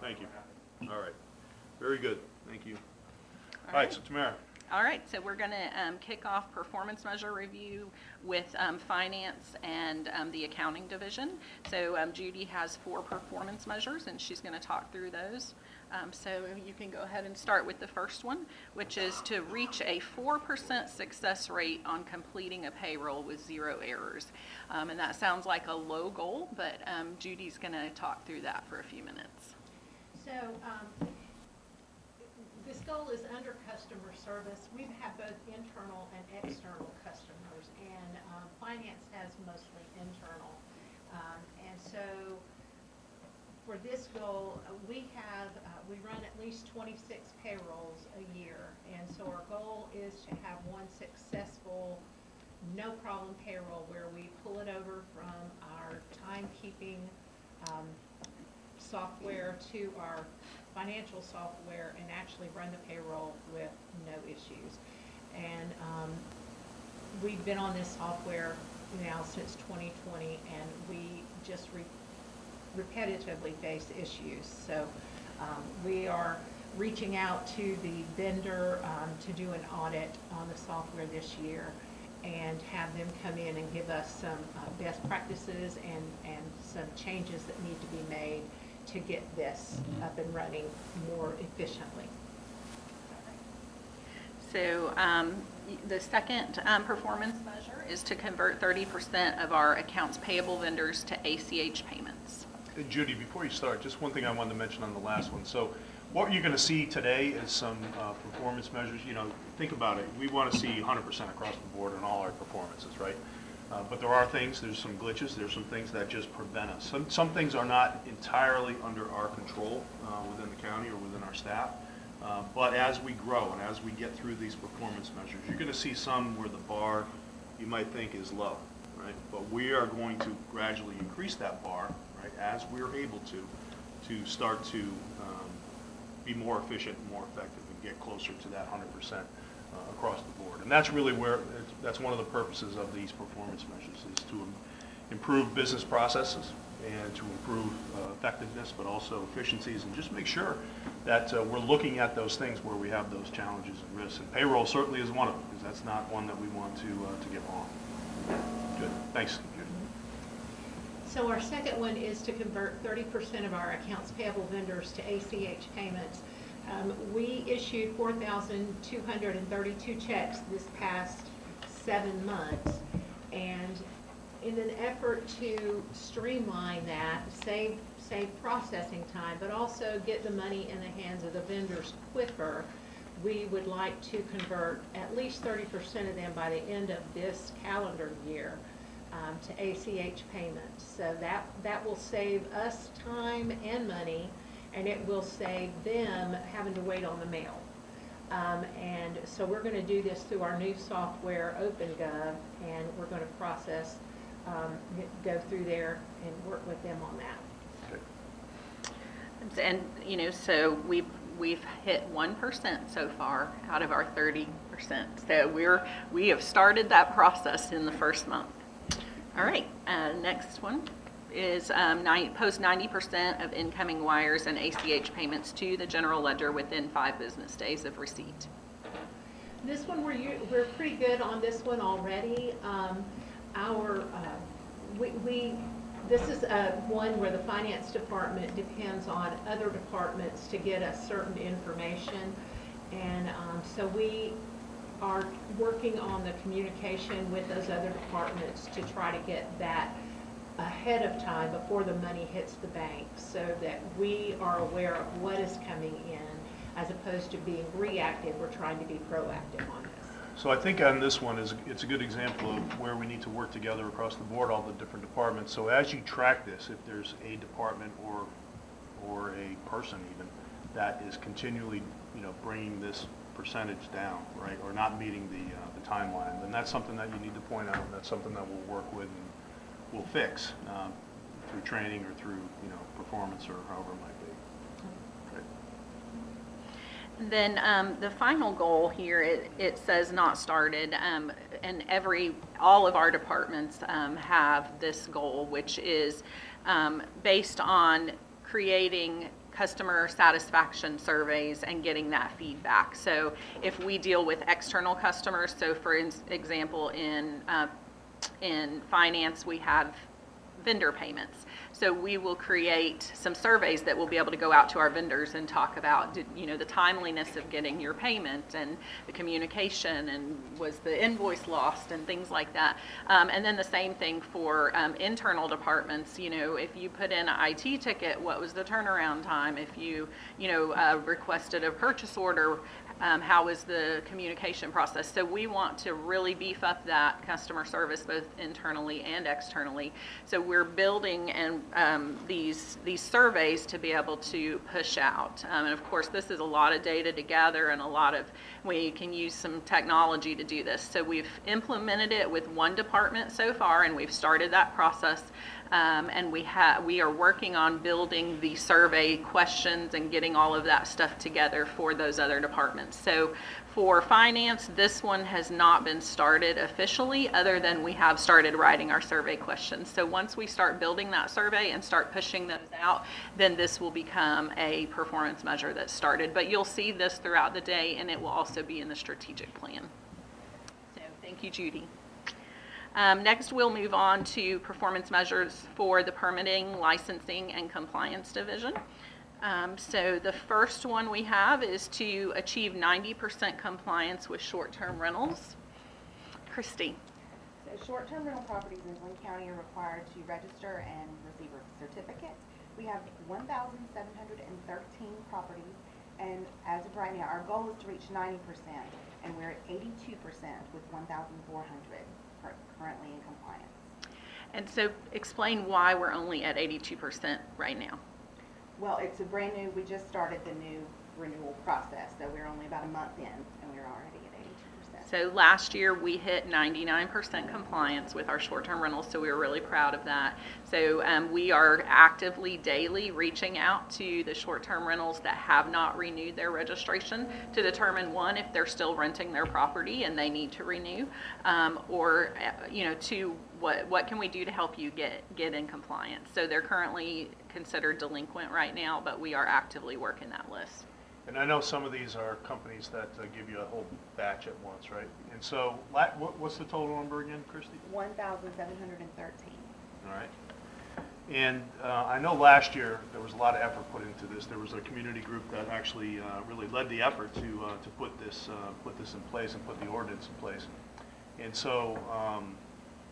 Thank you. All right. Very good. Thank you. All right, so Tamara. All right, so we're going to kick off performance measure review with finance and the accounting division. So Judy has 4 performance measures, and she's going to talk through those. So you can go ahead and start with the first one, which is to reach a 4% success rate on completing a payroll with 0 errors. And that sounds like a low goal, but Judy's going to talk through that for a few minutes. So this goal is under customer service. We have both internal and external customers, and finance has mostly internal. And so for this goal, we run at least 26 payrolls a year, and so our goal is to have one successful, no problem payroll where we pull it over from our timekeeping software to our financial software and actually run the payroll with no issues. And we've been on this software now since 2020, and we just repetitively face issues. So we are reaching out to the vendor to do an audit on the software this year and have them come in and give us some best practices and some changes that need to be made to get this up and running more efficiently. So the second performance measure is to convert 30% of our accounts payable vendors to ACH payments. Hey, Judy, before you start, just one thing I wanted to mention on the last one. So what you're going to see today is some performance measures. You know, think about it. We want to see 100% across the board on all our performances, right? But there are things, there's some glitches, there's some things that just prevent us. Some things are not entirely under our control within the county or within our staff. But as we grow and as we get through these performance measures, you're going to see some where the bar you might think is low, right? But we are going to gradually increase that bar, right, as we're able to start to be more efficient and more effective and get closer to that 100% across the board. And that's really that's one of the purposes of these performance measures, is to improve business processes and to improve effectiveness, but also efficiencies, and just make sure that we're looking at those things where we have those challenges and risks. And payroll certainly is one of them, because that's not one that we want to get wrong. Good. Thanks, Judy. So our second one is to convert 30% of our accounts payable vendors to ACH payments. We issued 4,232 checks this past 7 months, and in an effort to streamline that, save processing time, but also get the money in the hands of the vendors quicker, we would like to convert at least 30% of them by the end of this calendar year to ACH payments. So that will save us time and money, and it will save them having to wait on the mail. And so we're going to do this through our new software, OpenGov, and we're going to process, go through there and work with them on that. Okay. And you know, so we've hit 1% so far out of our 30%. So we have started that process in the first month. All right, next one is post 90% of incoming wires and ACH payments to the general ledger within 5 business days of receipt. This one, we're pretty good on this one already. This is one where the finance department depends on other departments to get us certain information, and so we are working on the communication with those other departments to try to get that ahead of time before the money hits the bank, so that we are aware of what is coming in, as opposed to being reactive. We're trying to be proactive on this. So I think on this one, it's a good example of where we need to work together across the board, all the different departments. So as you track this, if there's a department or a person even that is continually, bringing this percentage down, right, or not meeting the timeline, then that's something that you need to point out. That's something that we'll work with and we'll fix through training or through performance or however it might be. Okay. Then the final goal here, it says not started, and all of our departments have this goal, which is based on creating customer satisfaction surveys and getting that feedback. So if we deal with external customers, so for example, in finance, we have vendor payments. So we will create some surveys that will be able to go out to our vendors and talk about, the timeliness of getting your payment and the communication and was the invoice lost and things like that. And then the same thing for internal departments. If you put in an IT ticket, what was the turnaround time? If you, requested a purchase order, how is the communication process? So we want to really beef up that customer service both internally and externally. So we're building and these surveys to be able to push out. And of course, this is a lot of data to gather and we can use some technology to do this. So we've implemented it with one department so far, and we've started that process. And we are working on building the survey questions and getting all of that stuff together for those other departments. So for finance, this one has not been started officially, other than we have started writing our survey questions. So once we start building that survey and start pushing those out, then this will become a performance measure that's started. But you'll see this throughout the day, and it will also be in the strategic plan. So thank you, Judy. Next, we'll move on to performance measures for the permitting, licensing, and compliance division. So the first one we have is to achieve 90% compliance with short-term rentals. Christy. So short-term rental properties in Glynn County are required to register and receive a certificate. We have 1,713 properties, and as of right now, our goal is to reach 90%, and we're at 82% with 1,400 currently in compliance. And so explain why we're only at 82% right now. Well, it's a brand new, we just started the new renewal process, so we're only about a month in, and we're already at 82%. So last year we hit 99% compliance with our short-term rentals, so we were really proud of that. So we are actively daily reaching out to the short-term rentals that have not renewed their registration to determine, one, if they're still renting their property and they need to renew, or two, what can we do to help you get in compliance. So they're currently considered delinquent right now, but we are actively working that list. And I know some of these are companies that give you a whole batch at once, right? And so what's the total number again, Christy? 1,713. All right. And I know last year there was a lot of effort put into this. There was a community group that actually really led the effort to put this in place and put the ordinance in place. And so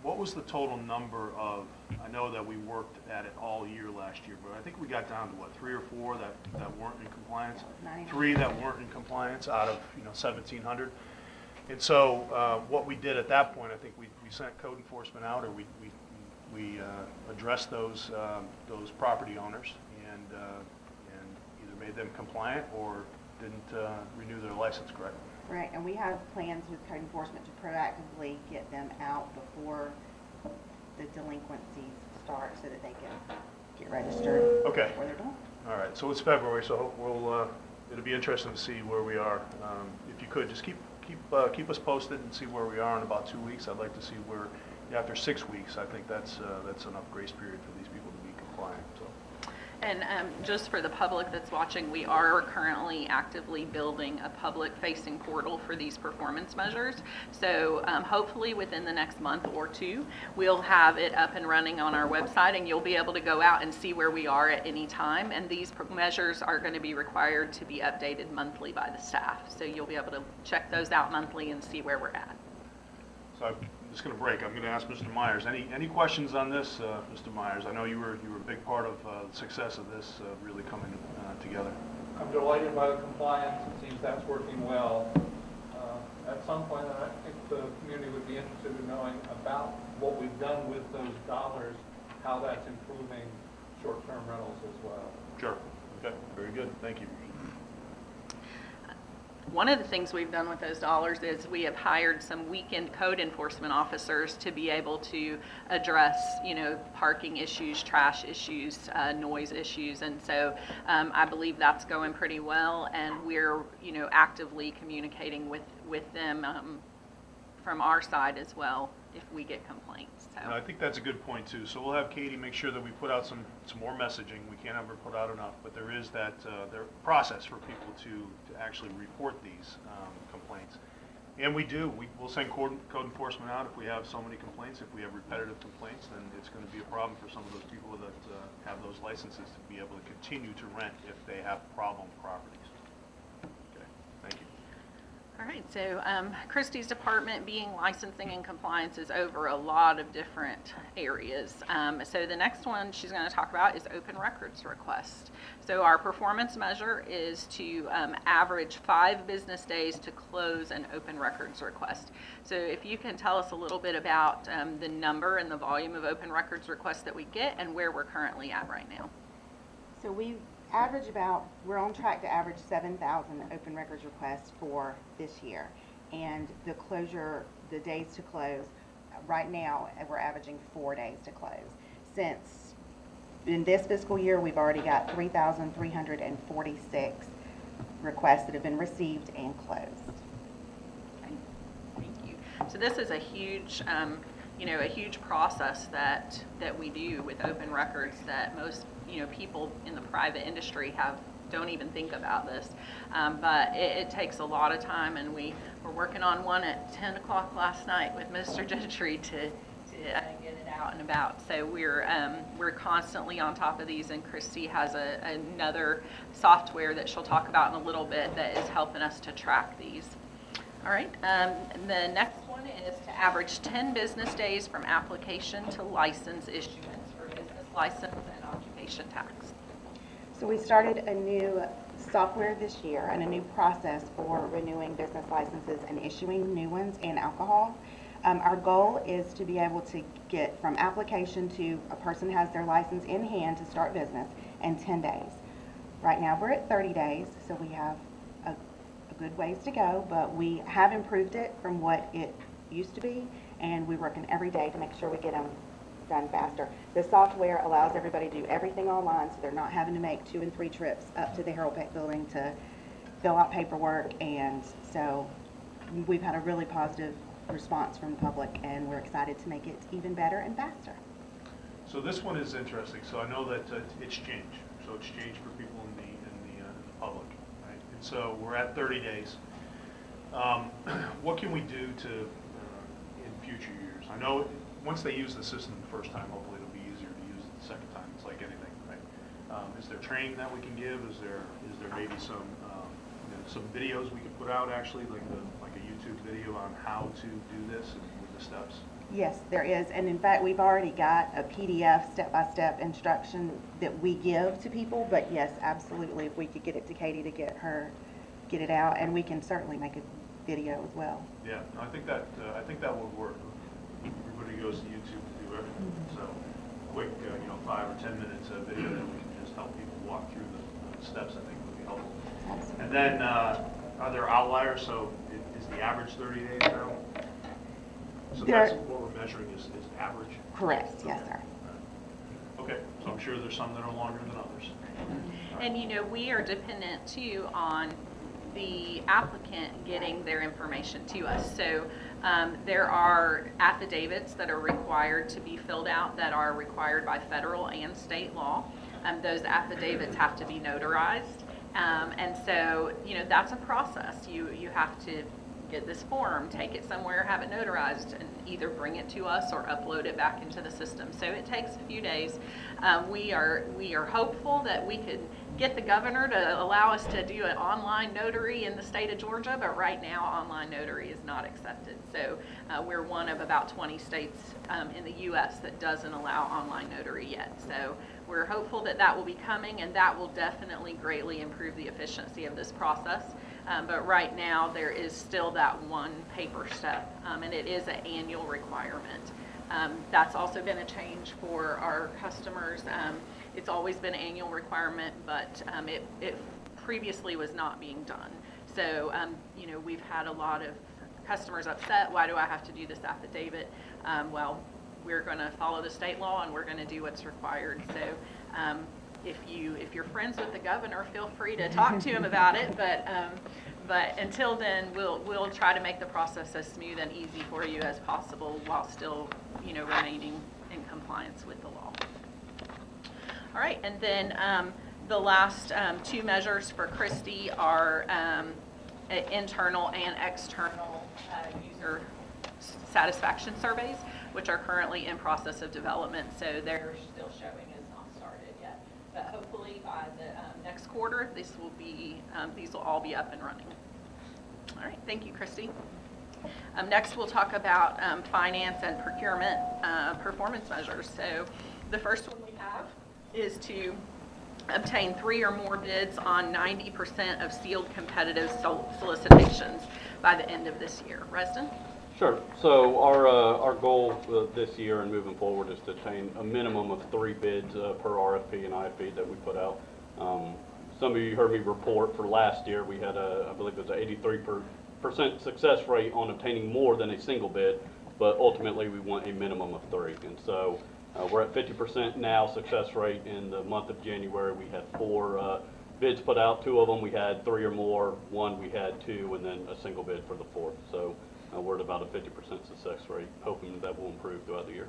what was the total number of, I know that we worked at it all year last year, but I think we got down to what, 3 or 4 that weren't in compliance? 3 that weren't in compliance out of 1,700. And so what we did at that point, I think we sent code enforcement out, or we addressed those property owners and either made them compliant or didn't renew their license correctly. Right, and we have plans with code enforcement to proactively get them out before the delinquencies start so that they can get registered. Okay. Before they're done. All right, so it's February, so it'll be interesting to see where we are. If you could, just keep us posted and see where we are in about 2 weeks. I'd like to see where, after 6 weeks, I think that's enough grace period for these people to be compliant. So. And just for the public that's watching, we are currently actively building a public-facing portal for these performance measures. So hopefully within the next month or 2, we'll have it up and running on our website, and you'll be able to go out and see where we are at any time. And these measures are going to be required to be updated monthly by the staff. So you'll be able to check those out monthly and see where we're at. So I'm just going to break. I'm going to ask Mr. Myers. Any questions on this, Mr. Myers? I know you were a big part of the success of this really coming together. I'm delighted by the compliance. It seems that's working well. At some point, I think the community would be interested in knowing about what we've done with those dollars, how that's improving short-term rentals as well. Sure. Okay. Very good. Thank you. One of the things we've done with those dollars is we have hired some weekend code enforcement officers to be able to address, parking issues, trash issues, noise issues. And so I believe that's going pretty well. And we're, actively communicating with them from our side as well if we get complaints. So. And I think that's a good point too. So we'll have Katie make sure that we put out some more messaging. We can't ever put out enough, but there is that there process for people to actually report these complaints. And we'll send code enforcement out if we have so many complaints. If we have repetitive complaints, then it's going to be a problem for some of those people that have those licenses to be able to continue to rent if they have problem properties. Okay, thank you. All right, so Christy's department, being licensing and compliance, is over a lot of different areas. So the next one she's going to talk about is open records request. So our performance measure is to average 5 business days to close an open records request. So if you can tell us a little bit about the number and the volume of open records requests that we get and where we're currently at right now. So we're on track to average 7,000 open records requests for this year. And the days to close, right now, we're averaging 4 days to close. Since in this fiscal year, we've already got 3,346 requests that have been received and closed. Okay, thank you. So this is a huge, a huge process that we do with open records that most, people in the private industry don't even think about this. But it takes a lot of time, and we were working on one at 10 o'clock last night with Mr. Gentry to get it out and about. So we're constantly on top of these, and Christy has another software that she'll talk about in a little bit that is helping us to track these. All right, the next one is to average 10 business days from application to license issuance for business license and occupation tax. So we started a new software this year and a new process for renewing business licenses and issuing new ones and alcohol. Our goal is to be able to get from application to a person has their license in hand to start business in 10 days. Right now we're at 30 days, so we have a good ways to go, but we have improved it from what it used to be, and we're working every day to make sure we get them done faster. The software allows everybody to do everything online, so they're not having to make 2 and 3 trips up to the Harold Peck building to fill out paperwork, and so we've had a really positive response from the public, and we're excited to make it even better and faster. So this one is interesting. So I know that it's changed. So it's changed for people in the public, right? And so we're at 30 days. What can we do to in future years? I know once they use the system the first time, hopefully it'll be easier to use it the second time. It's like anything, right? Is there training that we can give? Is there maybe some videos we could put out actually, like a YouTube video on how to do this and with the steps? Yes, there is, and in fact, we've already got a PDF step-by-step instruction that we give to people. But yes, absolutely, if we could get it to Katie to get it out, and we can certainly make a video as well. Yeah, no, I think that would work. Everybody goes to YouTube to do everything. So quick, 5 or 10 minutes of video that we can just help people walk through the steps, I think would be helpful. Absolutely. And then, are there outliers? So is the average 30 days now? So that's what we're measuring is average? Correct, yes, sir. Okay, so I'm sure there's some that are longer than others. And we are dependent too on the applicant getting their information to us. So there are affidavits that are required to be filled out that are required by federal and state law. Those affidavits have to be notarized. And so, that's a process. You have to get this form, take it somewhere, have it notarized, and either bring it to us or upload it back into the system. So it takes a few days. We are hopeful that we could get the governor to allow us to do an online notary in the state of Georgia, but right now online notary is not accepted. So we're one of about 20 states in the U.S. that doesn't allow online notary yet. So we're hopeful that that will be coming, and that will definitely greatly improve the efficiency of this process. But right now there is still that one paper step, and it is an annual requirement. That's also been a change for our customers. It's always been an annual requirement, but it previously was not being done. So, we've had a lot of customers upset. Why do I have to do this affidavit? Well, we're going to follow the state law, and we're going to do what's required. So, if you're friends with the governor, feel free to talk to him about it. But until then, we'll try to make the process as smooth and easy for you as possible while still, remaining in compliance with the law. All right, and then the last two measures for Christy are internal and external user satisfaction surveys, which are currently in process of development, so they're still showing as not started yet. But hopefully by the next quarter, these will all be up and running. All right, thank you, Christy. Next, we'll talk about finance and procurement performance measures. So the first one we have is to obtain 3 or more bids on 90% of sealed competitive solicitations by the end of this year. Reston? Sure. So our goal this year and moving forward is to obtain a minimum of 3 bids per RFP and IFP that we put out. Some of you heard me report for last year, we had I believe it was an 83% success rate on obtaining more than a single bid, but ultimately we want a minimum of 3. And so we're at 50% now success rate. In the month of January, we had 4 bids put out. 2 of them we had 3 or more, 1 we had 2, and then a single bid for the 4th. So we're at about a 50% success rate, hoping that will improve throughout the year.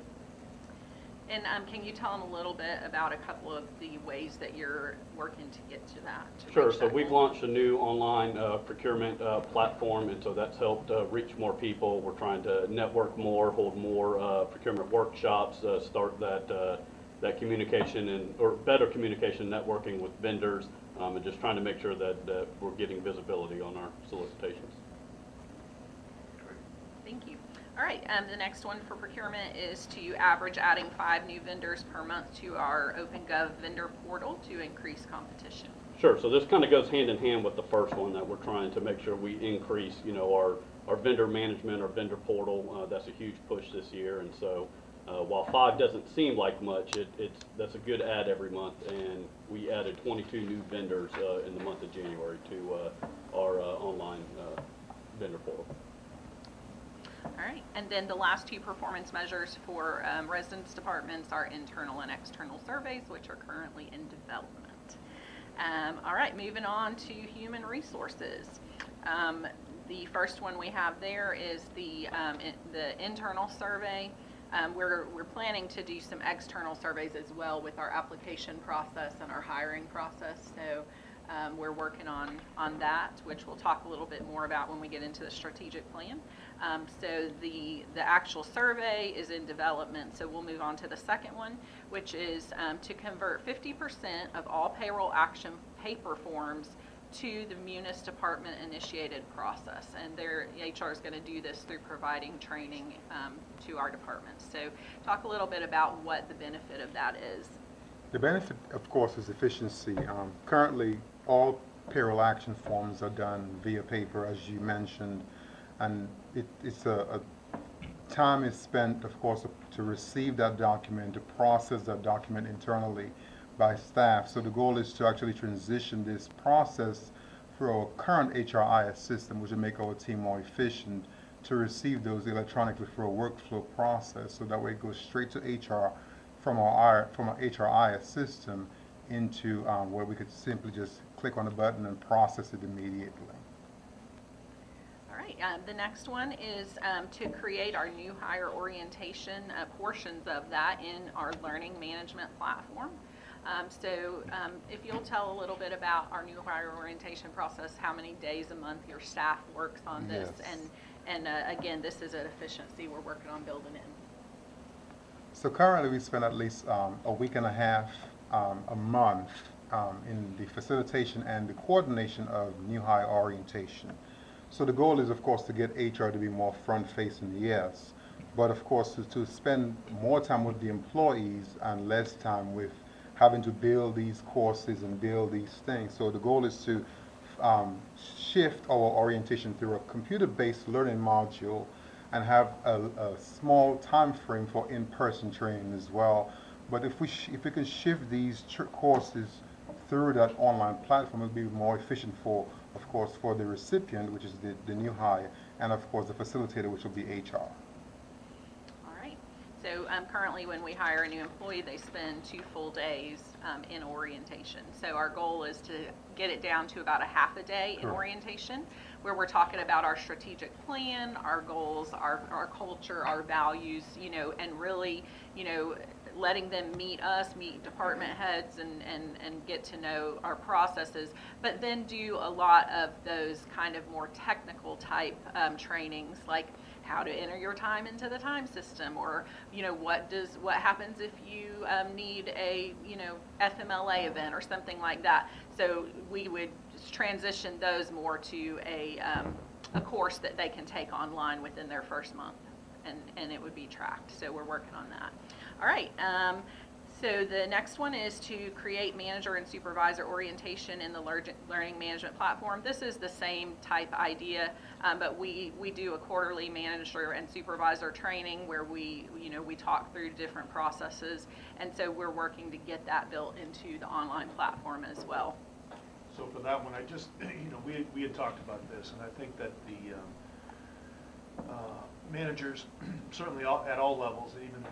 And can you tell them a little bit about a couple of the ways that you're working to get to that? Sure. So we've launched a new online procurement platform, and so that's helped reach more people. We're trying to network more, hold more procurement workshops, start that communication or better communication networking with vendors, and just trying to make sure that we're getting visibility on our solicitations. Thank you. All right, the next one for procurement is to average adding 5 new vendors per month to our OpenGov vendor portal to increase competition. Sure. So this kind of goes hand in hand with the first one, that we're trying to make sure we increase, our vendor management, our vendor portal. That's a huge push this year, and so while 5 doesn't seem like much, that's a good add every month, and we added 22 new vendors in the month of January to our online vendor portal. All right, and then the last 2 performance measures for residence departments are internal and external surveys, which are currently in development. All right, moving on to human resources. The first one we have there is the internal survey. We're planning to do some external surveys as well with our application process and our hiring process. So we're working on that, which we'll talk a little bit more about when we get into the strategic plan. So the actual survey is in development, so we'll move on to the second one, which is to convert 50% of all payroll action paper forms to the Munis Department initiated process, and their HR is going to do this through providing training to our departments. So talk a little bit about what the benefit of that is. The benefit, of course, is efficiency. Currently, all payroll action forms are done via paper, as you mentioned, and it's a time is spent, of course, to receive that document, to process that document internally by staff. So the goal is to actually transition this process through our current HRIS system, which will make our team more efficient, to receive those electronically through a workflow process, so that way it goes straight to HR from our HRIS system into where we could simply just click on a button and process it immediately. All right, the next one is to create our new hire orientation portions of that in our learning management platform. So if you'll tell a little bit about our new hire orientation process, how many days a month your staff works on this, Yes. and again, this is an efficiency we're working on building in. So currently we spend at least a week and a half, a month in the facilitation and the coordination of new hire orientation. So the goal is, of course, to get HR to be more front-facing, yes, but of course to spend more time with the employees and less time with having to build these courses and build these things. So the goal is to shift our orientation through a computer-based learning module and have a small time frame for in-person training as well. But if we can shift these courses through that online platform, it'll be more efficient for, of course, for the recipient, which is the new hire, and of course the facilitator, which will be HR. So currently when we hire a new employee, they spend 2 full days in orientation. So our goal is to get it down to about a half a day in Correct. orientation, where we're talking about our strategic plan, our goals, our culture, our values, you know, and really, you know, letting them meet us, meet department heads, and get to know our processes, but then do a lot of those kind of more technical type trainings, like how to enter your time into the time system, or, you know, what happens if you need a, you know, FMLA event or something like that. So we would transition those more to a course that they can take online within their first month, and it would be tracked. So we're working on that. All right. So the next one is to create manager and supervisor orientation in the learning management platform. This is the same type idea, but we do a quarterly manager and supervisor training where we talk through different processes, and so we're working to get that built into the online platform as well. So for that one, I just, you know, we had talked about this, and I think that the managers, certainly at all levels, even the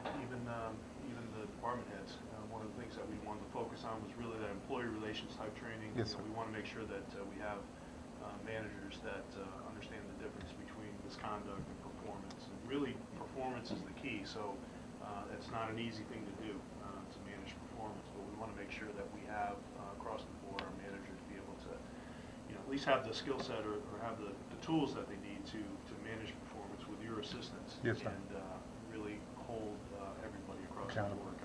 department heads, one of the things that we wanted to focus on was really that employee relations type training. Yes, You know, sir. we want to make sure that we have managers that understand the difference between misconduct and performance. And really, performance is the key. So it's not an easy thing to do to manage performance, but we want to make sure that we have across the board our managers be able to, you know, at least have the skill set or have the tools that they need to manage performance with your assistance. Yes, sir. And really hold everybody across Accountable. the board accountable.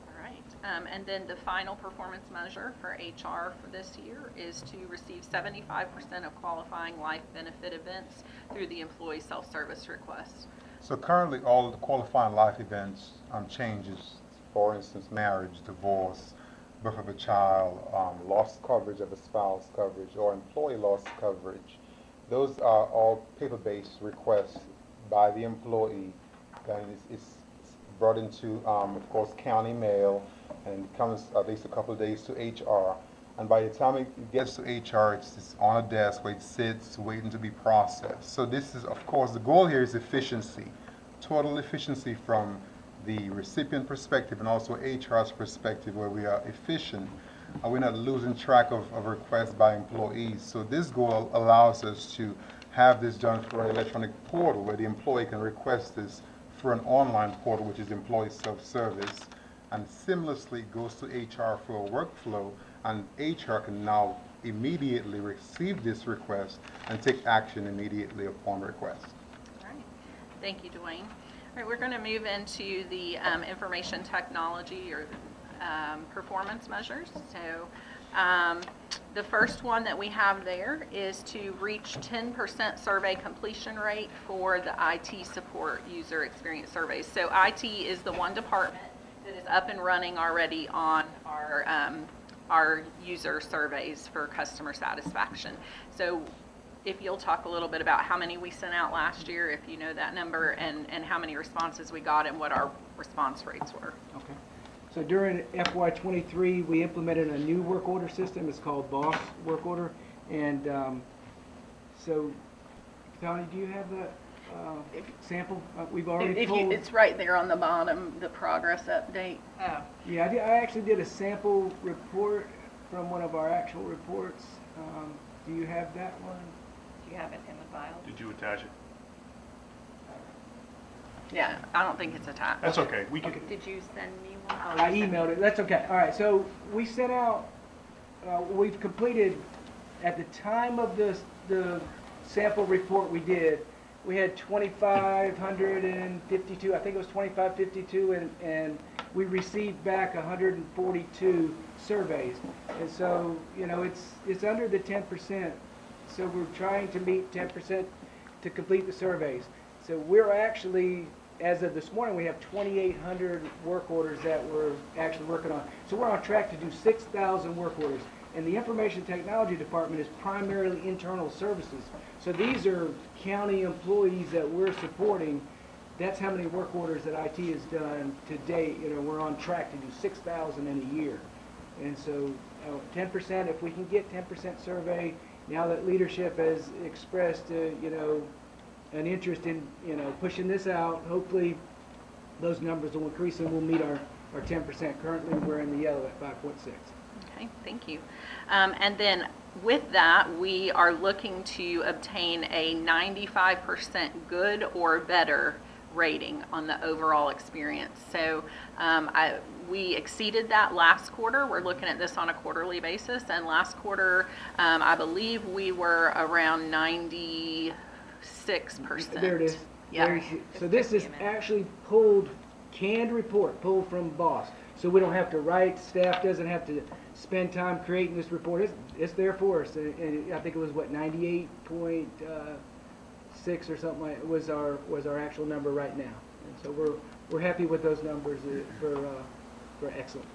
All right. And then the final performance measure for HR for this year is to receive 75% of qualifying life benefit events through the employee self-service request. So currently, all the qualifying life events changes, for instance, marriage, divorce, birth of a child, loss coverage of a spouse coverage, or employee loss coverage. Those are all paper-based requests by the employee. Then it's brought into, of course, county mail, and it comes at least a couple of days to HR. And by the time it gets to HR, it's just on a desk where it sits, waiting to be processed. So this is, of course, the goal here is efficiency, total efficiency from the recipient perspective and also HR's perspective, where we are efficient and we're not losing track of requests by employees. So this goal allows us to have this done through an electronic portal where the employee can request this through an online portal, which is employee self-service, and seamlessly goes to HR for a workflow, and HR can now immediately receive this request and take action immediately upon request. All right. Thank you, Dwayne. All right, we're going to move into the information technology or performance measures. So the first one that we have there is to reach 10% survey completion rate for the IT support user experience surveys. So IT is the one department that is up and running already on our user surveys for customer satisfaction. So if you'll talk a little bit about how many we sent out last year, if you know that number, and how many responses we got and what our response rates were. Okay. So during FY23, we implemented a new work order system. It's called BOSS work order. And so, Tony, do you have that sample? We've already pulled. It's right there on the bottom, the progress update. Oh. Yeah, I actually did a sample report from one of our actual reports. Do you have that one? Do you have it in the file? Did you attach it? Yeah, I don't think it's attached. That's okay. We can. Did you send me one? Oh, I you sent emailed it. That's okay. All right. So we sent out. We've completed at the time of the sample report we did. We had 2,552. I think it was 2,552, and we received back 142 surveys. And so it's under the 10%. So we're trying to meet 10% to complete the surveys. So we're actually, as of this morning, we have 2,800 work orders that we're actually working on. So we're on track to do 6,000 work orders. And the Information Technology Department is primarily internal services. So these are county employees that we're supporting. That's how many work orders that IT has done to date. We're on track to do 6,000 in a year. And so 10%, if we can get 10% survey, now that leadership has expressed, an interest in, pushing this out, hopefully those numbers will increase and we'll meet our 10%. Currently, we're in the yellow at 5.6. Okay. Okay, thank you. And then with that, we are looking to obtain a 95% good or better rating on the overall experience. So we exceeded that last quarter. We're looking at this on a quarterly basis, and last quarter, I believe we were around 96%. There it is. Yeah. There so this is actually pulled, canned report, pulled from BOSS. So we don't have to write, staff doesn't have to spend time creating this report. It's there for us. And I think it was, what, 98.6 or something like was our actual number right now. And so we're happy with those numbers. For excellent.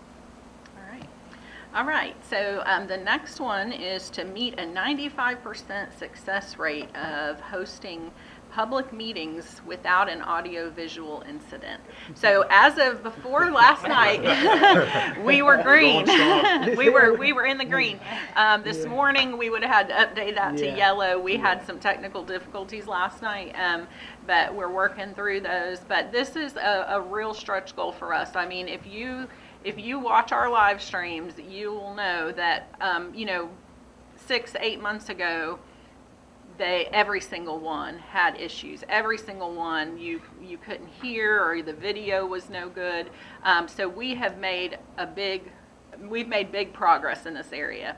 All right, so the next one is to meet a 95% success rate of hosting public meetings without an audio-visual incident. So as of before last night, we were green. we were in the green. This morning, we would have had to update that to yellow. We had some technical difficulties last night, but we're working through those. But this is a real stretch goal for us. I mean, if you watch our live streams, you will know that, 6-8 months ago, every single one had issues. Every single one you couldn't hear, or the video was no good. So we have made we've made big progress in this area.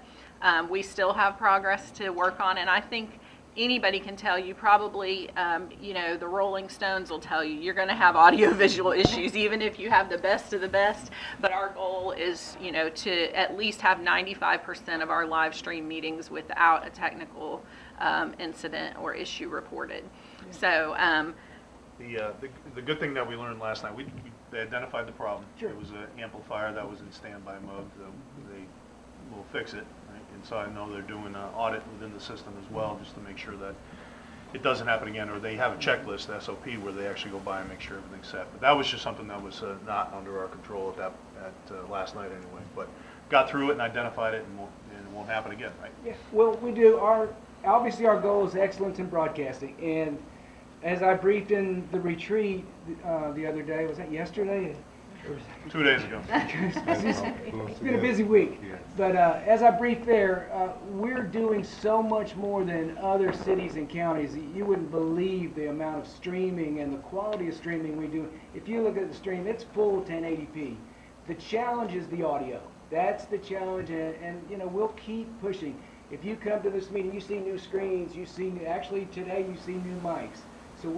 We still have progress to work on, and I think anybody can tell you, probably, the Rolling Stones will tell you, you're going to have audio-visual issues, even if you have the best of the best. But our goal is, to at least have 95% of our live stream meetings without a technical incident or issue reported. So the good thing that we learned last night, they identified the problem. Sure. It was an amplifier that was in standby mode. They will fix it. And so I know they're doing an audit within the system as well, just to make sure that it doesn't happen again, or they have a checklist, SOP, where they actually go by and make sure everything's set. But that was just something that was not under our control at last night anyway. But got through it and identified it, and it won't happen again, right? Yeah, well, we do. Obviously our goal is excellence in broadcasting. And as I briefed in the retreat the other day, was that yesterday? 2 days ago. It's been a busy week. But as I briefed there, we're doing so much more than other cities and counties. You wouldn't believe the amount of streaming and the quality of streaming we do. If you look at the stream, it's full 1080p. The challenge is the audio. That's the challenge, and we'll keep pushing. If you come to this meeting, you see new screens, actually today you see new mics. So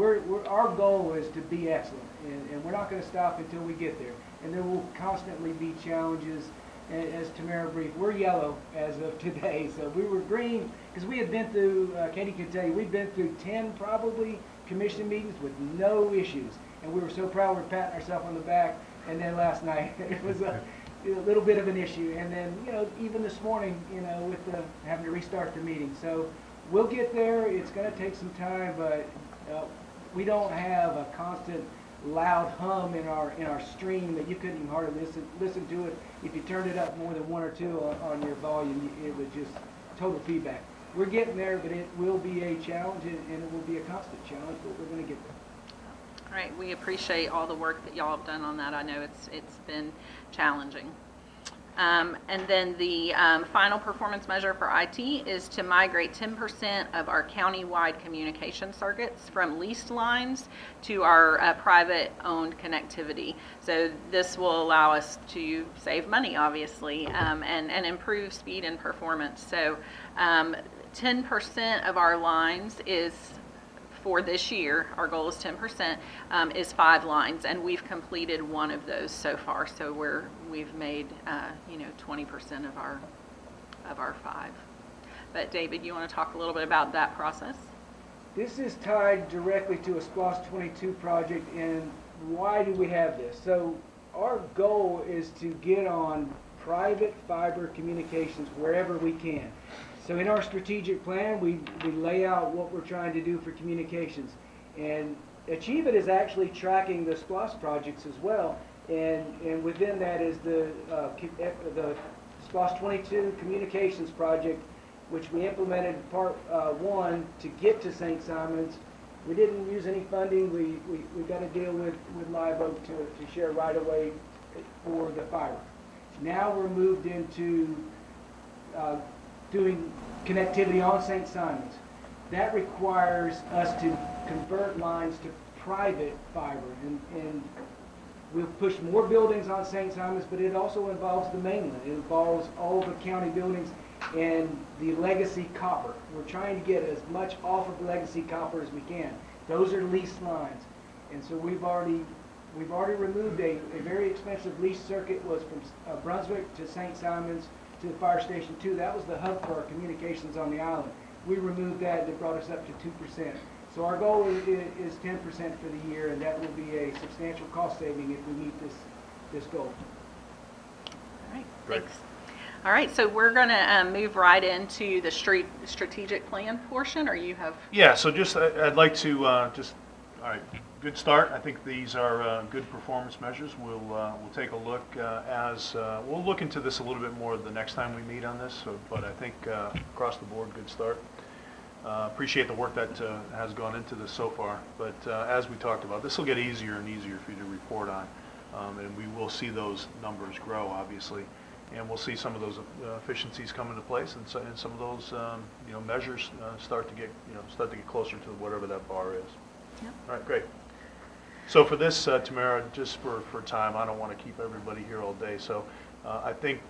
our goal is to be excellent, and we're not going to stop until we get there. And there will constantly be challenges. As Tamara briefed, we're yellow as of today, so we were green because we had been through, Katie can tell you, we've been through 10 probably commission meetings with no issues. And we were so proud, we were patting ourselves on the back. And then last night, it was a little bit of an issue. And then, even this morning, with having to restart the meeting. So we'll get there. It's going to take some time, but we don't have a constant loud hum in our stream that you couldn't even hardly listen to it. If you turned it up more than 1 or 2 on your volume, it was just total feedback. We're getting there, but it will be a challenge, and it will be a constant challenge, but we're going to get there. all right, we appreciate all the work that y'all have done on that. I know it's been challenging. And then the final performance measure for IT is to migrate 10% of our county-wide communication circuits from leased lines to our private-owned connectivity. So this will allow us to save money, obviously, and improve speed and performance. So 10% of our lines is, for this year, our goal is 10%, is 5 lines, and we've completed 1 of those so far. So we've made 20% of our 5. But David, you want to talk a little bit about that process? This is tied directly to a SPLOST 22 project, and why do we have this? So our goal is to get on private fiber communications wherever we can. So in our strategic plan, we lay out what we're trying to do for communications. And Achieve It is actually tracking the SPLOST projects as well. And within that is the SPLOST 22 communications project, which we implemented part 1 to get to St. Simons. We didn't use any funding. We got to deal with Live Oak to share right away for the fiber. Now we're moved into doing connectivity on St. Simons. That requires us to convert lines to private fiber, and we'll push more buildings on St. Simons, but it also involves the mainland. It involves all the county buildings and the legacy copper. We're trying to get as much off of legacy copper as we can. Those are leased lines, and so we've already removed a very expensive lease circuit. Was from Brunswick to St. Simons to the fire station 2. That was the hub for our communications on the island. We removed that, and it brought us up to 2%. So our goal is 10% for the year, and that will be a substantial cost saving if we meet this goal. All right, Great. thanks. All right, so we're going to move right into the strategic plan portion, or you have? Yeah, so just, I'd like to all right, good start. I think these are good performance measures. We'll take a look we'll look into this a little bit more the next time we meet on this, but I think across the board, good start. Appreciate the work that has gone into this so far, but as we talked about, this will get easier and easier for you to report on, and we will see those numbers grow, obviously, and we'll see some of those efficiencies come into place, and some of those measures start to get closer to whatever that bar is. Yep. All right, great. So for this, Tamara, just for time, I don't want to keep everybody here all day, so I think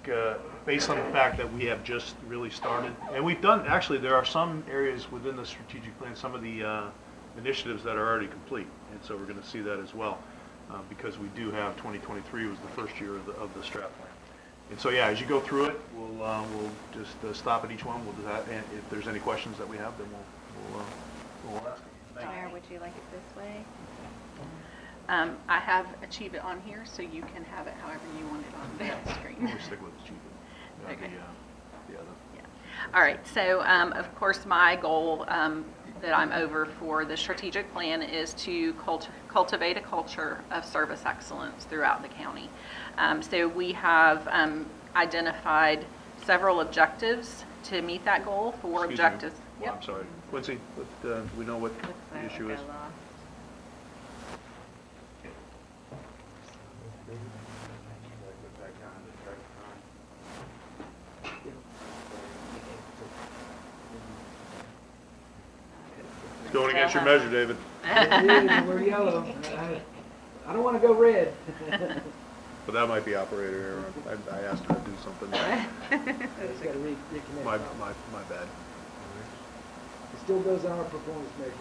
based on the fact that we have just really started, and we've done, actually there are some areas within the strategic plan, some of the initiatives that are already complete, and so we're going to see that as well, because we do have 2023 was the first year of the strat plan. And so yeah, as you go through it, we'll just stop at each one, we'll do that, and if there's any questions that we have, then we'll ask them. Thank you. Mayor, would you like it this way? I have Achieve It on here, so you can have it however you want it on the screen. We'll stick with Achieve It. Okay. The other. Yeah. All right, so of course my goal that I'm over for the strategic plan is to cultivate a culture of service excellence throughout the county. So we have identified several objectives to meet that goal. Four Excuse objectives. me. Well, I'm sorry. Quincy, do we know what the issue is? It's going against your measure, David. We're yellow. I don't want to go red. But that might be operator error. I asked her to do something. I just got to reconnect. My bad. It still goes on our performance measure.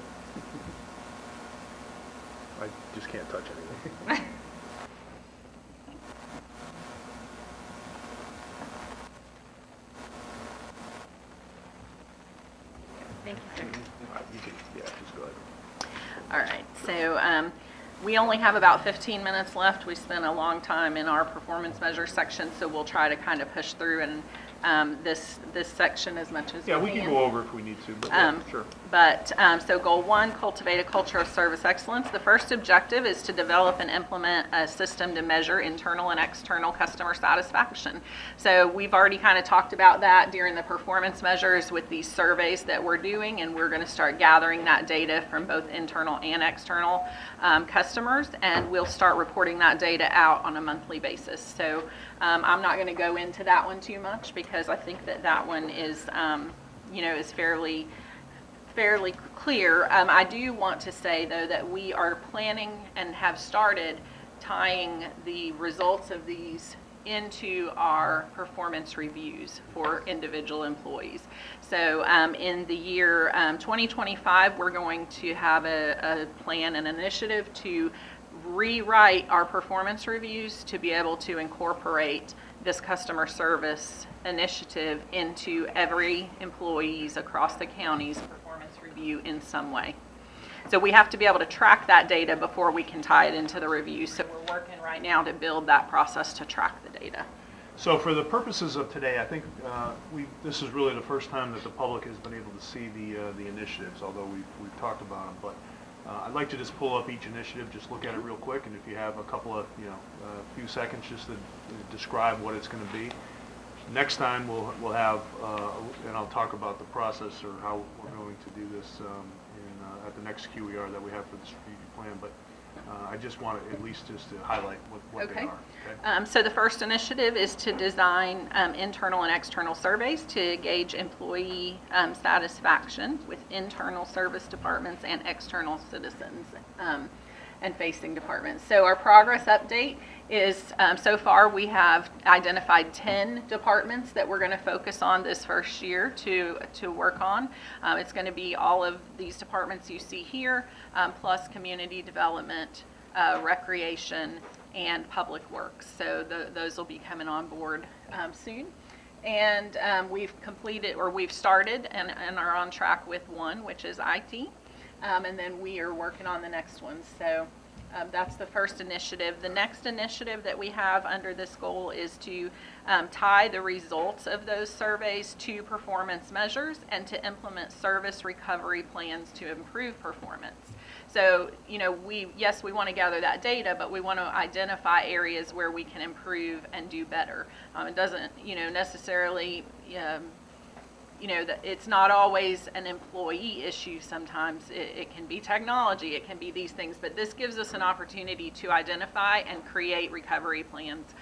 I just can't touch anything. Thank you, sir. You can, yeah, just go ahead. All right, so we only have about 15 minutes left. We spent a long time in our performance measure section, so we'll try to kind of push through and this section as much as we can. Yeah, we can go over if we need to, but yeah, sure. But so goal 1, cultivate a culture of service excellence. The first objective is to develop and implement a system to measure internal and external customer satisfaction. So we've already kind of talked about that during the performance measures with these surveys that we're doing, and we're going to start gathering that data from both internal and external customers, and we'll start reporting that data out on a monthly basis. So I'm not going to go into that one too much because I think that one is, is fairly clear. I do want to say, though, that we are planning and have started tying the results of these into our performance reviews for individual employees. So in the year 2025, we're going to have a plan and initiative to rewrite our performance reviews to be able to incorporate this customer service initiative into every employee's across the county's performance review in some way. So we have to be able to track that data before we can tie it into the review. So we're working right now to build that process to track the data. So for the purposes of today, I think this is really the first time that the public has been able to see the initiatives, although we've talked about them. But I'd like to just pull up each initiative, just look at it real quick, and if you have a couple of, a few seconds just to describe what it's going to be. Next time we'll have, and I'll talk about the process or how we're going to do this at the next QER that we have for the strategic plan. But I just want to at least just to highlight what they Okay. are. So the first initiative is to design internal and external surveys to gauge employee satisfaction with internal service departments and external citizens and facing departments. So our progress update is, so far we have identified 10 departments that we're going to focus on this first year to work on. It's going to be all of these departments you see here, plus community development, recreation, and public works. So those will be coming on board soon. And we've completed, or we've started and are on track with one, which is IT. And then we are working on the next one. So that's the first initiative. The next initiative that we have under this goal is to tie the results of those surveys to performance measures and to implement service recovery plans to improve performance. So, you know, we want to gather that data, but we want to identify areas where we can improve and do better. It doesn't, you know, necessarily, you know, that it's not always an employee issue. Sometimes it can be technology, it can be these things, but this gives us an opportunity to identify and create recovery plans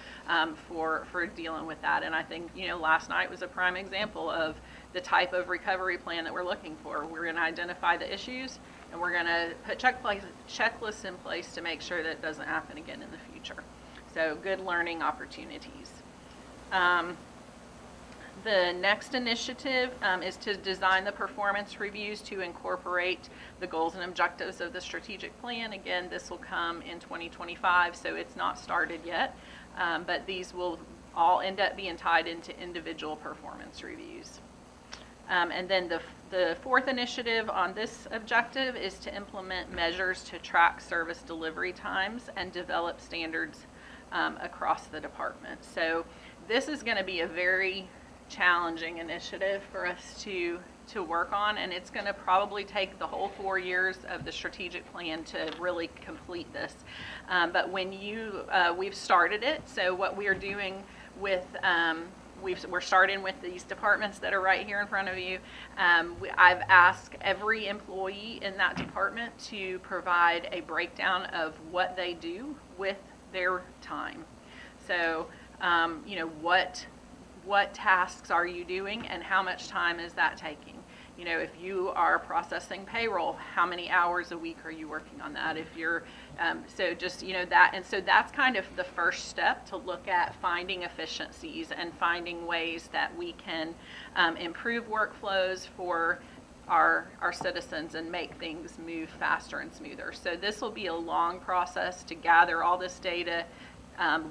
for dealing with that. And I think, you know, last night was a prime example of the type of recovery plan that we're looking for. We're going to identify the issues, and we're going to put checklists in place to make sure that it doesn't happen again in the future. So good learning opportunities. The next initiative is to design the performance reviews to incorporate the goals and objectives of the strategic plan. Again, this will come in 2025, so it's not started yet, but these will all end up being tied into individual performance reviews. And then the fourth initiative on this objective is to implement measures to track service delivery times and develop standards across the department. So this is going to be a very challenging initiative for us to work on, and it's going to probably take the whole 4 years of the strategic plan to really complete this. But when we've started it, so what we are doing with we're starting with these departments that are right here in front of you. I've asked every employee in that department to provide a breakdown of what they do with their time. So, you know, what tasks are you doing and how much time is that taking? You know, if you are processing payroll, how many hours a week are you working on that? If you're, so just, you know, that, and so that's kind of the first step to look at finding efficiencies and finding ways that we can improve workflows for our citizens and make things move faster and smoother. So this will be a long process to gather all this data,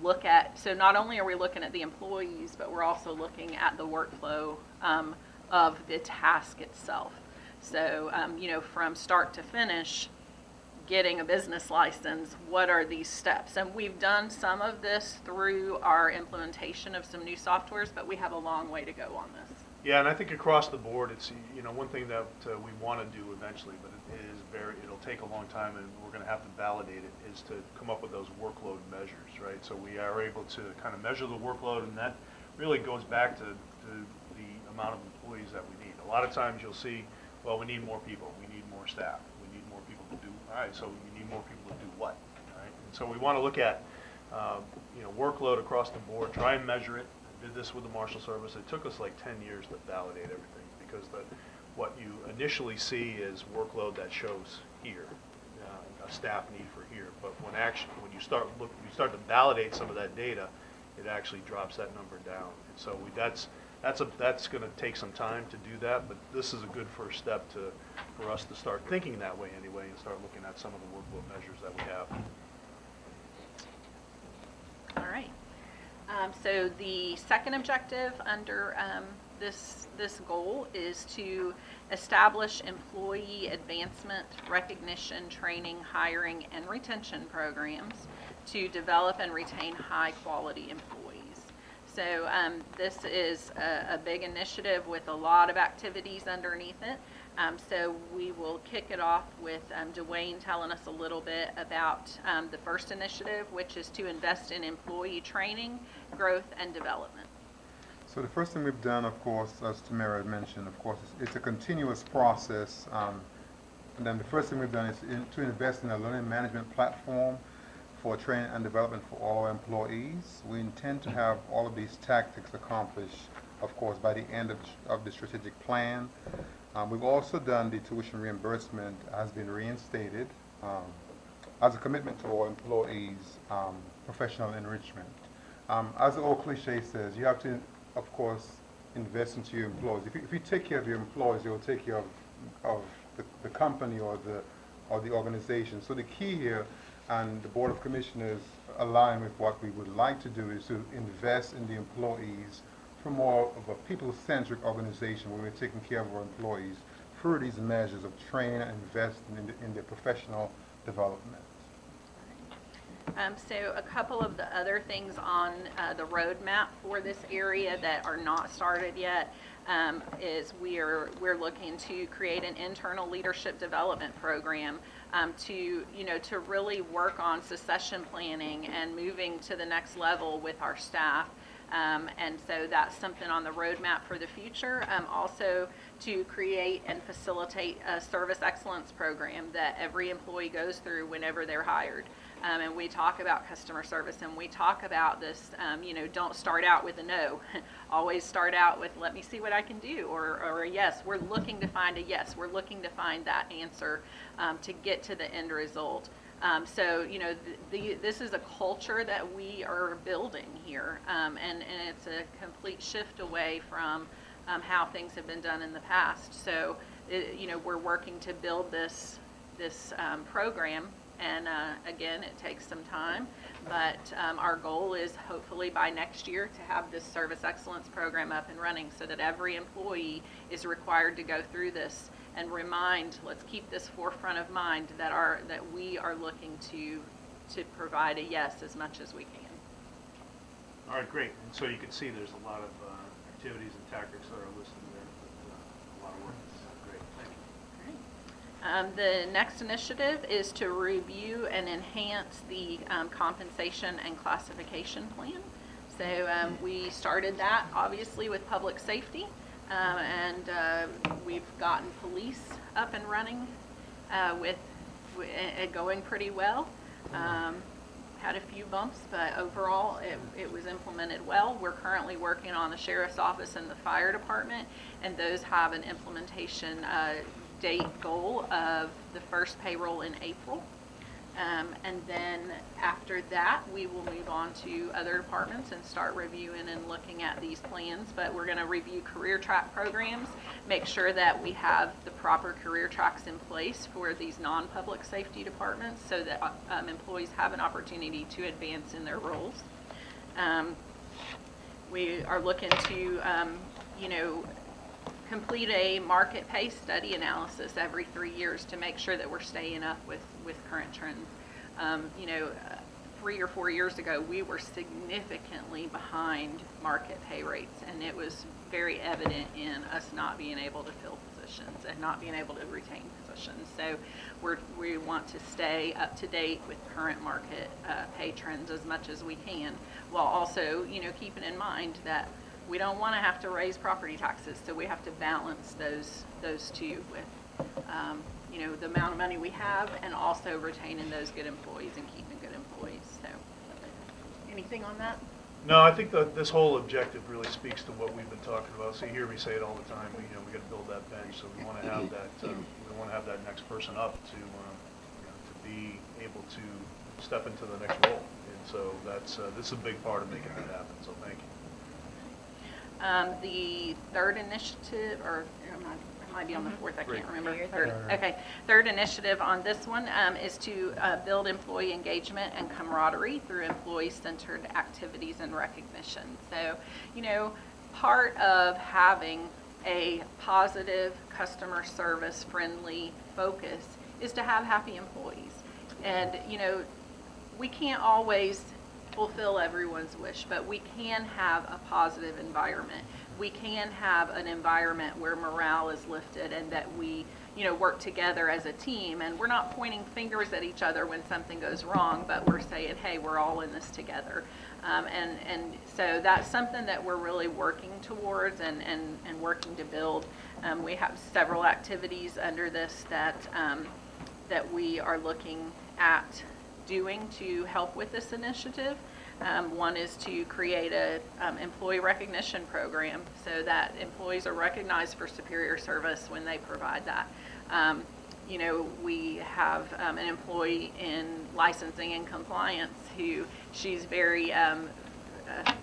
look at, so not only are we looking at the employees, but we're also looking at the workflow of the task itself. So, you know, from start to finish, getting a business license, what are these steps? And we've done some of this through our implementation of some new softwares, but we have a long way to go on this. Yeah, and I think across the board, it's, you know, one thing that we want to do eventually, but it'll take a long time, and we're going to have to validate it, is to come up with those workload measures, right? So we are able to kind of measure the workload, and that really goes back to the amount of employees that we need. A lot of times you'll see, well, we need more people, we need more staff, we need more people to do, all right, so we need more people to do what, all right? And so we want to look at, you know, workload across the board, try and measure it. I did this with the Marshal Service. It took us like 10 years to validate everything, because what you initially see is workload that shows here, a staff need for here, but when you start to validate some of that data, it actually drops that number down. And so that's going to take some time to do that, but this is a good first step for us to start thinking that way anyway, and start looking at some of the workload measures that we have. All right. So the second objective under this goal is to establish employee advancement, recognition, training, hiring, and retention programs to develop and retain high-quality employees. So this is a big initiative with a lot of activities underneath it. So we will kick it off with Dwayne telling us a little bit about the first initiative, which is to invest in employee training, growth, and development. So the first thing we've done, of course, as Tamara had mentioned, of course, it's a continuous process And then the first thing we've done is to invest in a learning management platform for training and development for all our employees. We intend to have all of these tactics accomplished, of course, by the end of the strategic plan. We've also done the tuition reimbursement has been reinstated as a commitment to all employees, professional enrichment. As the old cliche says, you have to, of course, invest into your employees. If you take care of your employees, you'll take care of the company or the organization. So the key here, and the Board of Commissioners align with what we would like to do, is to invest in the employees for more of a people-centric organization where we're taking care of our employees through these measures of training and investing in their professional development. So a couple of the other things on the roadmap for this area that are not started yet is we're looking to create an internal leadership development program to really work on succession planning and moving to the next level with our staff. And so that's something on the roadmap for the future. Also to create and facilitate a service excellence program that every employee goes through whenever they're hired. And we talk about customer service, and we talk about this, don't start out with a no. Always start out with, let me see what I can do, or a yes. We're looking to find a yes. We're looking to find that answer to get to the end result. So, this is a culture that we are building here, and it's a complete shift away from how things have been done in the past. So, we're working to build this program. And again, it takes some time, but our goal is hopefully by next year to have this service excellence program up and running so that every employee is required to go through this and let's keep this forefront of mind that we are looking to provide a yes as much as we can. All right, great. And so you can see there's a lot of activities and tactics that are listed there, but a lot of work. Great, thank you. The next initiative is to review and enhance the compensation and classification plan. So we started that obviously with public safety, and we've gotten police up and running with going pretty well. Had a few bumps, but overall it was implemented well. We're currently working on the sheriff's office and the fire department, and those have an implementation date goal of the first payroll in April. And then after that, we will move on to other departments and start reviewing and looking at these plans. But we're going to review career track programs, make sure that we have the proper career tracks in place for these non-public safety departments so that employees have an opportunity to advance in their roles. We are looking to, complete a market pay study analysis every 3 years to make sure that we're staying up with current trends. 3 or 4 years ago, we were significantly behind market pay rates, and it was very evident in us not being able to fill positions and not being able to retain positions. So we want to stay up to date with current market pay trends as much as we can, while also, keeping in mind that we don't want to have to raise property taxes, so we have to balance those two with, the amount of money we have and also retaining those good employees and keeping good employees. So, anything on that? No, I think that this whole objective really speaks to what we've been talking about. So you hear me say it all the time. We got to build that bench, so we want to have that. We want to have that next person up to be able to step into the next role. And so this is a big part of making that happen. So thank you. The third initiative, or it might be on the fourth, I can't remember. Third. Okay, third initiative on this one is to build employee engagement and camaraderie through employee-centered activities and recognition. So, part of having a positive customer service friendly focus is to have happy employees. And, we can't always fulfill everyone's wish, but we can have a positive environment. We can have an environment where morale is lifted and that we, work together as a team, and we're not pointing fingers at each other when something goes wrong, but we're saying, hey, we're all in this together. And so that's something that we're really working towards and working to build. We have several activities under this that, that we are looking at doing to help with this initiative. One is to create a employee recognition program so that employees are recognized for superior service when they provide that. You know, we have an employee in licensing and compliance who she's very,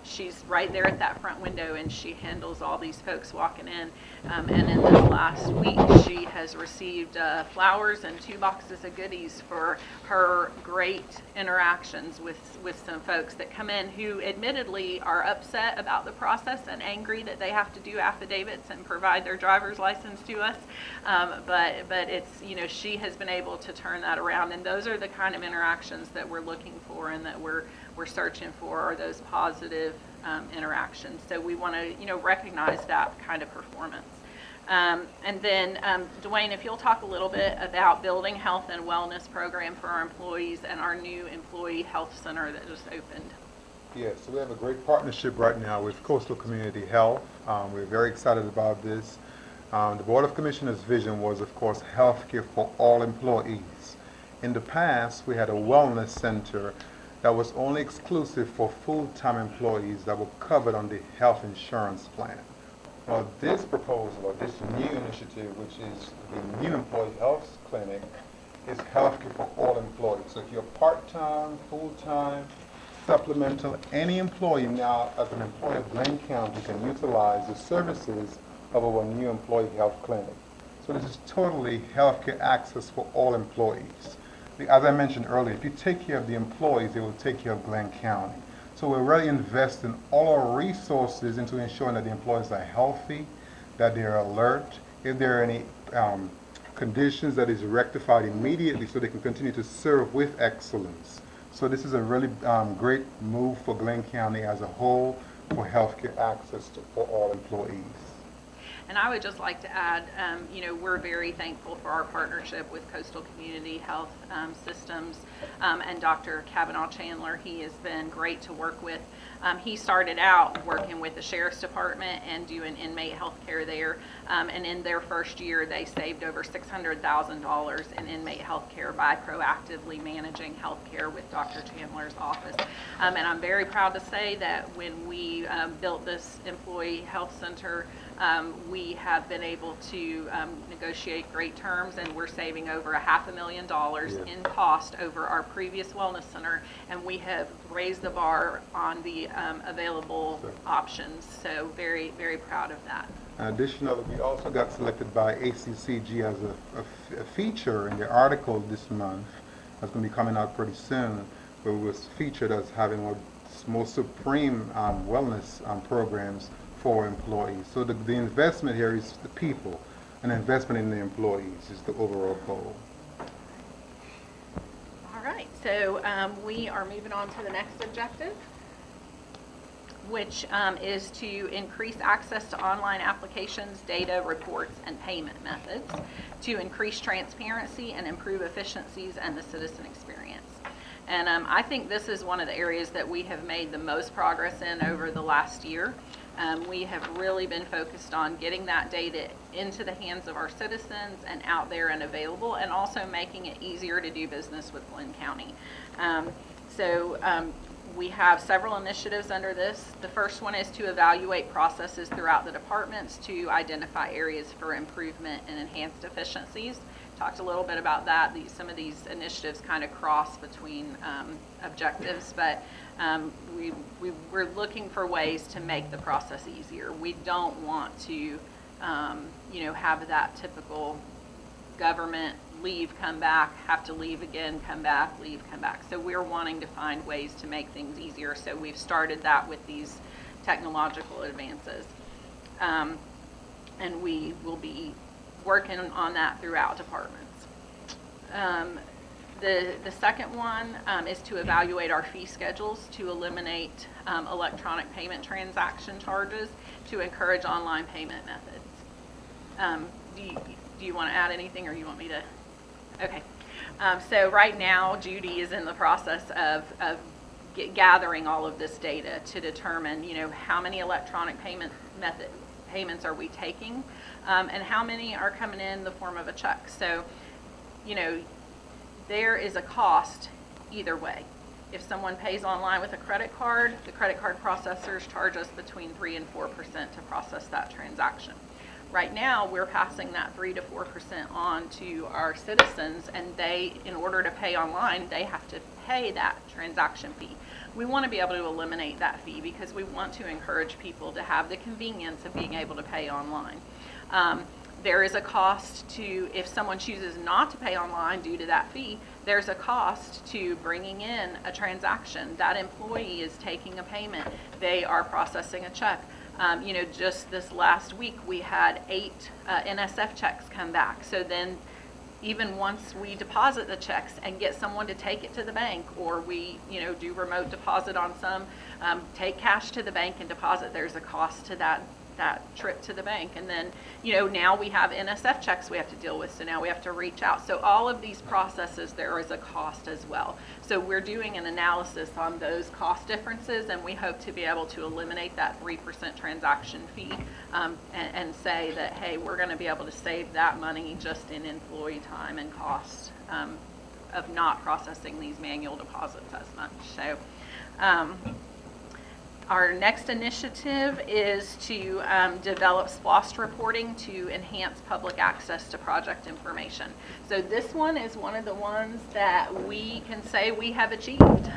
she's right there at that front window and she handles all these folks walking in. And in this last week, she has received flowers and 2 boxes of goodies for her great interactions with some folks that come in who admittedly are upset about the process and angry that they have to do affidavits and provide their driver's license to us. But it's, you know, she has been able to turn that around, and those are the kind of interactions that we're looking for and that we're searching for, are those positive interactions. So we want to, you know, recognize that kind of performance. And then, Dwayne, if you'll talk a little bit about building health and wellness program for our employees and our new employee health center that just opened. Yes, so we have a great partnership right now with Coastal Community Health. We're very excited about this. The Board of Commissioners' vision was, of course, healthcare for all employees. In the past, we had a wellness center that was only exclusive for full-time employees that were covered on the health insurance plan. Well, this proposal, or this new initiative, which is the new employee health clinic, is healthcare for all employees. So if you're part-time, full-time, supplemental, any employee now as an employee of Glynn County can utilize the services of our new employee health clinic. So this is totally healthcare access for all employees. As I mentioned earlier, if you take care of the employees, they will take care of Glynn County. So we're really investing all our resources into ensuring that the employees are healthy, that they're alert, if there are any conditions that is rectified immediately so they can continue to serve with excellence. So this is a really great move for Glynn County as a whole for healthcare access for all employees. And I would just like to add, you know, we're very thankful for our partnership with Coastal Community Health Systems and Dr. Kavanaugh Chandler. He has been great to work with. He started out working with the Sheriff's Department and doing inmate health care there. And in their first year, they saved over $600,000 in inmate health care by proactively managing health care with Dr. Chandler's office. And I'm very proud to say that when we built this employee health center, we have been able to negotiate great terms, and we're saving over $500,000 in cost over our previous wellness center, and we have raised the bar on the available options. So very, very proud of that. Additionally, we also got selected by ACCG as a feature in the article this month that's going to be coming out pretty soon, where we was featured as having one of the most supreme wellness programs for employees. So the investment here is the people, and investment in the employees is the overall goal. All right, so we are moving on to the next objective, which is to increase access to online applications, data, reports, and payment methods to increase transparency and improve efficiencies and the citizen experience. And I think this is one of the areas that we have made the most progress in over the last year. We have really been focused on getting that data into the hands of our citizens and out there and available, and also making it easier to do business with Glynn County. We have several initiatives under this. The first one is to evaluate processes throughout the departments to identify areas for improvement and enhanced efficiencies. Talked a little bit about that. Some of these initiatives kind of cross between objectives, but we're looking for ways to make the process easier. We don't want to, you know, have that typical government leave, come back, have to leave again, come back, leave, come back. So we're wanting to find ways to make things easier. So we've started that with these technological advances. And we will be working on that throughout departments. The second one is to evaluate our fee schedules to eliminate electronic payment transaction charges to encourage online payment methods. Do you want to add anything, or you want me to? Okay. So right now, Judy is in the process of gathering all of this data to determine, you know, how many electronic payment payments are we taking, and how many are coming in the form of a check. So, you know, there is a cost either way. If someone pays online with a credit card, the credit card processors charge us between 3 and 4% to process that transaction. Right now, we're passing that 3 to 4% on to our citizens, and they, in order to pay online, they have to pay that transaction fee. We want to be able to eliminate that fee because we want to encourage people to have the convenience of being able to pay online. There is a cost to, if someone chooses not to pay online due to that fee, there's a cost to bringing in a transaction. That employee is taking a payment. They are processing a check. You know, just this last week, we had 8 NSF checks come back. So then even once we deposit the checks and get someone to take it to the bank, or we, you know, do remote deposit on some, take cash to the bank and deposit, there's a cost to that trip to the bank. And then, you know, now we have NSF checks we have to deal with, so now we have to reach out. So all of these processes, there is a cost as well. So we're doing an analysis on those cost differences, and we hope to be able to eliminate that 3% transaction fee, and say that, hey, we're going to be able to save that money just in employee time and cost of not processing these manual deposits as much. So our next initiative is to develop SPLOST reporting to enhance public access to project information. So this one is one of the ones that we can say we have achieved.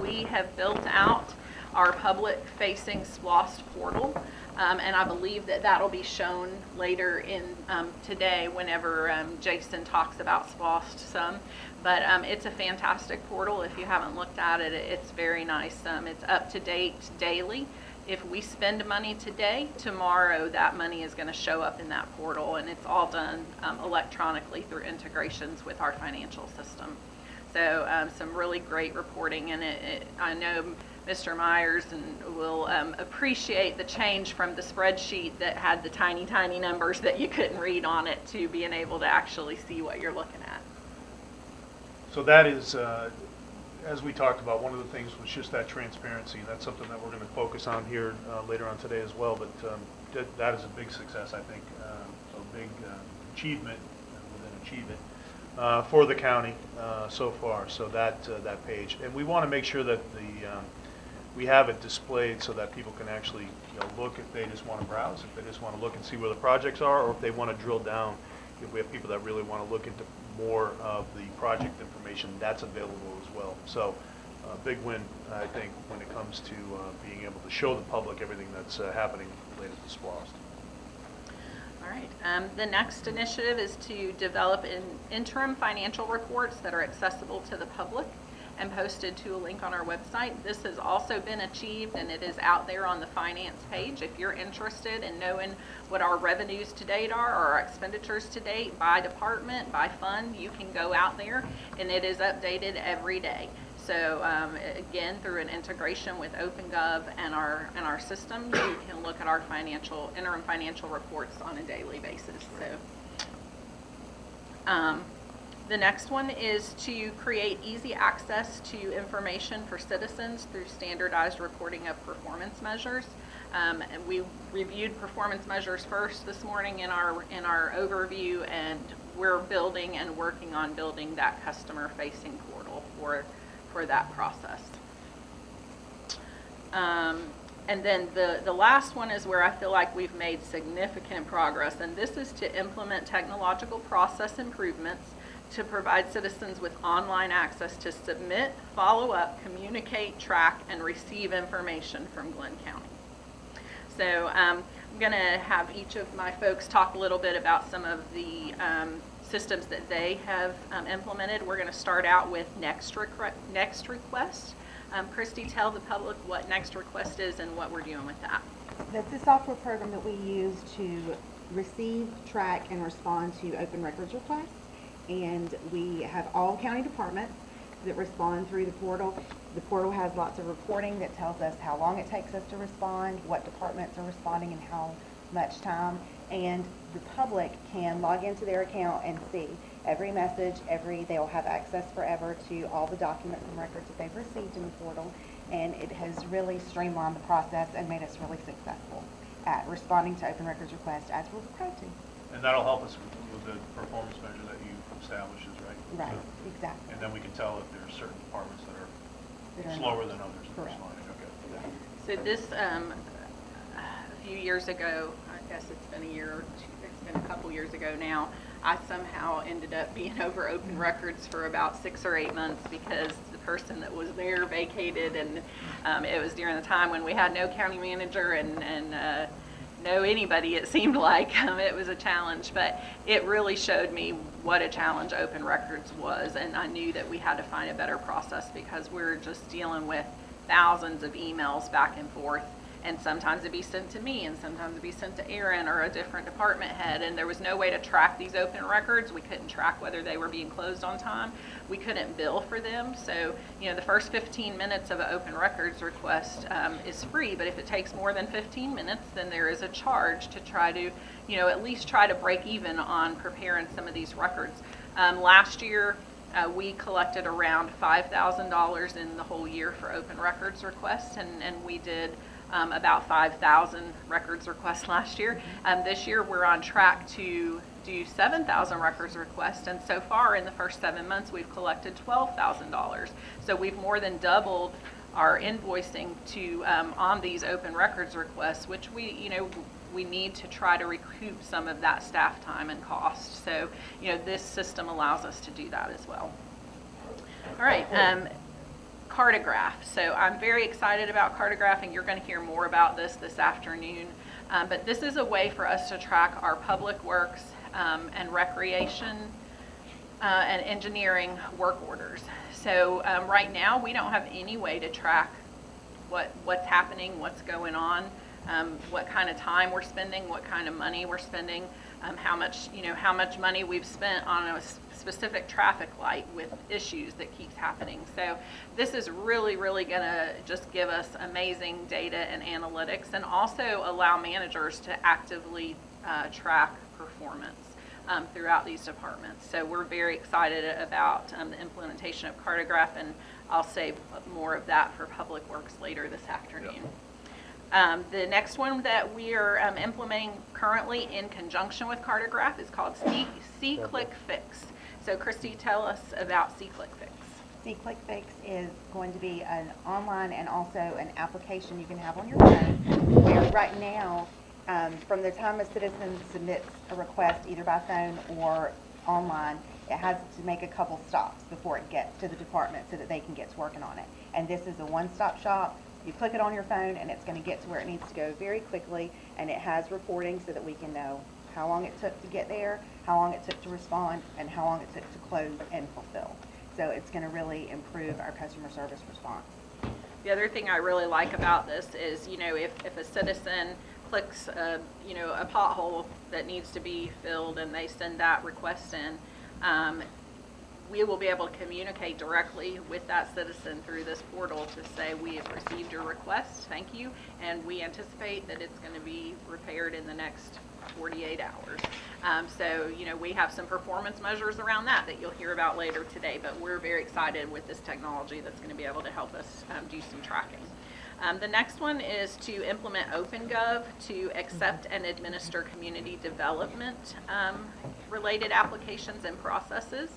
We have built out our public-facing SPLOST portal, and I believe that that'll be shown later in today whenever Jason talks about SPLOST some. But it's a fantastic portal. If you haven't looked at it, it's very nice. It's up to date daily. If we spend money today, tomorrow that money is going to show up in that portal, and it's all done electronically through integrations with our financial system. So some really great reporting, and I know Mr. Myers will appreciate the change from the spreadsheet that had the tiny, tiny numbers that you couldn't read on it to being able to actually see what you're looking at. So that is, as we talked about, one of the things was just that transparency. That's something that we're going to focus on here later on today as well. But that is a big success, I think, a big achievement within achievement for the county so far. So that page, and we want to make sure that we have it displayed so that people can actually look if they just want to browse, if they just want to look and see where the projects are, or if they want to drill down. If we have people that really want to look into more of the project information, that's available as well. So big win, I think, when it comes to being able to show the public everything that's happening related to SPLOST. All right. The next initiative is to develop interim financial reports that are accessible to the public and posted to a link on our website. This has also been achieved, and it is out there on the finance page. If you're interested in knowing what our revenues to date are, or our expenditures to date by department, by fund, you can go out there, and it is updated every day. So again, through an integration with OpenGov and our system, you can look at our interim financial reports on a daily basis. So. The next one is to create easy access to information for citizens through standardized reporting of performance measures. And we reviewed performance measures first this morning in our overview, and we're building and working on building that customer-facing portal for that process. And then the last one is where I feel like we've made significant progress, and this is to implement technological process improvements to provide citizens with online access to submit, follow up, communicate, track, and receive information from Glynn County. So I'm going to have each of my folks talk a little bit about some of the systems that they have implemented. We're going to start out with Next Request. Christy, tell the public what Next Request is and what we're doing with that. That's a software program that we use to receive, track, and respond to open records requests. And we have all county departments that respond through the portal. The portal has lots of reporting that tells us how long it takes us to respond, what departments are responding, and how much time. And the public can log into their account and see every message, they'll have access forever to all the documents and records that they've received in the portal. And it has really streamlined the process and made us really successful. at responding to open records requests as we're required to. And that'll help us with the performance measure that you established, right? Right, So- exactly. And then we can tell if there's certain departments that That are are slower not. than others in Correct. responding, okay. So this, a few years ago, I guess it's been a year or two, it's been a couple years ago now, I somehow ended up being over open records for about 6 or 8 months because the person that was there vacated, and it was during the time when we had no county manager and no anybody, it seemed like. It was a challenge, but it really showed me what a challenge open records was, and I knew that we had to find a better process because we're just dealing with thousands of emails back and forth, and sometimes it'd be sent to me and sometimes it'd be sent to Aaron or a different department head, and there was no way to track these open records. We couldn't track whether they were being closed on time. We couldn't bill for them. So, you know, the first 15 minutes of an open records request is free, but if it takes more than 15 minutes, then there is a charge to try to, you know, at least try to break even on preparing some of these records. Last year, we collected around $5,000 in the whole year for open records requests, and we did about 5,000 records requests last year. This year we're on track to do 7,000 records requests, and so far in the first 7 months we've collected $12,000. So we've more than doubled our invoicing to on these open records requests, which we need to try to recoup some of that staff time and cost. So, you know, this system allows us to do that as well. All right. Cartograph. So I'm very excited about Cartograph, and you're going to hear more about this afternoon. But this is a way for us to track our public works and recreation and engineering work orders. So right now we don't have any way to track what's happening, what's going on, what kind of time we're spending, what kind of money we're spending, how much money we've spent on a specific traffic light with issues that keeps happening. So this is really, really going to just give us amazing data and analytics, and also allow managers to actively track performance throughout these departments. So we're very excited about the implementation of Cartograph, and I'll save more of that for Public Works later this afternoon. The next one that we are implementing currently in conjunction with Cartograph is called C-Click Fix. So Christy, tell us about C-Click Fix. C-Click Fix is going to be an online and also an application you can have on your phone, where right now, from the time a citizen submits a request either by phone or online, it has to make a couple stops before it gets to the department so that they can get to working on it. And this is a one-stop shop. You click it on your phone and it's going to get to where it needs to go very quickly, and it has reporting so that we can know how long it took to get there, how long it took to respond, and how long it took to close and fulfill. So it's going to really improve our customer service response. The other thing I really like about this is, you know, if a citizen clicks, a pothole that needs to be filled and they send that request in, we will be able to communicate directly with that citizen through this portal to say, we have received your request, thank you, and we anticipate that it's going to be repaired in the next 48 hours. So, you know, we have some performance measures around that you'll hear about later today, but we're very excited with this technology that's going to be able to help us do some tracking. The next one is to implement OpenGov to accept and administer community development related applications and processes.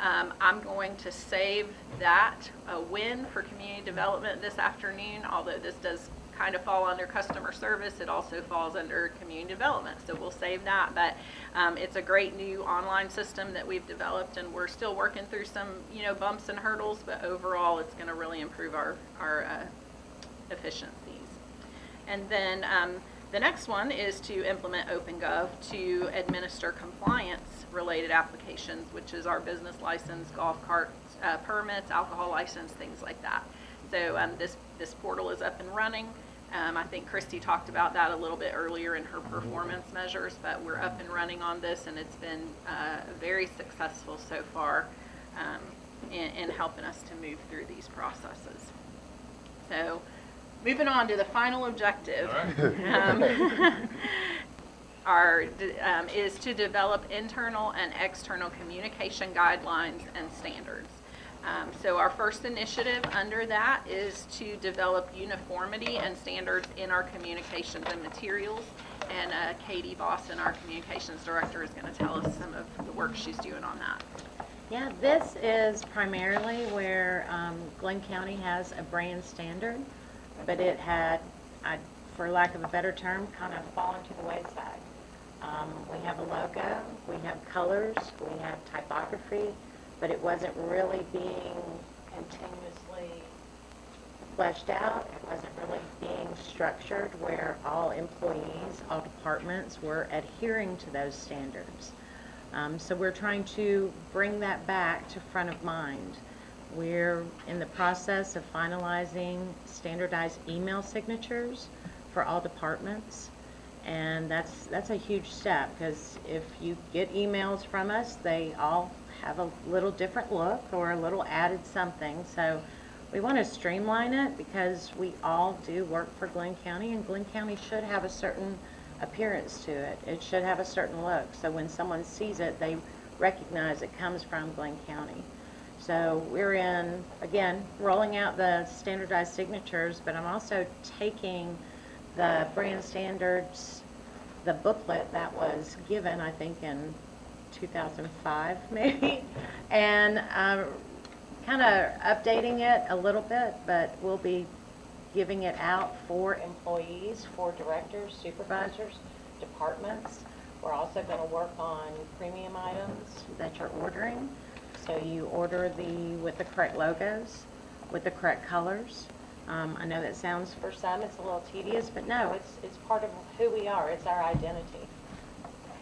I'm going to save that win for community development this afternoon, although this does kind of fall under customer service. It also falls under community development, so we'll save that. But it's a great new online system that we've developed, and we're still working through some, you know, bumps and hurdles, but overall it's going to really improve our efficiencies. And then the next one is to implement OpenGov to administer compliance related applications, which is our business license, golf cart permits, alcohol license, things like that. So this portal is up and running. I think Christy talked about that a little bit earlier in her performance measures, but we're up and running on this, and it's been very successful so far in helping us to move through these processes. So moving on to the final objective. Is to develop internal and external communication guidelines and standards. So our first initiative under that is to develop uniformity and standards in our communications and materials. And Katie Boston, our communications director, is going to tell us some of the work she's doing on that. Yeah, this is primarily where Glynn County has a brand standard, but it had, for lack of a better term, kind of fallen to the wayside. We have a logo, we have colors, we have typography, but it wasn't really being continuously fleshed out. It wasn't really being structured where all employees, all departments were adhering to those standards. So we're trying to bring that back to front of mind. We're in the process of finalizing standardized email signatures for all departments. And that's a huge step, because if you get emails from us, they all have a little different look or a little added something. So we want to streamline it because we all do work for Glynn County, and Glynn County should have a certain appearance to it. It should have a certain look. So when someone sees it, they recognize it comes from Glynn County. So we're in, again, rolling out the standardized signatures, but I'm also taking the brand standards, the booklet that was given, I think, in 2005 maybe, and kind of updating it a little bit, but we'll be giving it out for employees, for directors, supervisors, departments. We're also going to work on premium items that you're ordering. So you order with the correct logos, with the correct colors. I know that sounds, for some, it's a little tedious, but no, it's part of who we are. It's our identity.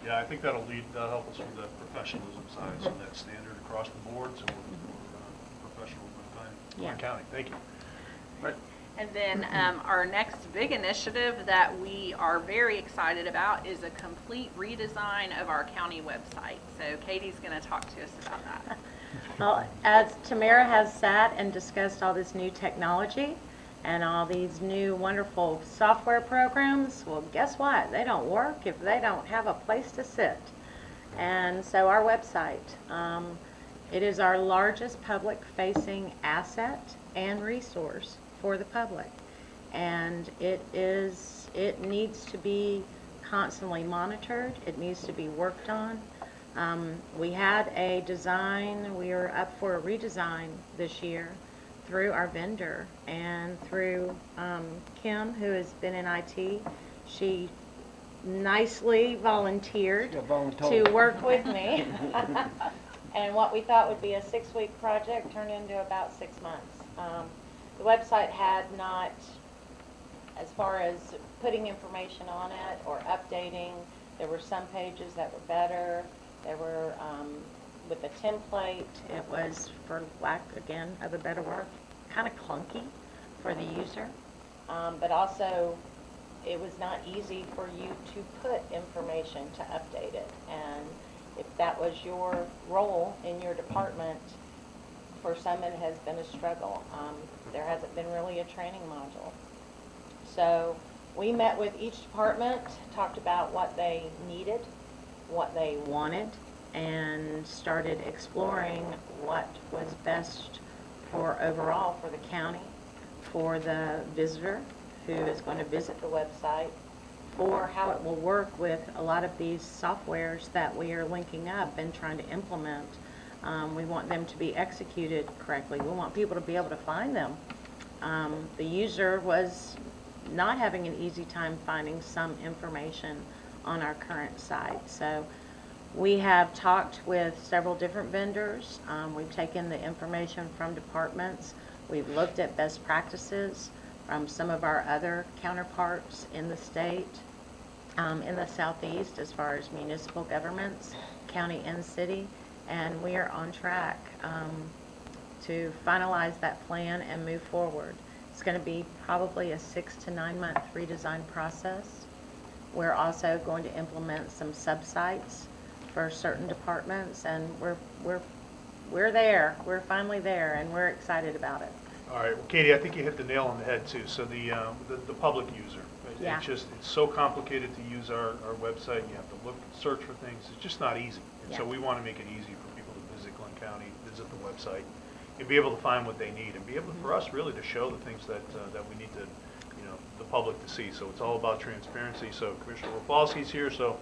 Yeah, I think that'll help us with the professionalism side, so that standard across the board, so we're professional with Glynn County. Thank you. Right. And then our next big initiative that we are very excited about is a complete redesign of our county website. So Katie's going to talk to us about that. Well, as Tamara has sat and discussed all this new technology and all these new wonderful software programs, well, guess what? They don't work if they don't have a place to sit. And so our website, it is our largest public-facing asset and resource for the public. And it needs to be constantly monitored. It needs to be worked on. We had a design, we were up for a redesign this year through our vendor and through Kim, who has been in IT. She nicely volunteered to work with me. And what we thought would be a 6-week project turned into about 6 months. The website had not, as far as putting information on it or updating, there were some pages that were better. There were, with the template, it was, for lack, again, of a better word, kind of clunky for the user. But also, it was not easy for you to put information to update it. And if that was your role in your department, for some it has been a struggle. There hasn't been really a training module. So we met with each department, talked about what they needed, what they wanted, and started exploring what was best for overall for the county, for the visitor who is going to visit the website, for how it will work with a lot of these softwares that we are linking up and trying to implement. We want them to be executed correctly. We want people to be able to find them. The user was not having an easy time finding some information on our current site. So we have talked with several different vendors. We've taken the information from departments. We've looked at best practices from some of our other counterparts in the state, in the southeast, as far as municipal governments, county and city. And we are on track to finalize that plan and move forward. It's going to be probably a 6 to 9 month redesign process. We're also going to implement some sub-sites for certain departments, and we're there. We're finally there, and we're excited about it. All right, well, Katie, I think you hit the nail on the head too. So the public user, Yeah. it's so complicated to use our website. You have to look, search for things. It's just not easy. And so Yeah. we want to make it easy for people to visit Glynn County, visit the website, and be able to find what they need, and be able for us really to show the things that we need to, the public to see. So it's all about transparency. So Commissioner Rafalski's here, so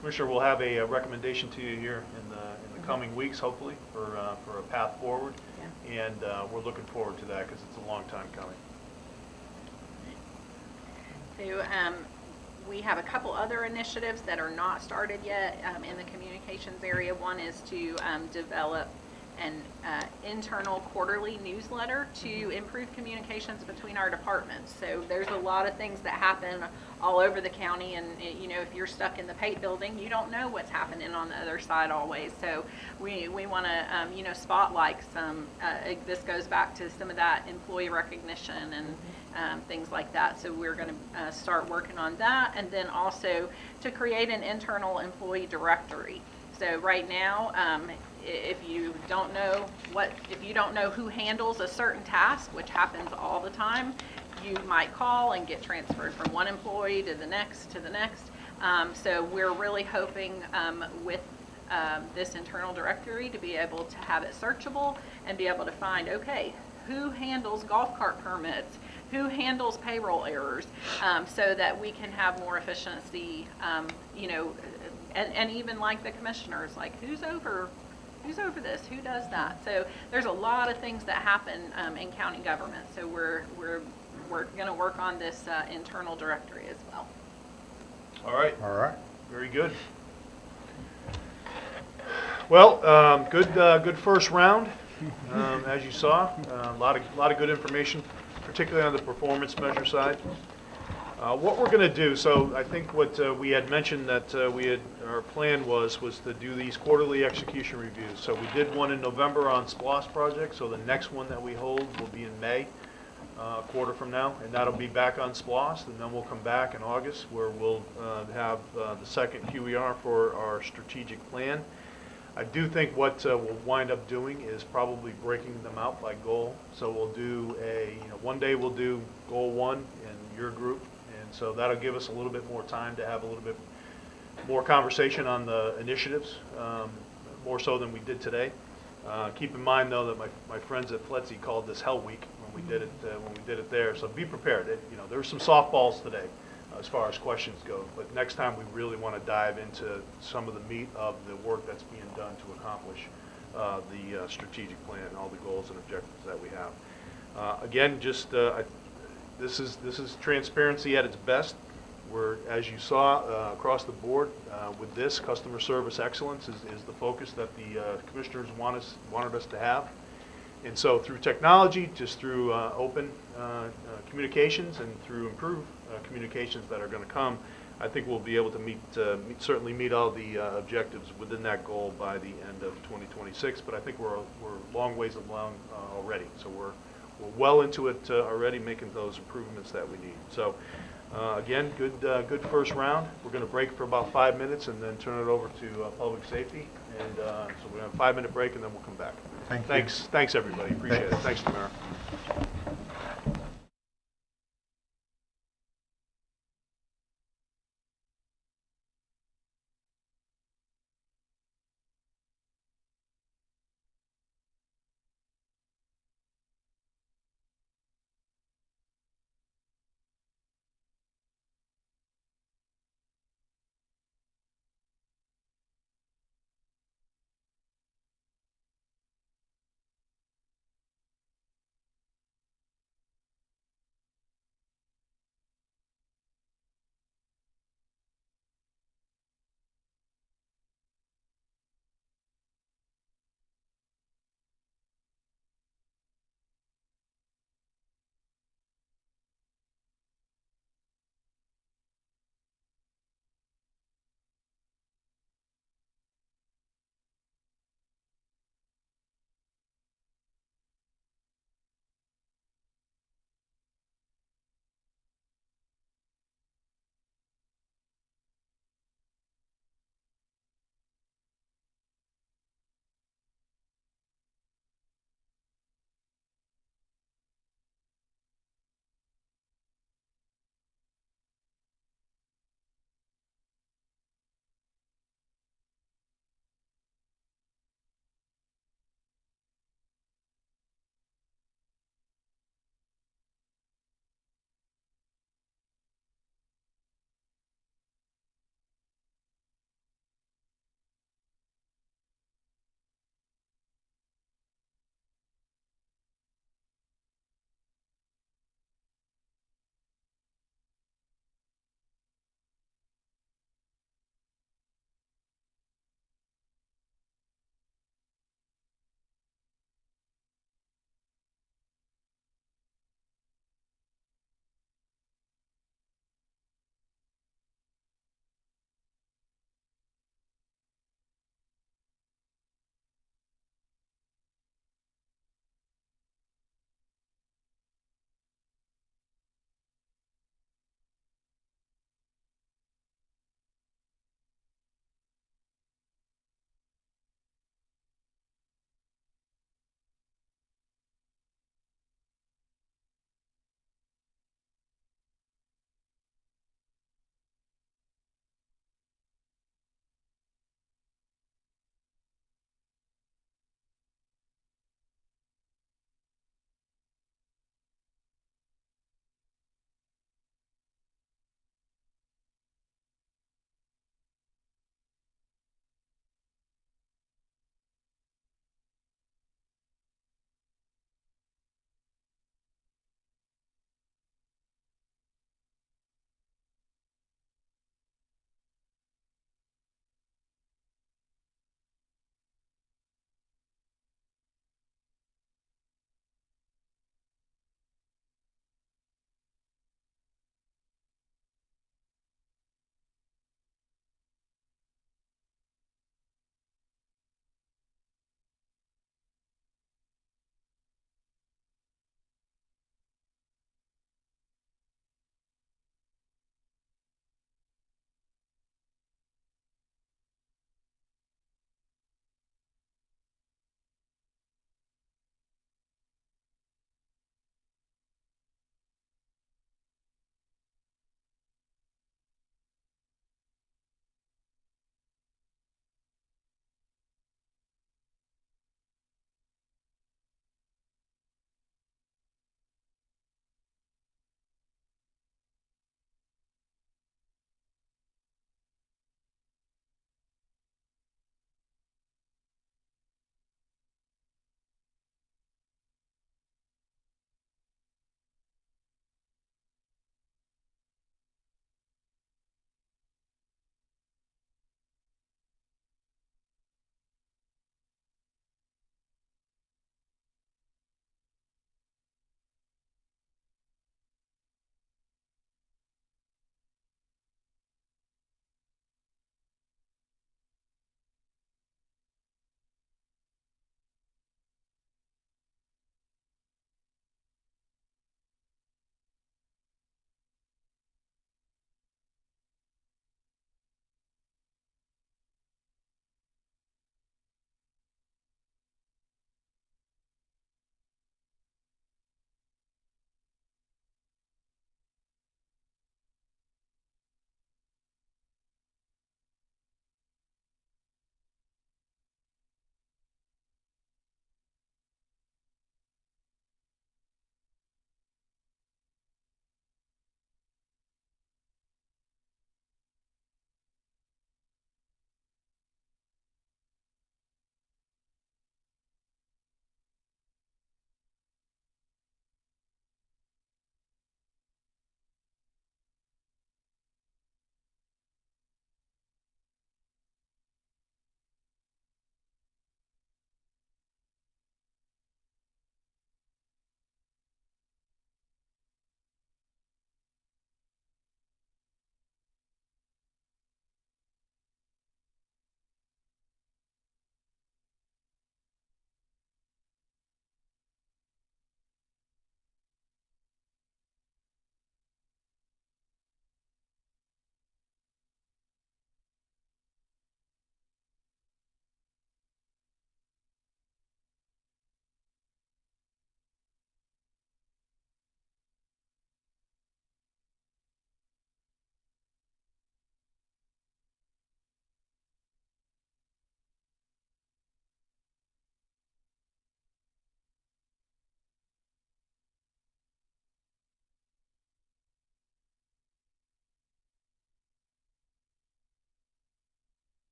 Commissioner, we'll have a recommendation to you here in the coming weeks, hopefully, for a path forward. Yeah. And we're looking forward to that because it's a long time coming. So we have a couple other initiatives that are not started yet in the communications area. One is to develop an internal quarterly newsletter to improve communications between our departments. So there's a lot of things that happen all over the county, and if you're stuck in the Pate building, you don't know what's happening on the other side always. So we want to spotlight some. This goes back to some of that employee recognition and things like that. So we're going to start working on that, and then also to create an internal employee directory. So right now, if you don't know who handles a certain task, which happens all the time, you might call and get transferred from one employee to the next to the next. So we're really hoping with this internal directory to be able to have it searchable and be able to find, okay, who handles golf cart permits, who handles payroll errors, so that we can have more efficiency, and even like the commissioners, like who's over this, who does that. So there's a lot of things that happen in county government. So we're going to work on this internal directory as well. All right. All right. Very good. Well, good first round. As you saw, a lot of good information, particularly on the performance measure side. What we're going to do, so I think what we had mentioned that our plan was to do these quarterly execution reviews. So we did one in November on SPLOST project, so the next one that we hold will be in May, a quarter from now, and that'll be back on SPLOST, and then we'll come back in August where we'll have the second QER for our strategic plan. I do think what we'll wind up doing is probably breaking them out by goal. So we'll do one day we'll do goal 1 in your group, and so that'll give us a little bit more time to have a little bit more conversation on the initiatives, more so than we did today. Keep in mind though that my friends at FLETC called this Hell Week when we did it there. So be prepared. There's some softballs today as far as questions go, but next time we really want to dive into some of the meat of the work that's being done to accomplish the strategic plan and all the goals and objectives that we have. Again, just this is transparency at its best. We're, as you saw across the board with this, customer service excellence is the focus that the commissioners wanted us to have. And so through technology, just through open communications and through improved communications that are going to come, I think we'll be able to certainly meet all the objectives within that goal by the end of 2026. But I think we're a long ways along already. So we're well into it already, making those improvements that we need. So again, good first round. We're going to break for about 5 minutes and then turn it over to public safety. And so we're going to have a 5-minute break and then we'll come back. Thanks everybody. Appreciate it. Thanks, Tamara.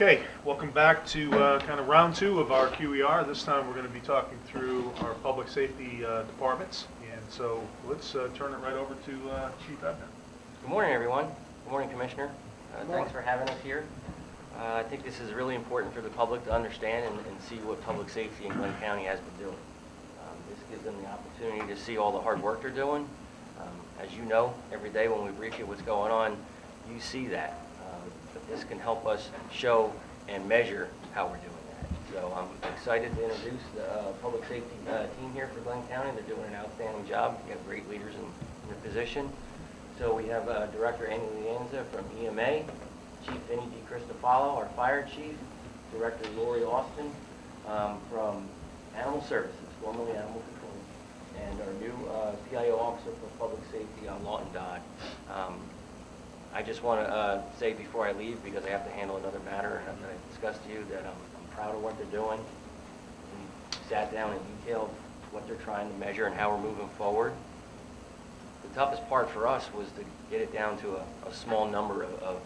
Okay, welcome back to kind of round two of our QER. This time we're going to be talking through our public safety departments. And so let's turn it right over to Chief Ebner. Good morning, everyone. Good morning, Commissioner. Thanks for having us here. I think this is really important for the public to understand and see what public safety in Glynn County has been doing. This gives them the opportunity to see all the hard work they're doing. As you know, every day when we brief you what's going on, you see that. But this can help us show and measure how we're doing that. So I'm excited to introduce the public safety team here for Glynn County. They're doing an outstanding job. We have great leaders in the position. So we have Director Amy Lianza from EMA, Chief Vinny DiCristofalo, our fire chief, Director Lori Austin from Animal Services, formerly Animal Control, and our new PIO officer for public safety, Lawton Dodd. I just want to say before I leave, because I have to handle another matter that I discussed to you, that I'm proud of what they're doing. We sat down and detailed what they're trying to measure and how we're moving forward. The toughest part for us was to get it down to a small number of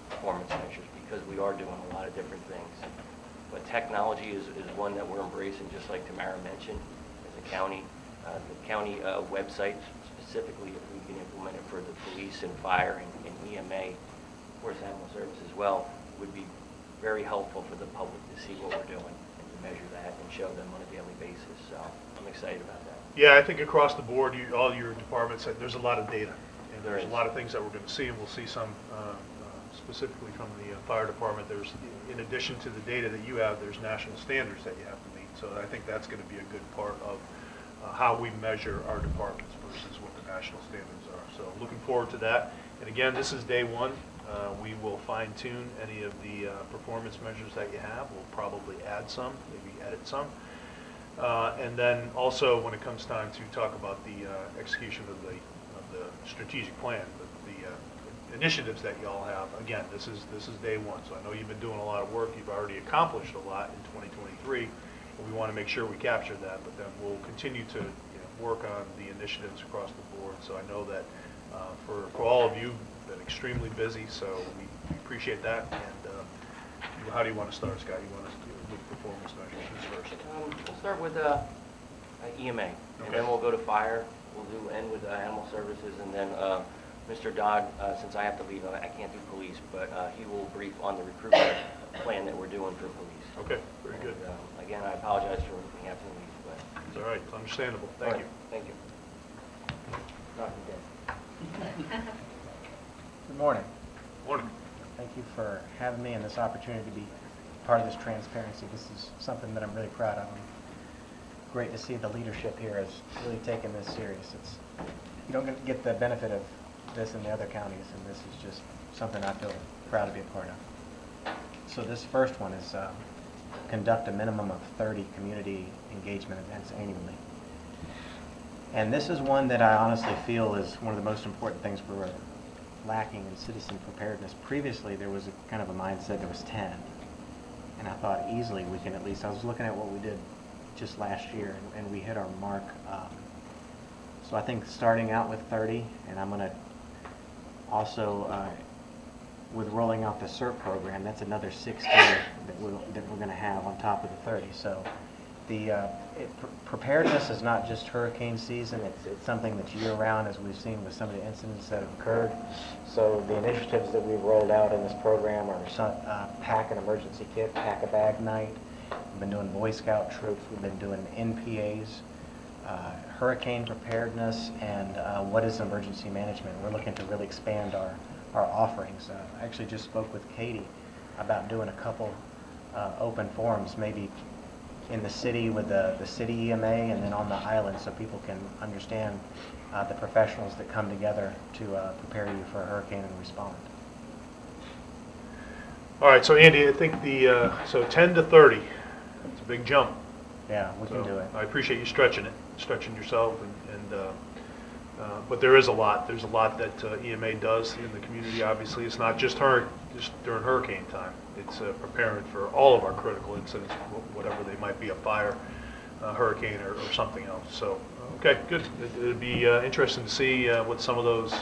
performance measures, because we are doing a lot of different things. But technology is one that we're embracing, just like Tamara mentioned, as a county. The county website, specifically, if we can implement it for the police and fire and EMA, of course Animal Service as well, would be very helpful for the public to see what we're doing and to measure that and show them on a daily basis. So I'm excited about that. Yeah, I think across the board, all your departments, there's a lot of data. And there's a lot of things that we're going to see, and we'll see some specifically from the fire department. There's, in addition to the data that you have, there's national standards that you have to meet. So I think that's going to be a good part of how we measure our departments versus what the national standards are. So looking forward to that. And again, this is day one. We will fine-tune any of the performance measures that you have. We'll probably add some, maybe edit some. And then also when it comes time to talk about the execution of the strategic plan, the initiatives that you all have, again, this is day one. So I know you've been doing a lot of work. You've already accomplished a lot in 2023. And we want to make sure we capture that, but then we'll continue to work on the initiatives across the board. So I know that for all of you, you've been extremely busy, so we appreciate that. And how do you want to start, Scott? You want to do with performance measures first? We'll start with EMA, and then we'll go to fire. We'll end with Animal Services, and then Mr. Dodd, since I have to leave, I can't do police, but he will brief on the recruitment plan that we're doing for police. Okay, very good. Again, I apologize for having to leave, but it's all right. It's understandable. Thank you. Thank you. Not dead. Good morning. Morning. Thank you for having me and this opportunity to be part of this transparency. This is something that I'm really proud of. Great to see the leadership here has really taken this serious. You don't get the benefit of this in the other counties, and this is just something I feel proud to be a part of. So this first one is conduct a minimum of 30 community engagement events annually. And this is one that I honestly feel is one of the most important things we're lacking in citizen preparedness. Previously, there was a kind of a mindset there was 10. And I thought easily we can at least, I was looking at what we did just last year, and we hit our mark. So I think starting out with 30, and I'm going to also, with rolling out the CERT program, that's another 60 that we're going to have on top of the 30. So the preparedness is not just hurricane season, it's something that's year-round, as we've seen with some of the incidents that have occurred. So the initiatives that we've rolled out in this program are pack an emergency kit, pack a bag night. We've been doing Boy Scout troops, we've been doing NPAs, hurricane preparedness, and what is emergency management. We're looking to really expand our offerings. I actually just spoke with Katie about doing a couple open forums, maybe in the city with the city EMA and then on the island, so people can understand the professionals that come together to prepare you for a hurricane and respond. All right, so Andy, I think so 10 to 30, it's a big jump. Yeah, we can do it. I appreciate you stretching yourself, but there is a lot. There's a lot that EMA does in the community. Obviously, it's not just during hurricane time. It's preparing for all of our critical incidents, whatever they might be, a fire, hurricane, or something else. So, okay, good. It'd be interesting to see what some of those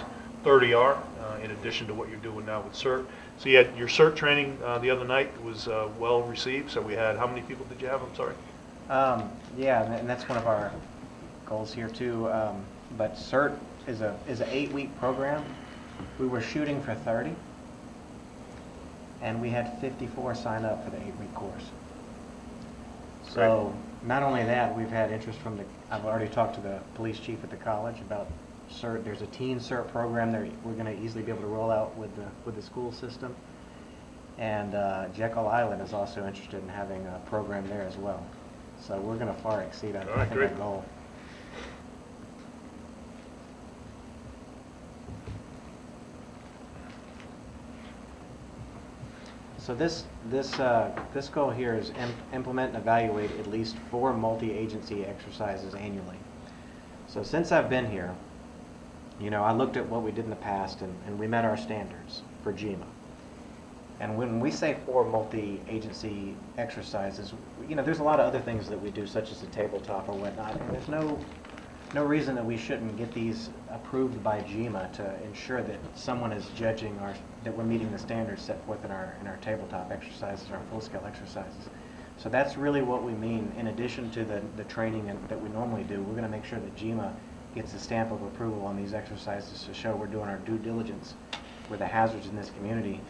30R, in addition to what you're doing now with CERT. So you had your CERT training the other night was well received. So we had, how many people did you have? I'm sorry. Yeah, and that's one of our goals here too. But CERT is an 8-week program. We were shooting for 30, and we had 54 sign up for the 8-week course. So not only that, we've had interest from the, I've already talked to the police chief at the college about CERT. There's a teen CERT program that we're going to easily be able to roll out with the school system. And Jekyll Island is also interested in having a program there as well. So we're going to far exceed I think our goal. So this goal here is implement and evaluate at least 4 multi-agency exercises annually. So since I've been here, you know, I looked at what we did in the past, and we met our standards for GMA. And when we say 4 multi-agency exercises, you know, there's a lot of other things that we do, such as a tabletop or whatnot, and there's no reason that we shouldn't get these approved by GMA to ensure that someone is judging that we're meeting the standards set forth in our tabletop exercises, our full-scale exercises. So that's really what we mean. In addition to the training that we normally do, we're going to make sure that GMA gets a stamp of approval on these exercises to show we're doing our due diligence with the hazards in this community.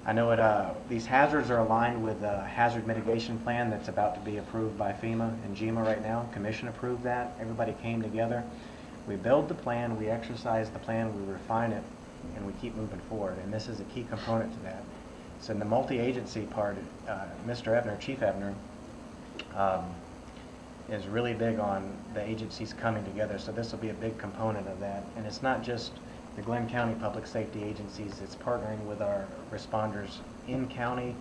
I know these hazards are aligned with a hazard mitigation plan that's about to be approved by FEMA and GMA right now. Commission approved that. Everybody came together. We build the plan, we exercise the plan, we refine it, and we keep moving forward. And this is a key component to that. So in the multi-agency part, Mr. Ebner, Chief Ebner, is really big on the agencies coming together. So this will be a big component of that. And it's not just the Glynn County Public Safety agencies, it's partnering with our responders in county,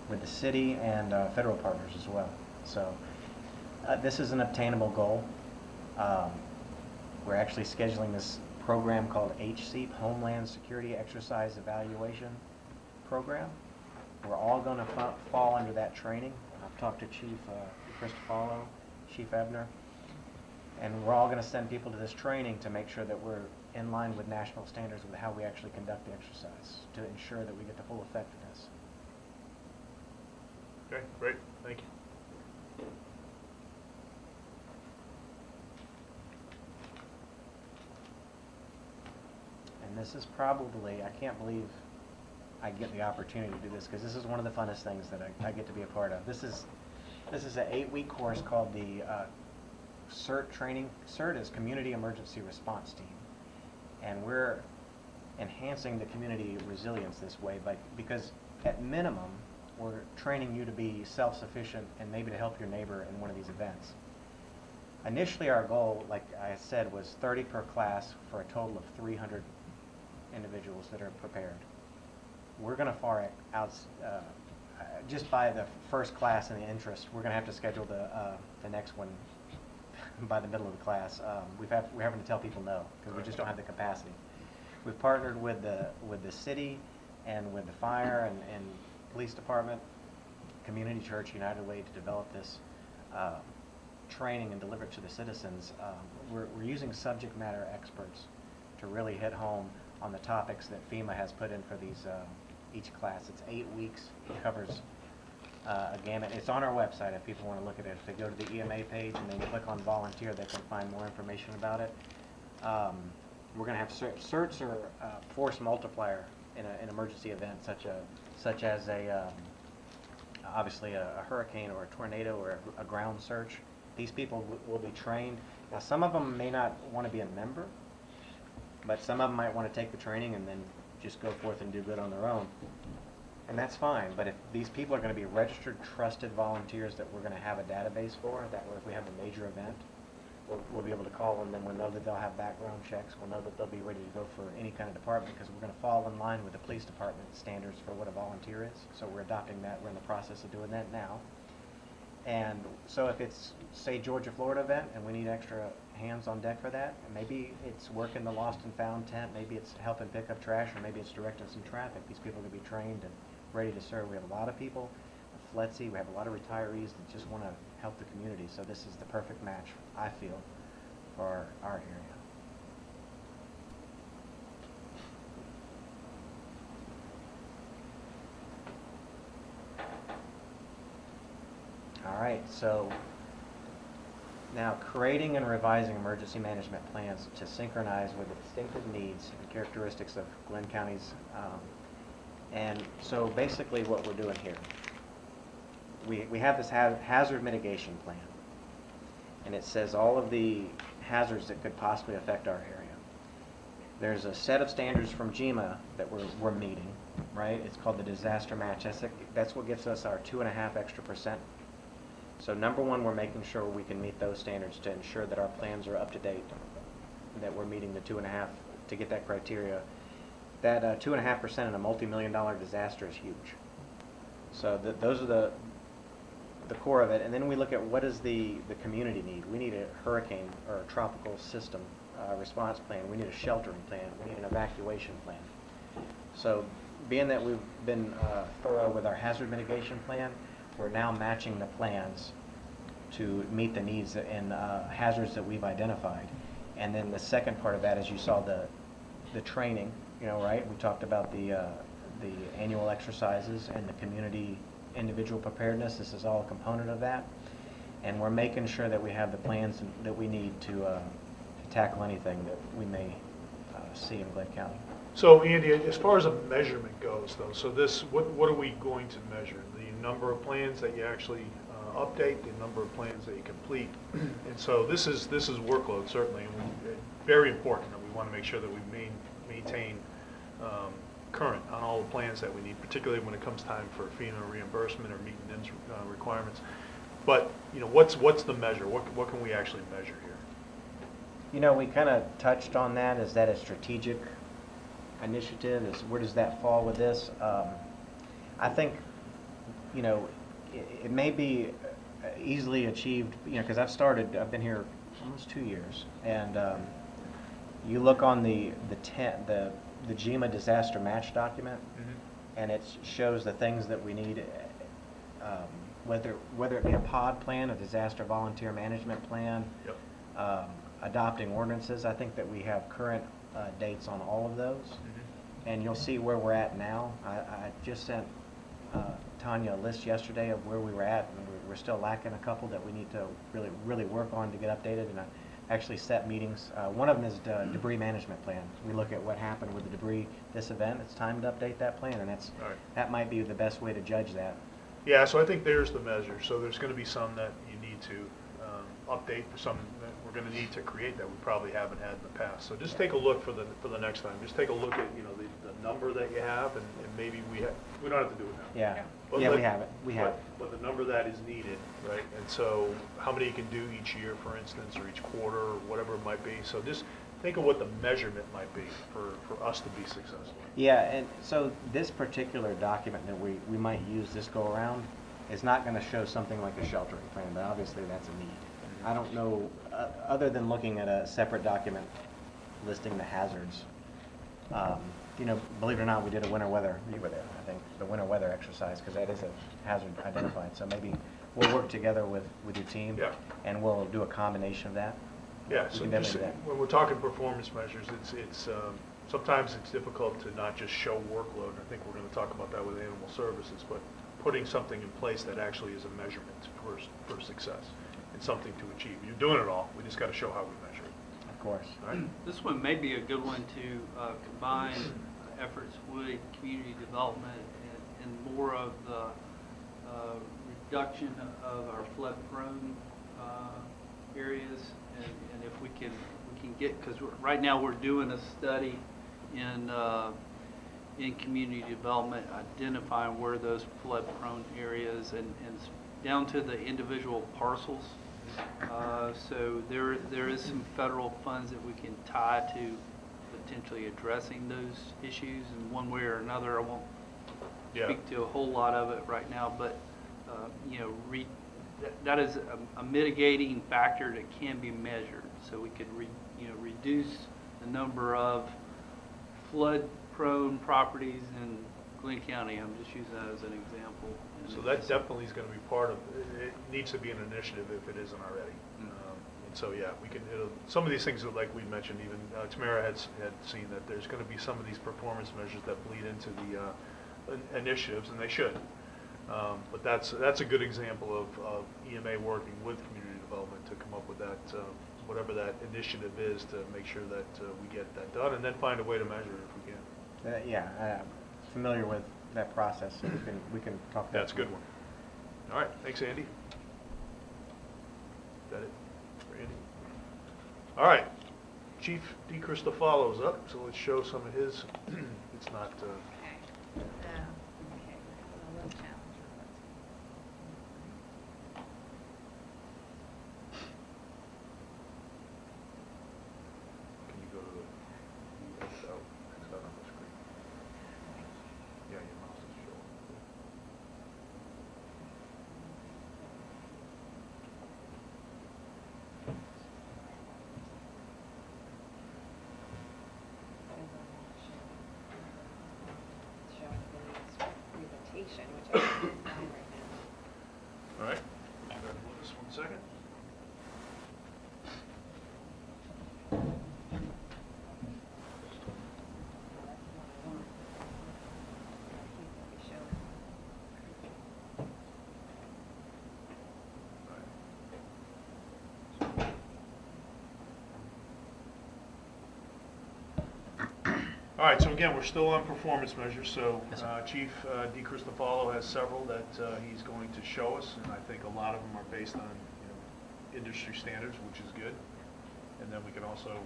with the city, and federal partners as well. So this is an obtainable goal. We're actually scheduling this program called HSEEP, Homeland Security Exercise Evaluation Program. We're all going to fall under that training. I've talked to Chief Christofalo, Chief Ebner, and we're all going to send people to this training to make sure that we're in line with national standards with how we actually conduct the exercise to ensure that we get the full effectiveness. Okay, great. Thank you. And this is probably, I can't believe I get the opportunity to do this, because this is one of the funnest things that I get to be a part of. This is an 8-week course called the CERT training. CERT is Community Emergency Response Team. And we're enhancing the community resilience this way, because at minimum, we're training you to be self-sufficient and maybe to help your neighbor in one of these events. Initially, our goal, like I said, was 30 per class for a total of 300 individuals that are prepared. We're going to far out, just by the first class and the interest, we're going to have to schedule the next one by the middle of the class. We're having to tell people no, because we just don't have the capacity. We've partnered with the city and with the fire and police department, Community Church, United Way to develop this training and deliver it to the citizens. We're using subject matter experts to really hit home on the topics that FEMA has put in for these each class. It's 8 weeks. It covers a gamut. It's on our website if people want to look at it. If they go to the EMA page and they click on volunteer, they can find more information about it. We're going to have certs or force multiplier in an emergency event, such as obviously a hurricane or a tornado or a ground search. These people will be trained. Now, some of them may not want to be a member, but some of them might want to take the training and then just go forth and do good on their own. And that's fine, but if these people are going to be registered, trusted volunteers that we're going to have a database for, that if we have a major event, we'll be able to call them, and we'll know that they'll have background checks, we'll know that they'll be ready to go for any kind of department, because we're going to fall in line with the police department standards for what a volunteer is. So we're adopting that. We're in the process of doing that now. And so if it's, say, Georgia, Florida event, and we need extra hands on deck for that, and maybe it's working the lost and found tent, maybe it's helping pick up trash, or maybe it's directing some traffic. These people are going to be trained and ready to serve. We have a lot of people at FLETC, we have a lot of retirees that just want to help the community. So this is the perfect match, I feel, for our area. All right, so now creating and revising emergency management plans to synchronize with the distinctive needs and characteristics of Glynn County's. And so basically what we're doing here, we have this hazard mitigation plan. And it says all of the hazards that could possibly affect our area. There's a set of standards from GEMA that we're meeting, right? It's called the disaster match. That's what gives us our 2.5% extra. So number one, we're making sure we can meet those standards to ensure that our plans are up to date, that we're meeting the 2.5 to get that criteria. That 2.5% in a multi-million-dollar disaster is huge. So those are the core of it. And then we look at what is the community need. We need a hurricane or a tropical system response plan. We need a sheltering plan. We need an evacuation plan. So being that we've been thorough with our hazard mitigation plan, we're now matching the plans to meet the needs and hazards that we've identified. And then the second part of that is you saw the training, right? We talked about the annual exercises and the community individual preparedness. This is all a component of that. And we're making sure that we have the plans that we need to tackle anything that we may see in Glynn County. So Andy, as far as a measurement goes though, so this, what are we going to measure? The number of plans that you actually update, the number of plans that you complete. And so this is workload certainly, and very important that we want to make sure that we maintain current on all the plans that we need, particularly when it comes time for FEMA reimbursement or meeting NIMS requirements. But what's the measure? What can we actually measure here? We kind of touched on that. Is that a strategic initiative? Where does that fall with this? I think it may be easily achieved, because I've been here almost 2 years, and you look on the GEMA disaster match document, and it shows the things that we need, whether it be a POD plan, a disaster volunteer management plan, yep. Adopting ordinances. I think that we have current dates on all of those, and you'll see where we're at now. I just sent Tanya a list yesterday of where we were at, and we're still lacking a couple that we need to really work on to get updated. And I actually set meetings. One of them is the debris management plan. We look at what happened with the debris this event. It's time to update that plan, and that might be the best way to judge that. Yeah, so I think there's the measure. So there's going to be some that you need to update, some that we're going to need to create that we probably haven't had in the past. So just take a look for the next time. Just take a look at the number that you have, and maybe we don't have to do it now. Yeah, but we have it. But the number that is needed, right? And so how many you can do each year, for instance, or each quarter, or whatever it might be. So just think of what the measurement might be for us to be successful. Yeah, and so this particular document that we might use this go around is not going to show something like a sheltering plan, but obviously that's a need. I don't know, other than looking at a separate document listing the hazards. Believe it or not, we did a winter weather, you were there, I think, the winter weather exercise, because that is a hazard identified. So maybe we'll work together with your team, yeah. And we'll do a combination of that. Yeah, so just, when we're talking performance measures, it's sometimes it's difficult to not just show workload. I think we're going to talk about that with animal services, but putting something in place that actually is a measurement for success and something to achieve. You're doing it all. We just got to show how we measure it. Of course. All right? This one may be a good one to combine efforts with community development and more of the reduction of our flood-prone areas, and if we can get, because right now we're doing a study in community development, identifying where those flood-prone areas and down to the individual parcels. So there is some federal funds that we can tie to potentially addressing those issues in one way or another. I won't speak to a whole lot of it right now, but that is a mitigating factor that can be measured. So we could reduce the number of flood-prone properties in Glynn County. I'm just using that as an example. So that definitely is going to be part of it. It needs to be an initiative if it isn't already. And so yeah, we can. Some of these things, like we mentioned, even Tamara had seen that there's going to be some of these performance measures that bleed into the initiatives, and they should. But that's a good example of EMA working with community development to come up with that, whatever that initiative is, to make sure that we get that done, and then find a way to measure it if we can. Yeah, I'm familiar with that process, so we can talk about That's a good one. All right, thanks, Andy. Is that it for Andy? All right, Chief DeCristofalo's up, so let's show some of his. It's not. Can you go to the X out on the screen? Yeah, your mouse is showing. All right, hold this 1 second. All right, so again, we're still on performance measures, so Chief DeCristofalo has several that he's going to show us, and I think a lot of them are based on industry standards, which is good. And then we can also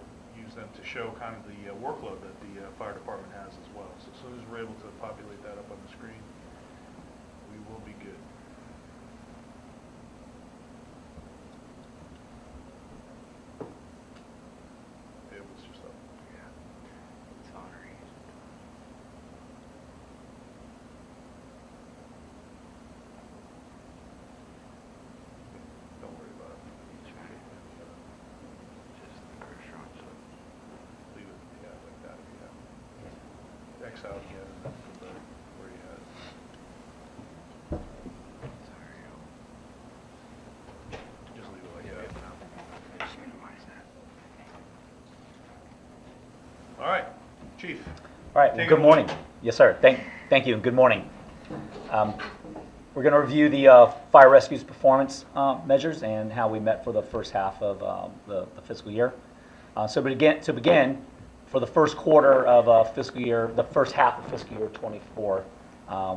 use them to show kind of the workload that the fire department has as well. So as soon as we're able to populate that up on the screen, we will be good. It was just up. Don't worry about it. Leave it, yeah, like that if you have. X out again and then from the, where you had. Just leave it like that. All right, Chief. All right, well, Take good it morning. away. Yes, sir. Thank you, and good morning. We're going to review the fire rescue's performance measures and how we met for the first half of the fiscal year. To begin, for the first quarter of fiscal year, the first half of fiscal year 24,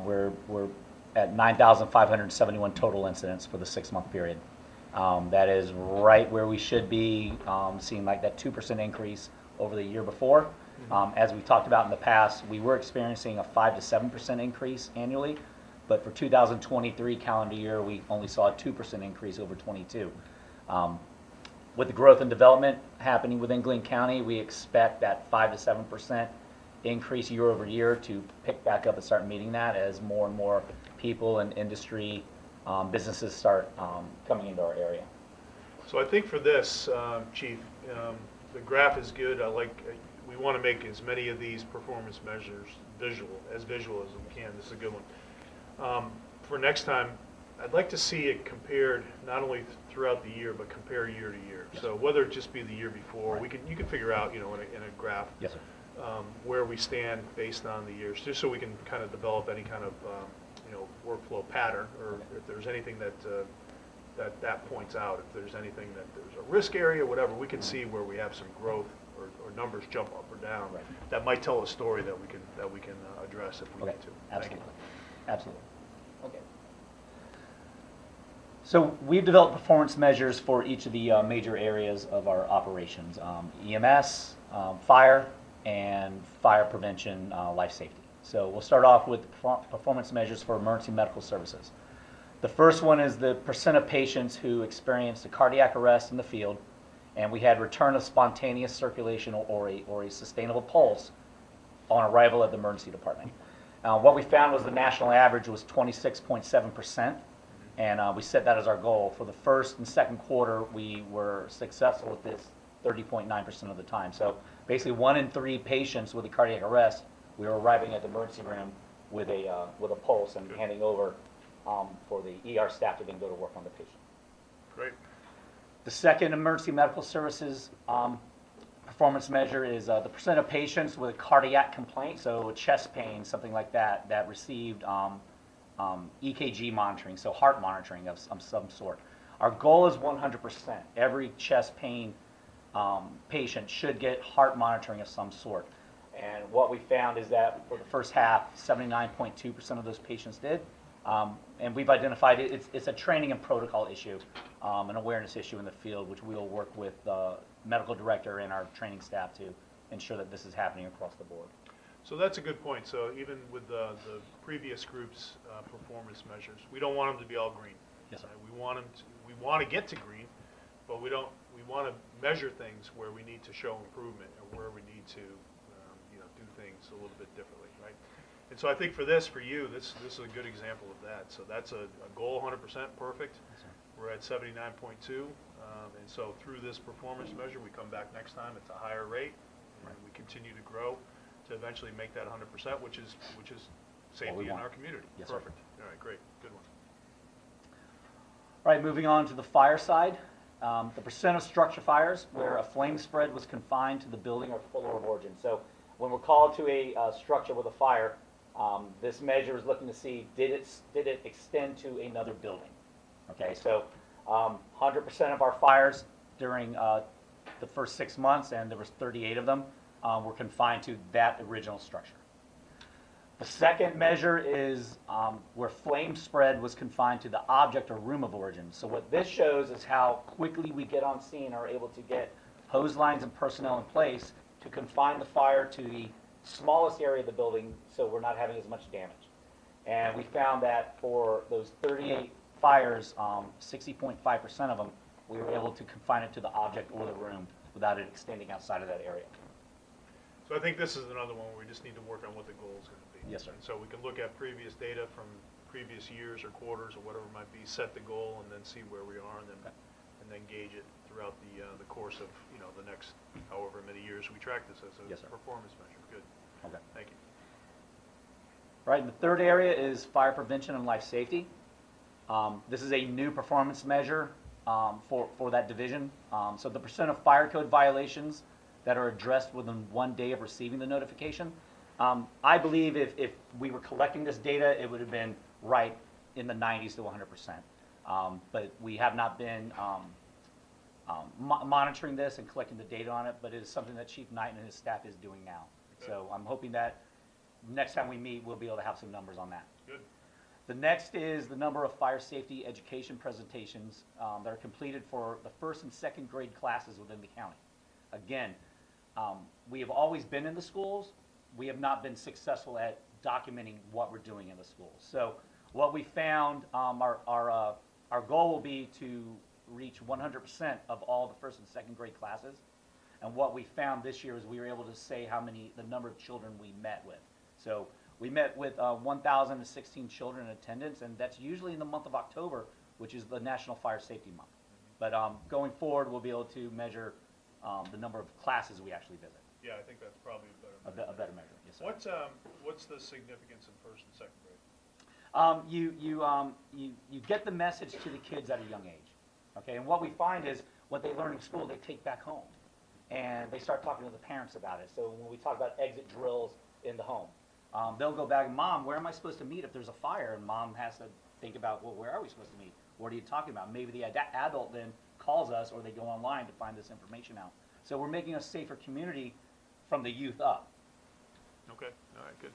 we're at 9,571 total incidents for the 6-month period. That is right where we should be, seeing like that 2% increase over the year before. As we talked about in the past, we were experiencing a 5 to 7% increase annually, but for 2023 calendar year, we only saw a 2% increase over 22. With the growth and development happening within Glynn County, we expect that 5 to 7% increase year over year to pick back up and start meeting that as more and more people and industry businesses start coming into our area. So I think for this, Chief, the graph is good. We want to make as many of these performance measures visual as we can. This is a good one. For next time, I'd like to see it compared not only throughout the year, but compare year to year. Yes. So whether it just be the year before, Right. you can figure out, in a graph, Yes, sir. where we stand based on the years, just so we can kind of develop any kind of, workflow pattern, or if there's anything that points out, if there's anything that there's a risk area, whatever, we can see where we have some growth or numbers jump up or down. Right. That might tell a story that we can address if we Okay, need to. Thank you. absolutely. Absolutely. Okay. So we've developed performance measures for each of the major areas of our operations, EMS, fire, and fire prevention, life safety. So we'll start off with performance measures for emergency medical services. The first one is the percent of patients who experienced a cardiac arrest in the field, and we had return of spontaneous circulation or a sustainable pulse on arrival at the emergency department. What we found was the national average was 26.7%, and we set that as our goal. For the first and second quarter, we were successful with this 30.9% of the time. So basically 1 in 3 patients with a cardiac arrest, we were arriving at the emergency room with a pulse and handing over for the ER staff to then go to work on the patient. Great. The second emergency medical services performance measure is the percent of patients with a cardiac complaint, so chest pain, something like that, that received EKG monitoring, so heart monitoring of some sort. Our goal is 100%. Every chest pain patient should get heart monitoring of some sort. And what we found is that for the first half, 79.2% of those patients did. And we've identified it's a training and protocol issue, an awareness issue in the field, which we will work with the medical director and our training staff to ensure that this is happening across the board. So that's a good point. So even with the previous group's performance measures, we don't want them to be all green. Yes, sir. We want to get to green, but we want to measure things where we need to show improvement or where we need to do things a little bit differently, right? And so I think for you, this is a good example of that. So that's a goal 100% perfect. Yes, sir. We're at 79.2, and so through this performance measure, we come back next time, it's a higher rate, and we continue to grow to eventually make that 100%, which is safety in our community. Yes, sir. Perfect. All right, great, good one. All right, moving on to the fire side. The percent of structure fires where a flame spread was confined to the building or floor of origin. So when we're called to a structure with a fire, this measure is looking to see did it extend to another building. Okay, so 100% of our fires during the first 6 months, and there was 38 of them, were confined to that original structure. The second measure is where flame spread was confined to the object or room of origin. So what this shows is how quickly we get on scene, are able to get hose lines and personnel in place to confine the fire to the smallest area of the building so we're not having as much damage. And we found that for those 38 fires, 60.5% of them, we were able to confine it to the object or the room without it extending outside of that area. So I think this is another one where we just need to work on what the goal is going to be. Yes, sir. And so we can look at previous data from previous years or quarters or whatever it might be, set the goal, and then see where we are, and then gauge it throughout the course of the next however many years we track this as a Yes, sir. performance measure. Good. Okay. Thank you. Right, and the third area is fire prevention and life safety. This is a new performance measure for that division. So the percent of fire code violations that are addressed within 1 day of receiving the notification. I believe if we were collecting this data, it would have been right in the 90s to 100%. But we have not been monitoring this and collecting the data on it, but it is something that Chief Knight and his staff is doing now. So I'm hoping that next time we meet, we'll be able to have some numbers on that. Good. The next is the number of fire safety education presentations that are completed for the first and second grade classes within the county. Again, we have always been in the schools. We have not been successful at documenting what we're doing in the schools. So what we found, our goal will be to reach 100% of all the first and second grade classes. And what we found this year is we were able to say the number of children we met with. So we met with 1,016 children in attendance, and that's usually in the month of October, which is the National Fire Safety Month. But going forward, we'll be able to measure the number of classes we actually visit. Yeah, I think that's probably a better measure. Yes, sir. What's the significance in first and second grade? You get the message to the kids at a young age, okay? And what we find is what they learn in school, they take back home, and they start talking to the parents about it. So when we talk about exit drills in the home, they'll go back, Mom, where am I supposed to meet if there's a fire? And Mom has to think about, well, where are we supposed to meet? What are you talking about? Maybe the adult then calls us, or they go online to find this information out. So we're making a safer community from the youth up. Okay, all right, good.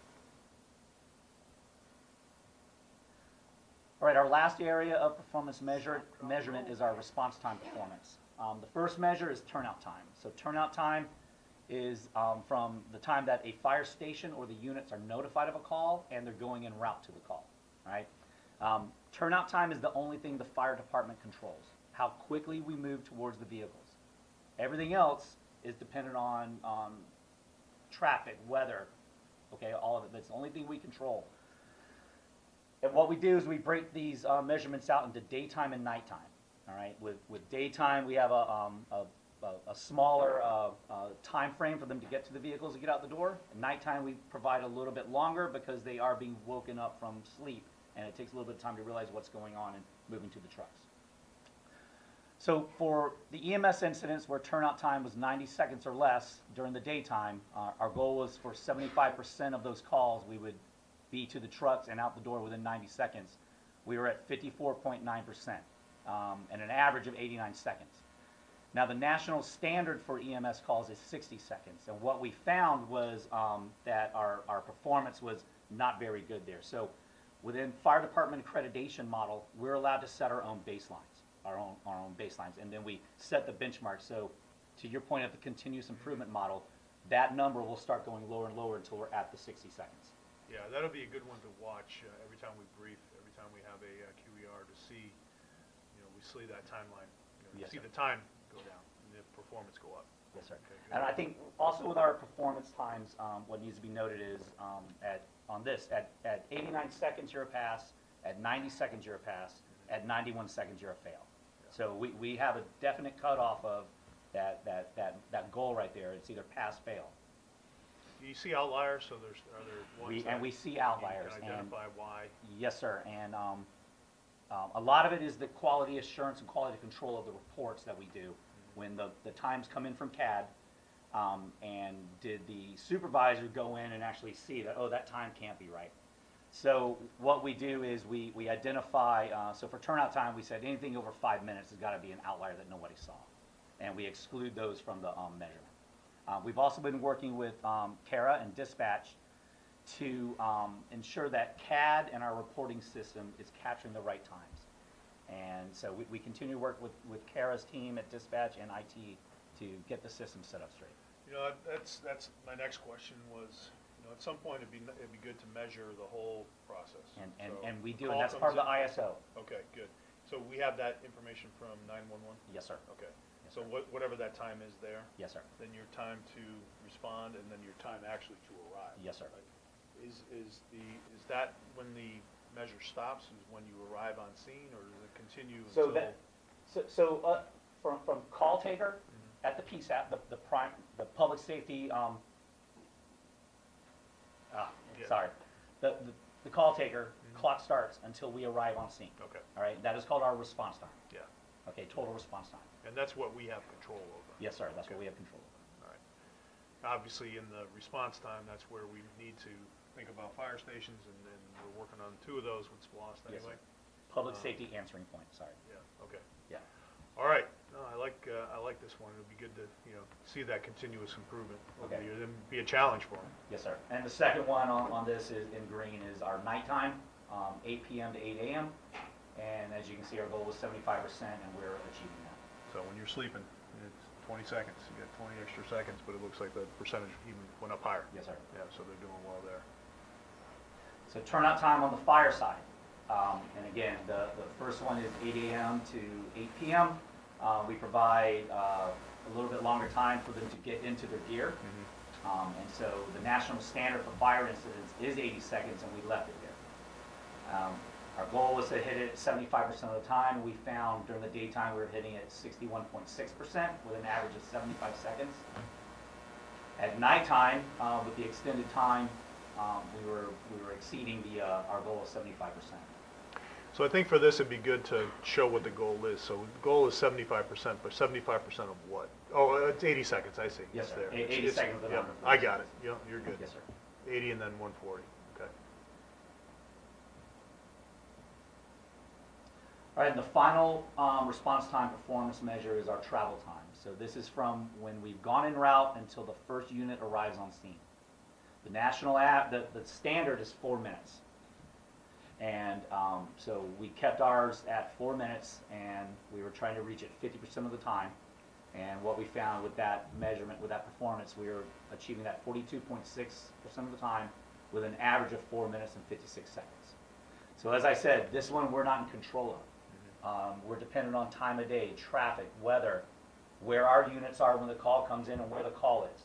All right, our last area of performance measurement is our response time performance. The first measure is turnout time. So turnout time is from the time that a fire station or the units are notified of a call and they're going en route to the call, right? Turnout time is the only thing the fire department controls, how quickly we move towards the vehicles. Everything else is dependent on traffic, weather, okay, all of it. That's the only thing we control. And what we do is we break these measurements out into daytime and nighttime. All right. With daytime, we have a smaller time frame for them to get to the vehicles and get out the door. At nighttime, we provide a little bit longer because they are being woken up from sleep, and it takes a little bit of time to realize what's going on and moving to the trucks. So for the EMS incidents where turnout time was 90 seconds or less during the daytime, our goal was for 75% of those calls we would B, to the trucks and out the door within 90 seconds, we were at 54.9%, and an average of 89 seconds. Now, the national standard for EMS calls is 60 seconds, and what we found was that our performance was not very good there. So within fire department accreditation model, we're allowed to set our own baselines, our own baselines, and then we set the benchmark. So to your point of the continuous improvement model, that number will start going lower and lower until we're at the 60 seconds. Yeah, that'll be a good one to watch every time we brief, every time we have a QER to see, we see that timeline, Yes, see sir. the time go down and the performance go up. Yes, sir. Okay, good. And I think also with our performance times, what needs to be noted is at 89 seconds you're a pass, at 90 seconds you're a pass, at 91 seconds you're a fail. Yeah. So we have a definite cutoff of that goal right there. It's either pass, fail. Do you see outliers? So are there ones that We see outliers. you can identify why? Yes, sir. And a lot of it is the quality assurance and quality control of the reports that we do. When the times come in from CAD, and did the supervisor go in and actually see that, oh, that time can't be right. So what we do is we identify, so for turnout time, we said anything over 5 minutes has got to be an outlier that nobody saw. And we exclude those from the measurement. We've also been working with CARA and dispatch to ensure that CAD and our reporting system is capturing the right times. And so we continue to work with CARA's team at dispatch and IT to get the system set up straight. That's my next question was, at some point it'd be good to measure the whole process. And we do, call and that's comes part of the in. ISO. Okay, good. So we have that information from 911? Yes, sir. Okay. Yes, So sir. whatever that time is there? Yes, sir. Then your time to respond and then your time actually to arrive? Yes, sir. Right? Is that when the measure stops, is when you arrive on scene, or does it continue until? From call taker at the PSAP, the public safety, sorry, the call taker, clock starts until we arrive on scene. Okay. All right, that is called our response time. Yeah. Okay, total response time. And that's what we have control over? Yes, sir, that's Okay. what we have control over. All right. Obviously, in the response time, that's where we need to think about fire stations, and we're working on 2 of those with SPLOST Yes, anyway. sir. Public safety answering point, sorry. Yeah, okay. Yeah. All right. No, I like this one. It'll be good to, see that continuous improvement. Okay. It'll be a challenge for them. Yes, sir. And the second one on this is in green is our nighttime, 8 p.m. to 8 a.m. And as you can see, our goal was 75%, and we're achieving that. So when you're sleeping, it's 20 seconds. You got 20 extra seconds, but it looks like the percentage even went up higher. Yes, sir. Yeah, so they're doing well there. So turnout time on the fire side. And again, the first one is 8 a.m. to 8 p.m. We provide a little bit longer time for them to get into their gear. And so the national standard for fire incidents is 80 seconds, and we left it there. Our goal was to hit it 75% of the time. We found during the daytime we were hitting it 61.6% with an average of 75 seconds. At nighttime, with the extended time, we were exceeding our goal of 75%. So I think for this, it'd be good to show what the goal is. So the goal is 75%, but 75% of what? Oh, it's 80 seconds, I see. Yes, It's sir. there. 80 seconds of the Yeah, number. I got it. Yeah, you're good. Yes, sir. 80 and then 140, okay. All right, and the final response time performance measure is our travel time. So this is from when we've gone en route until the first unit arrives on scene. The national the standard is 4 minutes. And so we kept ours at 4 minutes, and we were trying to reach it 50% of the time. And what we found with that measurement, with that performance, we were achieving that 42.6% of the time with an average of 4 minutes and 56 seconds. So as I said, this one we're not in control of. We're dependent on time of day, traffic, weather, where our units are when the call comes in and where the call is.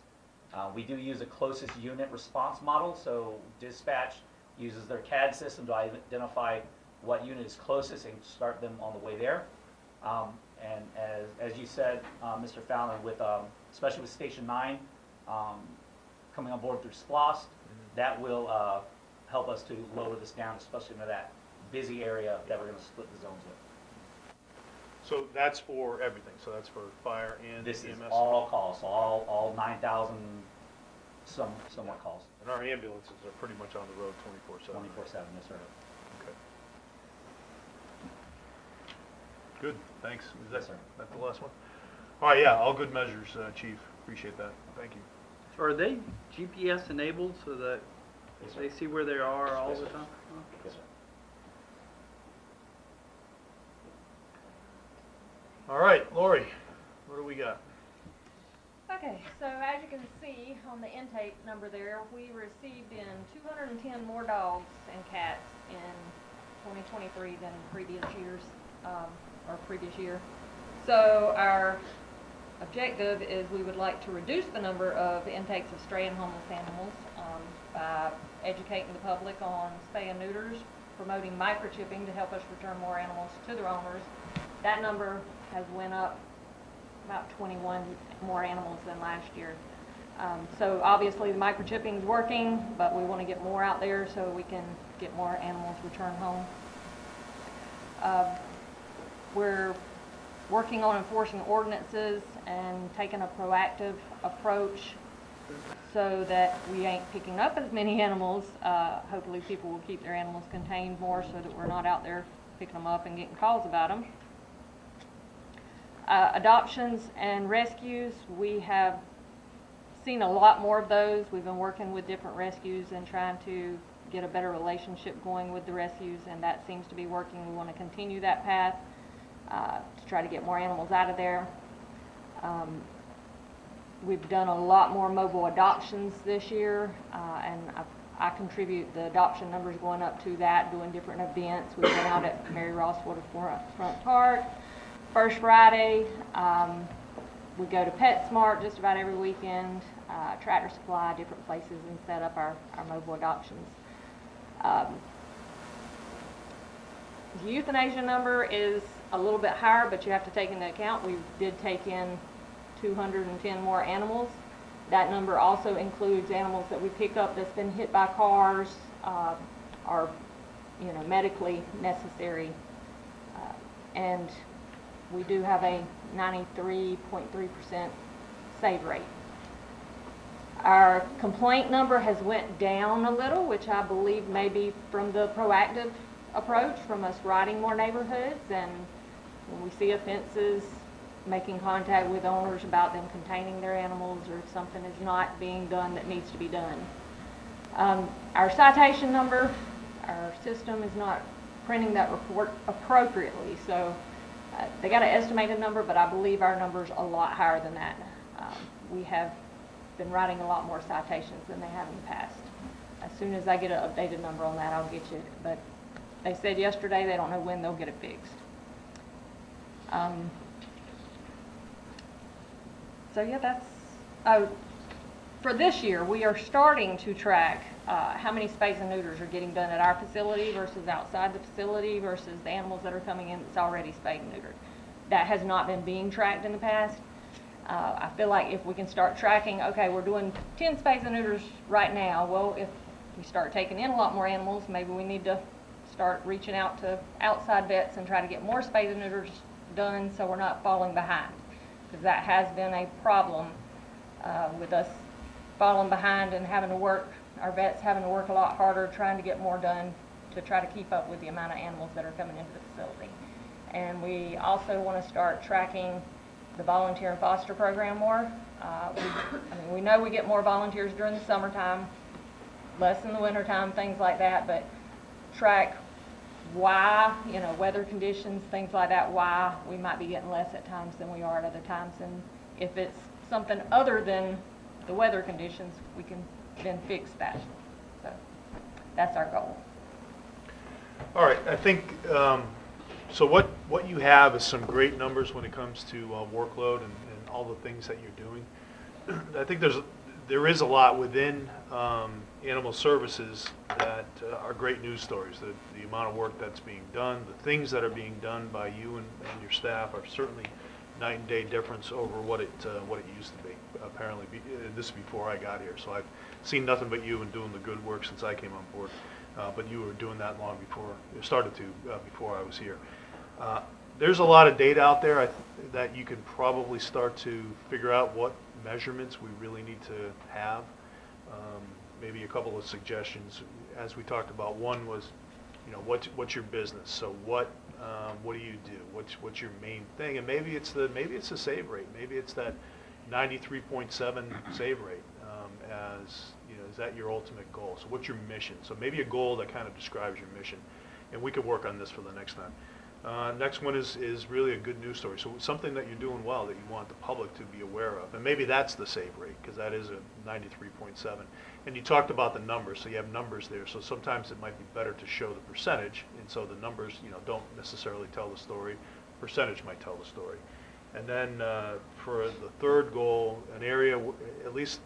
We do use a closest unit response model, so dispatch uses their CAD system to identify what unit is closest and start them on the way there. And as you said, Mr. Fallon, with especially with Station 9 coming on board through SPLOST, that will help us to lower this down, especially into that busy area that we're going to split the zones with. So that's for everything. So that's for fire and This EMS? is all calls, so all 9,000 somewhat calls. And our ambulances are pretty much on the road 24/7. 24/7, yes, sir. Okay. Good, thanks. Is that, Yes, sir. that the last one? All right, yeah, all good measures, Chief. Appreciate that. Thank you. Are they GPS enabled so that Yes, sir. they see where they are all Yes, the sir. time? Yes, sir. All right, Lori, what do we got? Okay, so as you can see on the intake number there, we received in 210 more dogs and cats in 2023 than previous years, or previous year. So our objective is we would like to reduce the number of intakes of stray and homeless animals by educating the public on spay and neuters, promoting microchipping to help us return more animals to their owners. That number has went up about 21 more animals than last year. So obviously the microchipping is working, but we want to get more out there so we can get more animals returned home. We're working on enforcing ordinances and taking a proactive approach so that we ain't picking up as many animals. Hopefully people will keep their animals contained more so that we're not out there picking them up and getting calls about them. Adoptions and rescues, we have seen a lot more of those. We've been working with different rescues and trying to get a better relationship going with the rescues, and that seems to be working. We want to continue that path to try to get more animals out of there. We've done a lot more mobile adoptions this year, and I contribute the adoption numbers going up to that, doing different events. We've been out at Mary Ross Waterfront Park, First Friday. We go to PetSmart just about every weekend, Tractor Supply, different places, and set up our mobile adoptions. The euthanasia number is a little bit higher, but you have to take into account we did take in 210 more animals. That number also includes animals that we pick up that's been hit by cars, are medically necessary, and we do have a 93.3% save rate. Our complaint number has went down a little, which I believe may be from the proactive approach, from us riding more neighborhoods, and when we see offenses, making contact with owners about them containing their animals, or if something is not being done that needs to be done. Our citation number, our system is not printing that report appropriately, so they got an estimated number, but I believe our number's a lot higher than that. We have been writing a lot more citations than they have in the past. As soon as I get an updated number on that, I'll get you, but they said yesterday they don't know when they'll get it fixed. So yeah, that's, for this year, we are starting to track how many spays and neuters are getting done at our facility versus outside the facility versus the animals that are coming in that's already spayed and neutered. That has not been being tracked in the past. I feel like if we can start tracking, okay, we're doing 10 spays and neuters right now. Well, if we start taking in a lot more animals, maybe we need to start reaching out to outside vets and try to get more spays and neuters done so we're not falling behind. Because that has been a problem with us falling behind and having to work, our vets having to work a lot harder trying to get more done to try to keep up with the amount of animals that are coming into the facility. And we also want to start tracking the volunteer and foster program more. We know we get more volunteers during the summertime, less in the wintertime, things like that, but track why, weather conditions, things like that, why we might be getting less at times than we are at other times. And if it's something other than the weather conditions, we can then fix that. So that's our goal. All right, I think, so what you have is some great numbers when it comes to workload and all the things that you're doing. I think there is a lot within animal services that are great news stories. The amount of work that's being done, the things that are being done by you and your staff are certainly night and day difference over what it used to be. Apparently, this is before I got here, so I've seen nothing but you and doing the good work since I came on board. But you were doing that long before, you started to, before I was here. There's a lot of data out there that you can probably start to figure out what measurements we really need to have maybe a couple of suggestions. As we talked about, one was, you know, what's your business? So what do you do? What's your main thing? And maybe it's the save rate. Maybe it's that 93.7 save rate. As you know, is that your ultimate goal? So what's your mission? So maybe a goal that kind of describes your mission, and we could work on this for the next time. Next one is really a good news story. So something that you're doing well that you want the public to be aware of, and maybe that's the save rate, because that is a 93.7. And you talked about the numbers, so you have numbers there. So sometimes it might be better to show the percentage, and so the numbers, you know, don't necessarily tell the story. Percentage might tell the story. And then for the third goal, an area, at least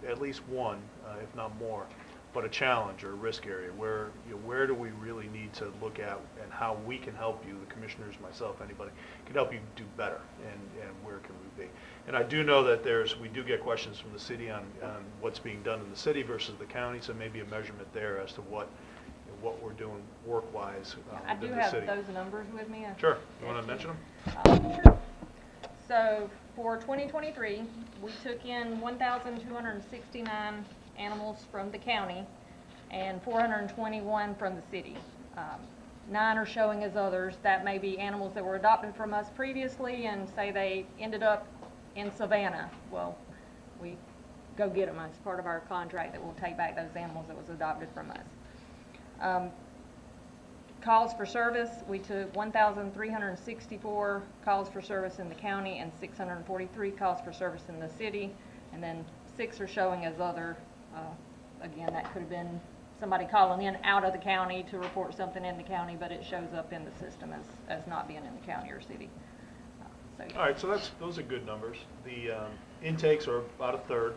one, if not more, but a challenge or a risk area where, you know, where do we really need to look at, and how we can help you, the commissioners, myself, anybody, can help you do better, and where can we be. And I do know that we do get questions from the city on what's being done in the city versus the county, so maybe a measurement there as to what we're doing work-wise I do within the have city. those numbers with me. Sure. You want to mention them? Sure. So for 2023, we took in 1,269 animals from the county and 421 from the city. 9 are showing as others. That may be animals that were adopted from us previously and say they ended up in Savannah. Well, we go get them. It's part of our contract that we'll take back those animals that was adopted from us. Calls for service, we took 1,364 calls for service in the county and 643 calls for service in the city, and then 6 are showing as other. Again, that could have been somebody calling in out of the county to report something in the county, but it shows up in the system as not being in the county or city. All right, so those are good numbers. The intakes are about a third.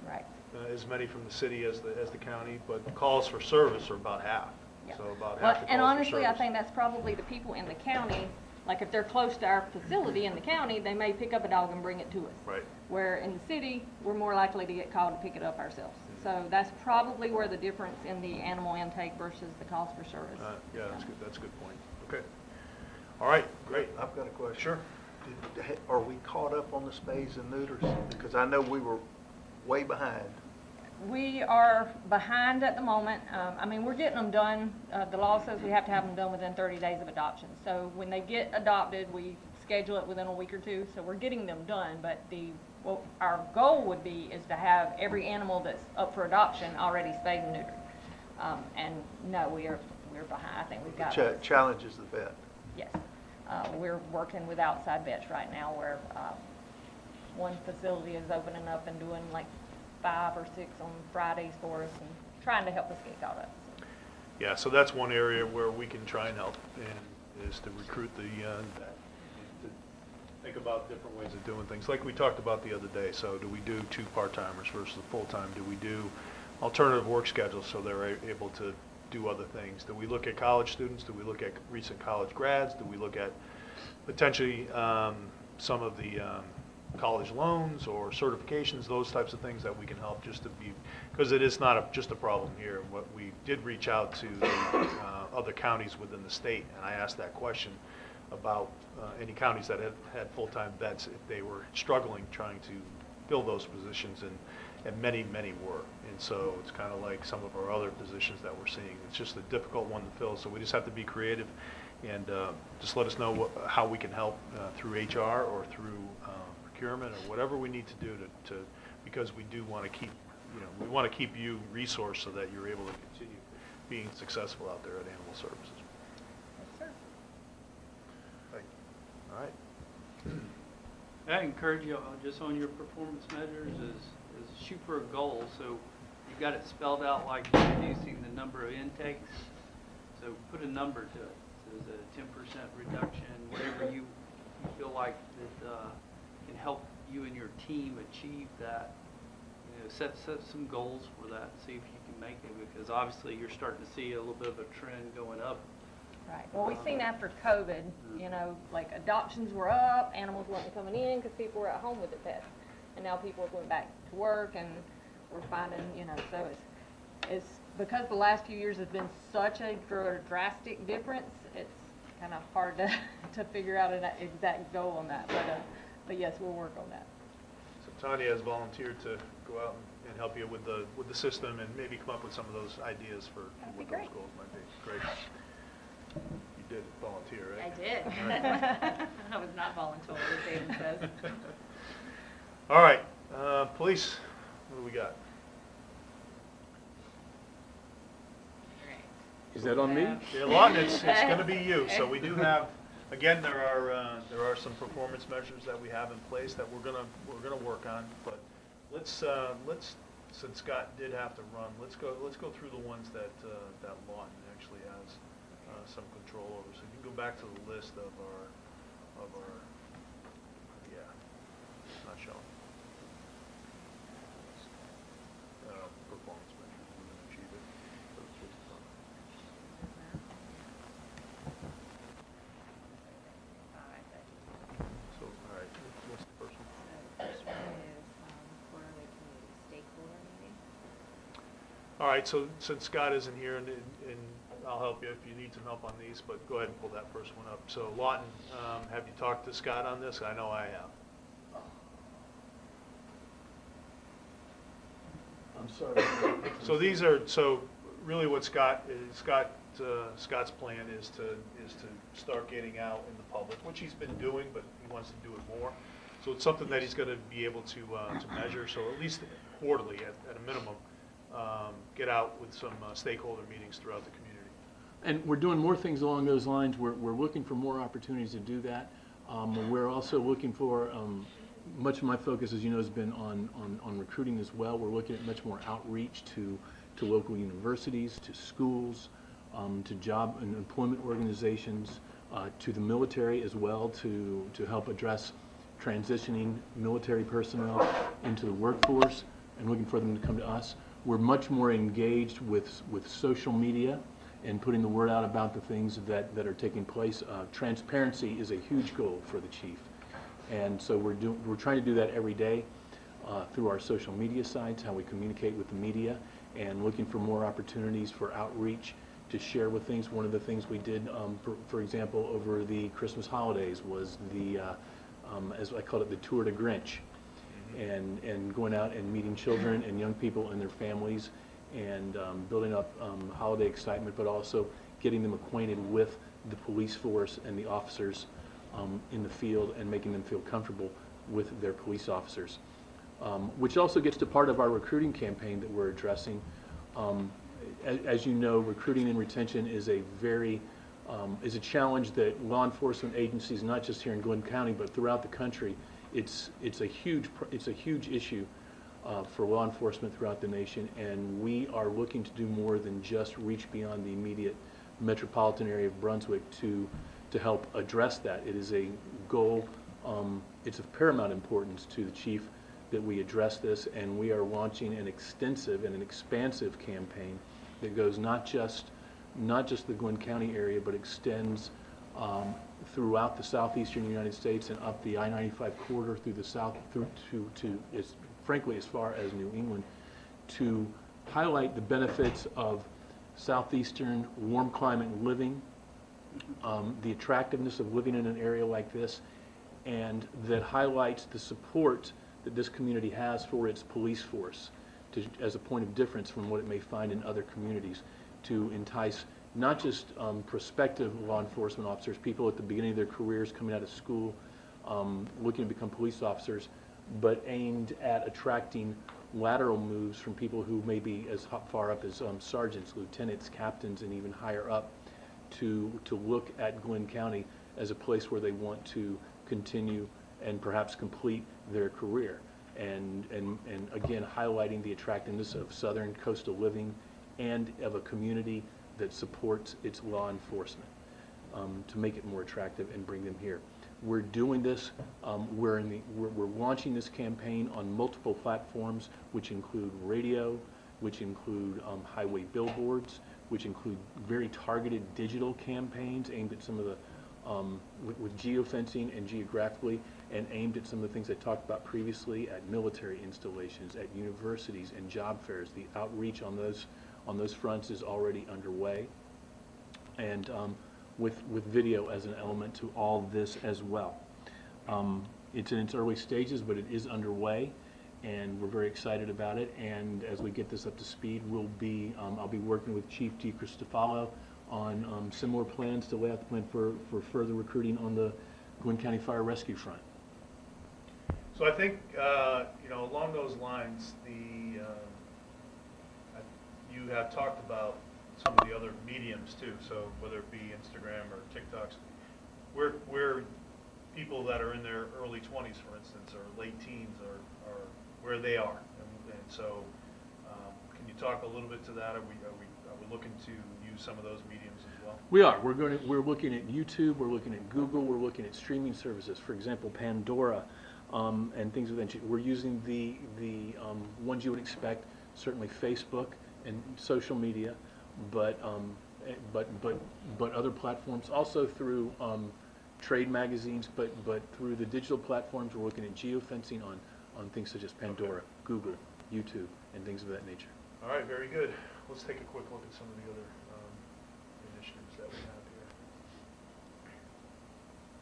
Right. As many from the city as the county, but calls for service are about half. Yeah. So about half the Well, calls and for honestly, I service. think that's probably the people in the county, like if they're close to our facility in the county, they may pick up a dog and bring it to us. Right. Where in the city, we're more likely to get called to pick it up ourselves. So that's probably where the difference in the animal intake versus the calls for service. Yeah, that's good. That's a good point. Okay. All right, great. I've got a question. Sure. Are we caught up on the spays and neuters? Because I know we were way behind. We are behind at the moment. I mean, we're getting them done. The law says we have to have them done within 30 days of adoption. So when they get adopted, we schedule it within a week or two. So we're getting them done. But what our goal would be is to have every animal that's up for adoption already spayed and neutered. And no, we're behind. I think we've got Challenge is the vet. Yes. We're working with outside vets right now where one facility is opening up and doing like 5 or 6 on Fridays for us and trying to help us get caught up. Yeah, so that's one area where we can try and help, and is to recruit to think about different ways of doing things, like we talked about the other day. So do we do 2 part-timers versus a full-time? Do we do alternative work schedules so they're able to do other things? Do we look at college students? Do we look at recent college grads? Do we look at potentially some of the college loans or certifications, those types of things that we can help, just to be, because it is not just a problem here. What we did reach out to the other counties within the state, and I asked that question about any counties that had full-time vets, if they were struggling trying to fill those positions, and many were. And so it's kind of like some of our other positions that we're seeing. It's just a difficult one to fill, so we just have to be creative, and just let us know how we can help through HR or through procurement or whatever we need to do to because we do want to keep, we want to keep you resourced so that you're able to continue being successful out there at Animal Services. Yes, sir. Thank you. All right. I encourage you, just on your performance measures, is shoot for a goal. So you got it spelled out like reducing the number of intakes. So put a number to it. So is it a 10% reduction, whatever you feel like that can help you and your team achieve that. Set some goals for that. See if you can make it, because obviously you're starting to see a little bit of a trend going up. Right. Well, we've seen after COVID, like adoptions were up, animals weren't coming in because people were at home with the pets. And now people went back to work, and we're finding, so it's because the last few years have been such a drastic difference, it's kind of hard to figure out an exact goal on that. But yes, we'll work on that. So Tanya has volunteered to go out and help you with the system and maybe come up with some of those ideas for what those goals might be. Great. You did volunteer, right? I did. Right. I was not voluntold, as David says. All right, police, what do we got? Is that on me? Yeah, Lawton, it's going to be you. So we do have, again, there are some performance measures that we have in place that we're gonna work on. But let's since Scott did have to run, let's go through the ones that Lawton actually has some control over. So you can go back to the list of our not showing. Performance measures, we're going to achieve it for the police department. So, all right, what's the first one? First one is quarterly community stakeholder meeting. All right, so since Scott isn't here, and I'll help you if you need some help on these, but go ahead and pull that first one up. So Lawton, have you talked to Scott on this? I know I have. I'm sorry. So these are, so really what Scott's plan is to start getting out in the public, which he's been doing, but he wants to do it more. So it's something that he's going to be able to measure. So at least quarterly, at a minimum, get out with some stakeholder meetings throughout the community. And we're doing more things along those lines. We're looking for more opportunities to do that. We're also looking for, much of my focus, as you know, has been on recruiting as well. We're looking at much more outreach to local universities, to schools, to job and employment organizations, to the military as well, to help address transitioning military personnel into the workforce and looking for them to come to us. We're much more engaged with social media and putting the word out about the things that are taking place. Transparency is a huge goal for the chief. And so we're trying to do that every day through our social media sites, how we communicate with the media, and looking for more opportunities for outreach to share with things. One of the things we did, for example, over the Christmas holidays was the, as I called it, the Tour de Grinch, and going out and meeting children and young people and their families, and building up holiday excitement, but also getting them acquainted with the police force and the officers in the field, and making them feel comfortable with their police officers. Which also gets to part of our recruiting campaign that we're addressing. As you know, recruiting and retention is a challenge that law enforcement agencies, not just here in Glynn County, but throughout the country, it's a huge issue for law enforcement throughout the nation, and we are looking to do more than just reach beyond the immediate metropolitan area of Brunswick to help address that. It is a goal, it's of paramount importance to the chief that we address this, and we are launching an extensive and an expansive campaign that goes not just the Glynn County area, but extends throughout the southeastern United States and up the I-95 corridor through the south, frankly as far as New England, to highlight the benefits of southeastern warm climate living, the attractiveness of living in an area like this, and that highlights the support that this community has for its police force as a point of difference from what it may find in other communities, to entice not just prospective law enforcement officers, people at the beginning of their careers coming out of school looking to become police officers, but aimed at attracting lateral moves from people who may be as far up as sergeants, lieutenants, captains, and even higher up, to look at Glynn County as a place where they want to continue and perhaps complete their career, and again highlighting the attractiveness of southern coastal living and of a community that supports its law enforcement, to make it more attractive and bring them here. We're doing this, we're launching this campaign on multiple platforms, which include radio, which include highway billboards, which include very targeted digital campaigns aimed at some of the with geofencing and geographically, and aimed at some of the things I talked about previously, at military installations, at universities and job fairs. The outreach on those fronts is already underway, and with video as an element to all this as well. It's in its early stages, but it is underway, and we're very excited about it. And as we get this up to speed, I'll be working with Chief DeCristofalo on similar plans to lay out the plan for further recruiting on the Glynn County Fire Rescue front. So I think, along those lines, you have talked about some of the other mediums too, so whether it be Instagram or TikToks, where people that are in their early 20s, for instance, or late teens are where they are. And so can you talk a little bit to that? Are we looking to use some of those mediums as well? We are. We're looking at YouTube, we're looking at Google, we're looking at streaming services, for example, Pandora, and things of that nature. We're using the ones you would expect, certainly Facebook and social media, but other platforms, also through trade magazines, but through the digital platforms. We're looking at geofencing on things such as Pandora, Google, YouTube, and things of that nature. All right, very good. Let's take a quick look at some of the other initiatives that we have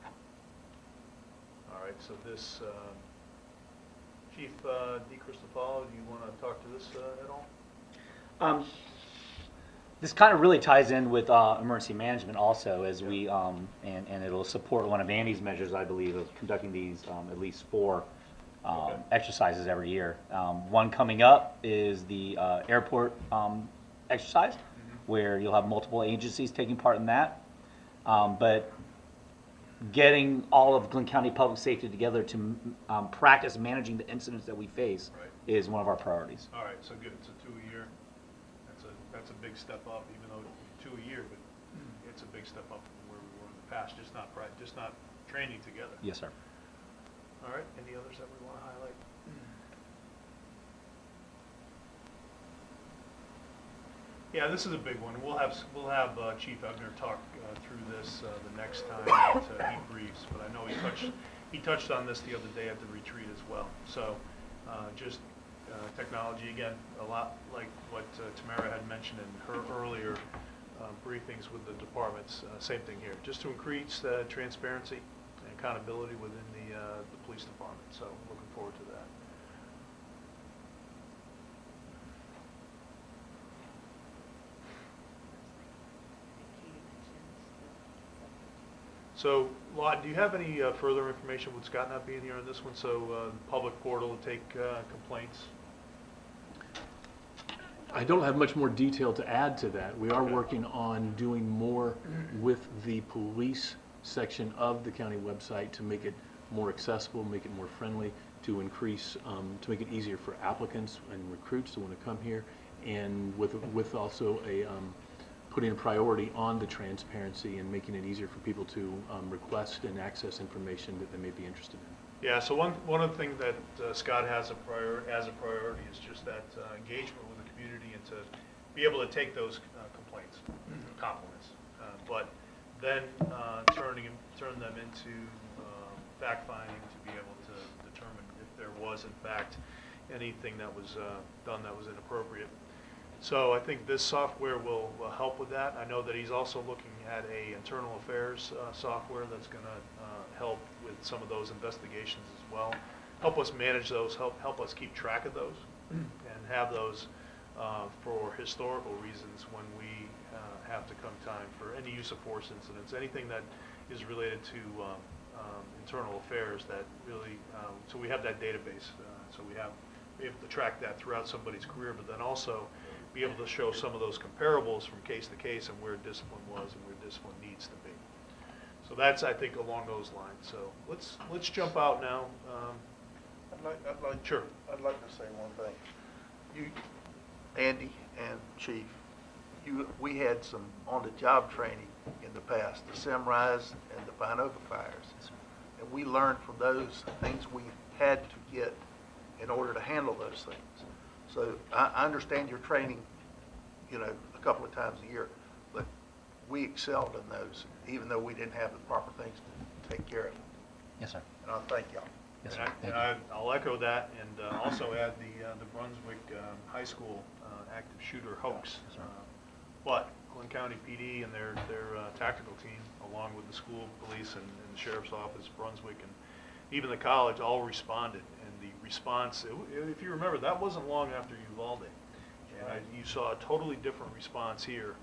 here. All right, so this, Chief DeCristofalo, do you want to talk to this at all? This kind of really ties in with emergency management also, as we, and it'll support one of Andy's measures, I believe, of conducting these at least 4 exercises every year. One coming up is the airport exercise, where you'll have multiple agencies taking part in that. But getting all of Glynn County Public Safety together to practice managing the incidents that we face is one of our priorities. All right, so good. It's a 2 a year. That's a big step up, even though it's 2 a year, but it's a big step up from where we were in the past. Just not training together. Yes, sir. All right. Any others that we want to highlight? Yeah, this is a big one. We'll have Chief Ebner talk through this the next time that he briefs. But I know he touched on this the other day at the retreat as well. So just technology again, a lot like what Tamara had mentioned in her earlier briefings with the departments. Same thing here, just to increase transparency and accountability within the police department. So looking forward to that. So, Lawton, do you have any further information with Scott not being here on this one? So, the public portal to take complaints? I don't have much more detail to add to that. We are working on doing more with the police section of the county website to make it more accessible, make it more friendly, to increase, to make it easier for applicants and recruits to want to come here, and with also a putting a priority on the transparency and making it easier for people to request and access information that they may be interested in. Yeah, so one of the things that Scott has as a priority is just that engagement with the community and to be able to take those complaints, compliments, but then turn them into fact-finding to be able to determine if there was in fact anything that was done that was inappropriate. So I think this software will help with that. I know that he's also looking at a internal affairs software that's going to help with some of those investigations as well. Help us manage those, help us keep track of those, and have those for historical reasons when we have to come time for any use of force incidents, anything that is related to internal affairs that really, so we have that database. So we have to track that throughout somebody's career, but then also be able to show some of those comparables from case to case and where discipline was and where discipline needs to be. So that's, I think, along those lines. So let's jump out now. Sure. I'd like to say one thing. You, Andy and Chief, we had some on-the-job training in the past, the Simrise and the Pine Oak fires, and we learned from those things we had to get in order to handle those things. So I understand your training, a couple of times a year, but we excelled in those, even though we didn't have the proper things to take care of it. Yes, sir. And I thank y'all. Yes, sir. I'll echo that and also add the Brunswick High School active shooter hoax. But Glynn County PD and their tactical team, along with the school police and the sheriff's office, Brunswick, and even the college, all responded. And the response, if you remember, that wasn't long after Uvalde. And you saw a totally different response here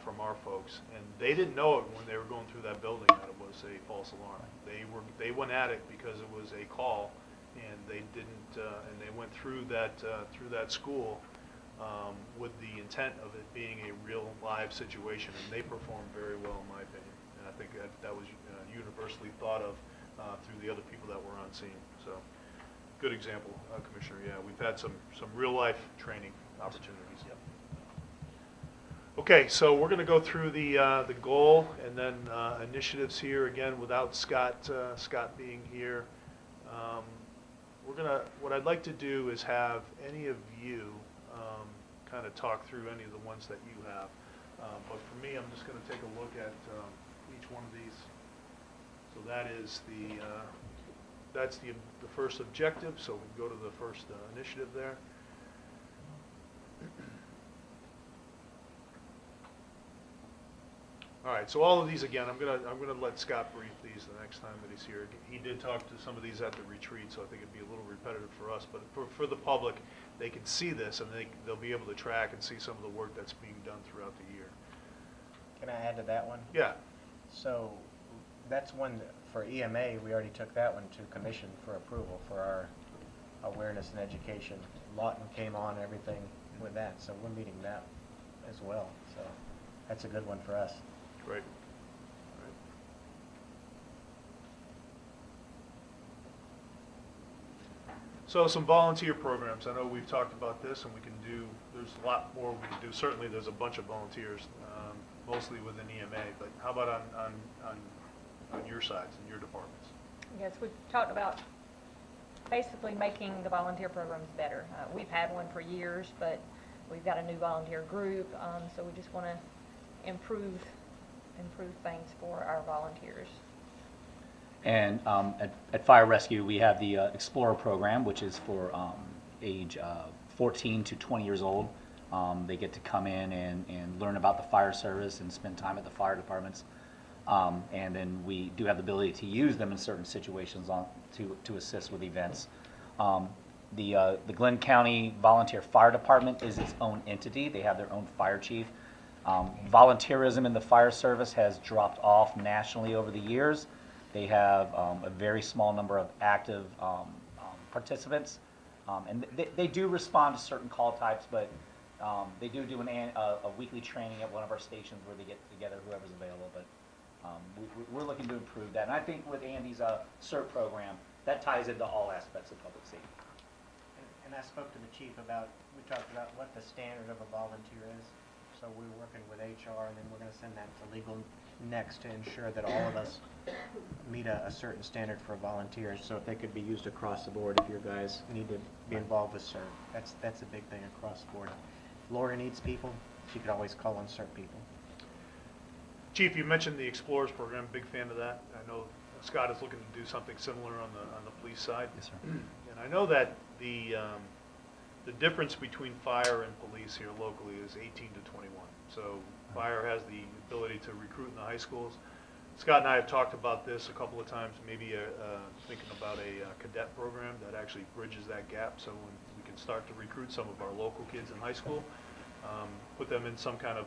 from our folks. And they didn't know it when they were going through that building that it was a false alarm. They went at it because it was a call, and they didn't, and they went through that school with the intent of it being a real live situation, and they performed very well, in my opinion. And I think that was universally thought of through the other people that were on scene. So, good example, Commissioner. Yeah, we've had some real life training opportunities. Yep. Okay, so we're going to go through the goal and then initiatives here again without Scott being here. What I'd like to do is have any of you kind of talk through any of the ones that you have. But for me, I'm just going to take a look at each one of these. So that is that's the first objective. So we go to the first initiative there. All right, so all of these again, I'm gonna let Scott brief these the next time that he's here. He did talk to some of these at the retreat, so I think it'd be a little repetitive for us. But for the public, they can see this and they'll be able to track and see some of the work that's being done throughout the year. Can I add to that one? Yeah. So that's one for EMA. We already took that one to commission for approval for our awareness and education. Lawton came on everything with that, so we're meeting that as well. So that's a good one for us. Great. So some volunteer programs. I know we've talked about this, and we can do. There's a lot more we can do. Certainly, there's a bunch of volunteers, mostly within EMA. But how about on your sides and your departments? Yes, we've talked about basically making the volunteer programs better. We've had one for years, but we've got a new volunteer group, so we just want to improve things for our volunteers. And at Fire Rescue, we have the Explorer program, which is for age 14 to 20 years old. They get to come in and learn about the fire service and spend time at the fire departments. And then we do have the ability to use them in certain situations to assist with events. The Glynn County Volunteer Fire Department is its own entity. They have their own fire chief. Volunteerism in the fire service has dropped off nationally over the years. They have a very small number of active participants, and they do respond to certain call types, but they do a weekly training at one of our stations where they get together whoever's available. But we're looking to improve that, and I think with Andy's CERT program, that ties into all aspects of public safety. And I spoke to the chief about, we talked about what the standard of a volunteer is. So we're working with HR, and then we're going to send that to legal next to ensure that all of us meet a certain standard for volunteers. So if they could be used across the board, if your guys need to be involved with CERT, that's a big thing across the board. If Laura needs people, she could always call on CERT people. Chief, you mentioned the Explorers program. Big fan of that. I know Scott is looking to do something similar on the police side. Yes, sir. And I know that the difference between fire and police here locally is 18 to 21. So fire has the ability to recruit in the high schools. Scott and I have talked about this a couple of times, maybe thinking about a cadet program that actually bridges that gap, so when we can start to recruit some of our local kids in high school, put them in some kind of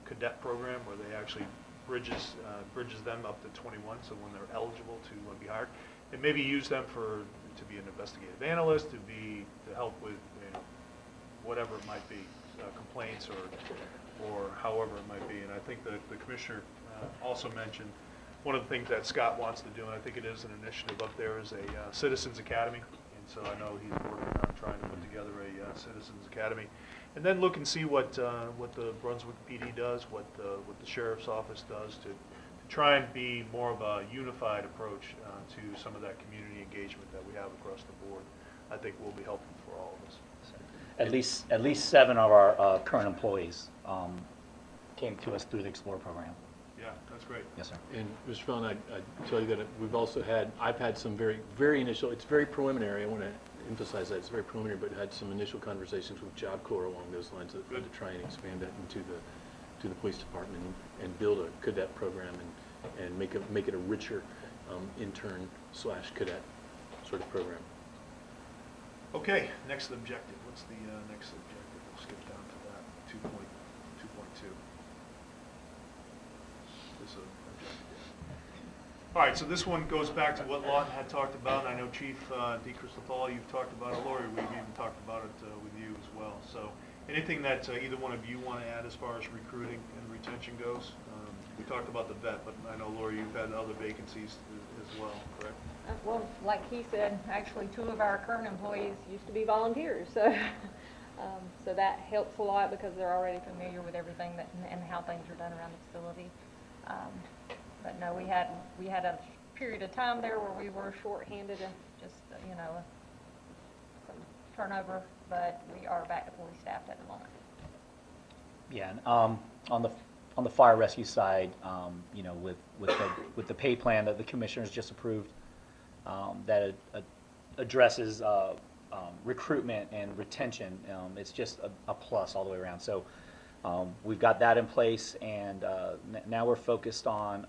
cadet program where they actually bridges them up to 21, so when they're eligible to be hired, and maybe use them to be an investigative analyst, to help with whatever it might be, complaints or however it might be. And I think that the commissioner also mentioned one of the things that Scott wants to do, and I think it is an initiative up there, is a Citizens Academy. And so I know he's working on trying to put together a Citizens Academy, and then look and see what the Brunswick PD does, what the sheriff's office does to try and be more of a unified approach to some of that community engagement that we have across the board. I think will be helpful for all of us. At least 7 of our current employees came to us through the Explorer program. Yeah, that's great. Yes, sir. And Mr. Fallon, I tell you that I've had some very initial, it's very preliminary, I want to emphasize that, it's very preliminary, but had some initial conversations with Job Corps along those lines to try and expand that into the police department and build a cadet program and make it a richer intern/cadet sort of program. Okay, next objective. What's the next objective? We'll skip down to that, 2.2. This is objective. All right, so this one goes back to what Lawton had talked about. I know Chief DeCristofalo, you've talked about it. Lori, we've even talked about it with you as well. So anything that either one of you want to add as far as recruiting and retention goes? We talked about the vet, but I know, Lori, you've had other vacancies as well, correct? Well, like he said, actually 2 of our current employees used to be volunteers, so so that helps a lot because they're already familiar with everything and how things are done around the facility. But no, we had a period of time there where we were short-handed and just some turnover, but we are back to fully staffed at the moment. Yeah, and on the fire rescue side, with the pay plan that the commissioners just approved, that addresses recruitment and retention, it's just a plus all the way around. So we've got that in place, and now we're focused on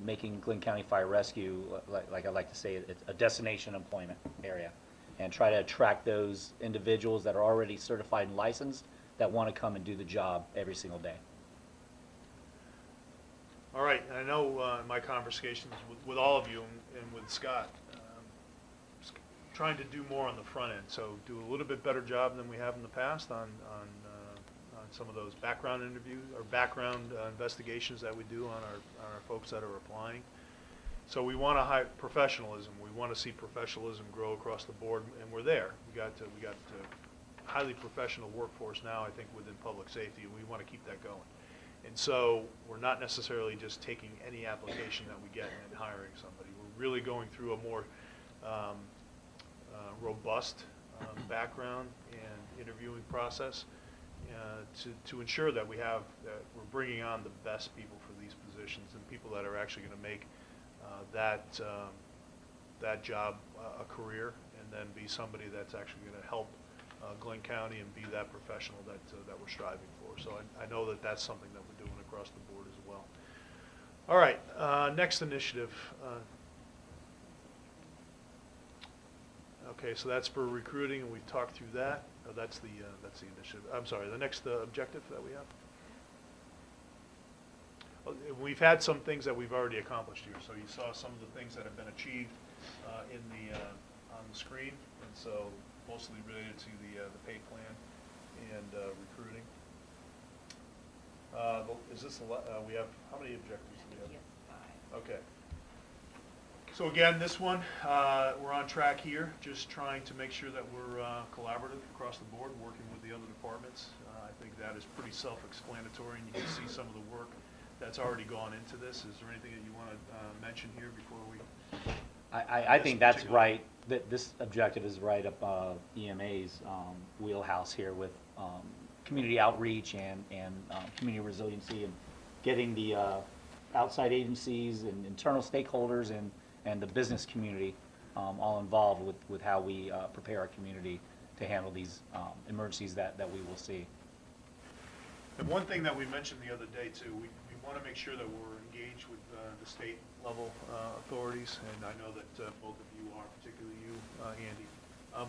making Glynn County Fire Rescue, like I like to say, it's a destination employment area, and try to attract those individuals that are already certified and licensed that want to come and do the job every single day. All right, I know in my conversations with all of you and with Scott, trying to do more on the front end, so do a little bit better job than we have in the past on some of those background interviews or background investigations that we do on our folks that are applying. So we want to high professionalism. We want to see professionalism grow across the board, and we're there. We got highly professional workforce now, I think, within public safety, and we want to keep that going. And so we're not necessarily just taking any application that we get and hiring somebody. We're really going through a more robust background and interviewing process to ensure that we're bringing on the best people for these positions and people that are actually going to make that job a career, and then be somebody that's actually going to help Glynn County and be that professional that we're striving for. So I know that that's something that we're doing across the board as well. All right, next initiative. Okay, so that's for recruiting, and we've talked through that. That's the initiative. I'm sorry, the next objective that we have. We've had some things that we've already accomplished here. So you saw some of the things that have been achieved on the screen, and so mostly related to the pay plan and recruiting. Is this we have how many objectives do we have? Yes, 5. Okay. So again, this one we're on track here, just trying to make sure that we're collaborative across the board, working with the other departments. I think that is pretty self-explanatory, and you can see some of the work that's already gone into this. Is there anything that you want to mention here before we? I think that's right. This objective is right up EMA's wheelhouse here with community outreach and community resiliency, and getting the outside agencies and internal stakeholders and the business community all involved with how we prepare our community to handle these emergencies that we will see. And one thing that we mentioned the other day too, we want to make sure that we're engaged with the state level authorities, and I know that both of you are, particularly you, Andy,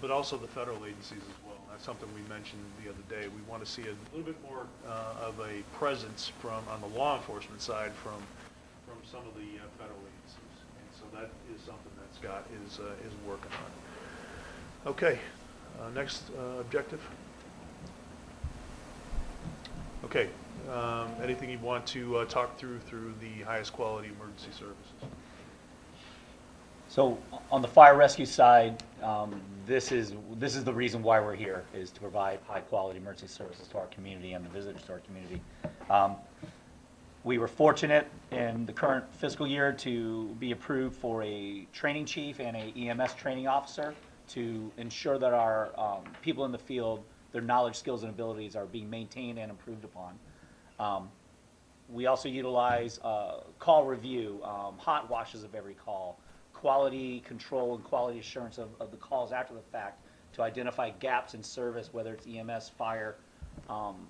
but also the federal agencies as well. That's something we mentioned the other day. We want to see a little bit more of a presence on the law enforcement side from some of the federal agencies, and so that is something that Scott is working on. Okay, next objective. Okay, anything you want to talk through the highest quality emergency services? So on the fire rescue side, this is the reason why we're here, is to provide high quality emergency services to our community and the visitors to our community. We were fortunate in the current fiscal year to be approved for a training chief and a EMS training officer to ensure that our people in the field, their knowledge, skills, and abilities are being maintained and improved upon. We also utilize call review, hot washes of every call, quality control and quality assurance of the calls after the fact to identify gaps in service, whether it's EMS, fire, and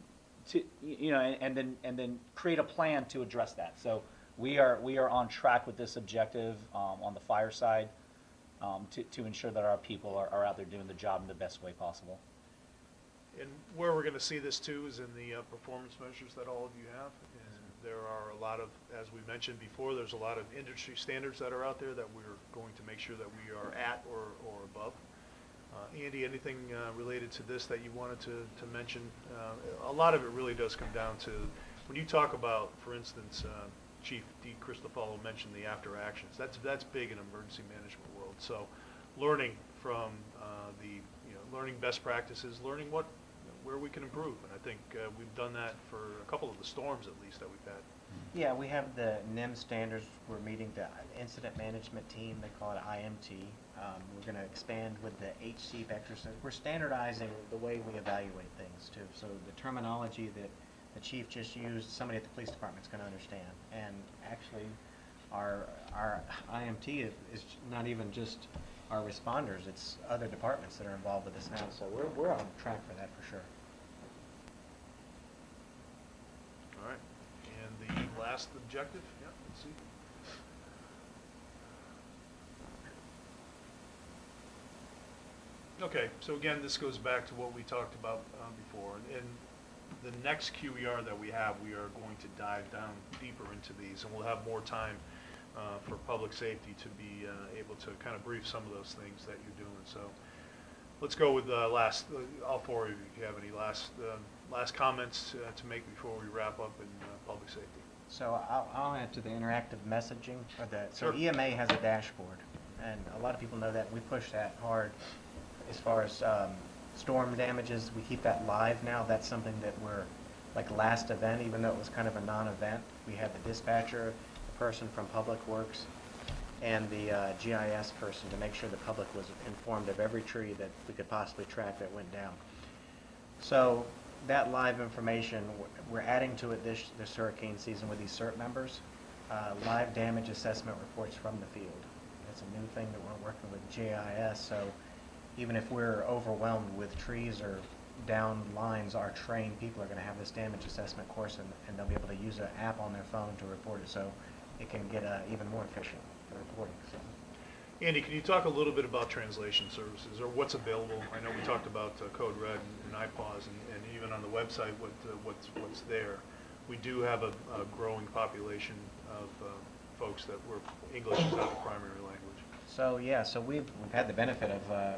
then create a plan to address that. So we are on track with this objective on the fire side. to ensure that our people are out there doing the job in the best way possible. And where we're going to see this too is in the performance measures that all of you have. And there are a lot of, as we mentioned before, there's a lot of industry standards that are out there that we're going to make sure that we are at or above. Andy, anything related to this that you wanted to mention? A lot of it really does come down to, when you talk about, for instance, Chief D. Cristofalo mentioned the after actions. That's big in emergency management world. So learning from learning best practices, learning where we can improve. And I think we've done that for a couple of the storms at least that we've had. Yeah, we have the NIM standards. We're meeting the incident management team. They call it IMT. We're going to expand with the HC exercise. We're standardizing the way we evaluate things too. So the terminology that the chief just used, somebody at the police department is going to understand. And actually, our IMT is not even just our responders; it's other departments that are involved with this now. So we're on track for that for sure. All right. And the last objective, yeah, let's see. Okay, so again, this goes back to what we talked about before. In the next QER that we have, we are going to dive down deeper into these, and we'll have more time for public safety to be able to kind of brief some of those things that you're doing. So let's go with all four of you. If you have any last comments to make before we wrap up in public safety. So I'll add to the interactive messaging. So Sure. EMA has a dashboard, and a lot of people know that. We push that hard. As far as storm damages, we keep that live now. That's something that we're, like last event, even though it was kind of a non-event, we had the dispatcher, the person from Public Works, and the GIS person to make sure the public was informed of every tree that we could possibly track that went down. So that live information, we're adding to it this hurricane season with these CERT members, live damage assessment reports from the field. That's a new thing that we're working with GIS. So even if we're overwhelmed with trees or down lines, our trained people are going to have this damage assessment course, and they'll be able to use an app on their phone to report it, so it can get even more efficient for reporting. So. Andy, can you talk a little bit about translation services, or what's available? I know we talked about Code Red and IPAWS, and even on the website, what's there. We do have a growing population of folks that English is not the primary language. So yeah, so we've had the benefit of a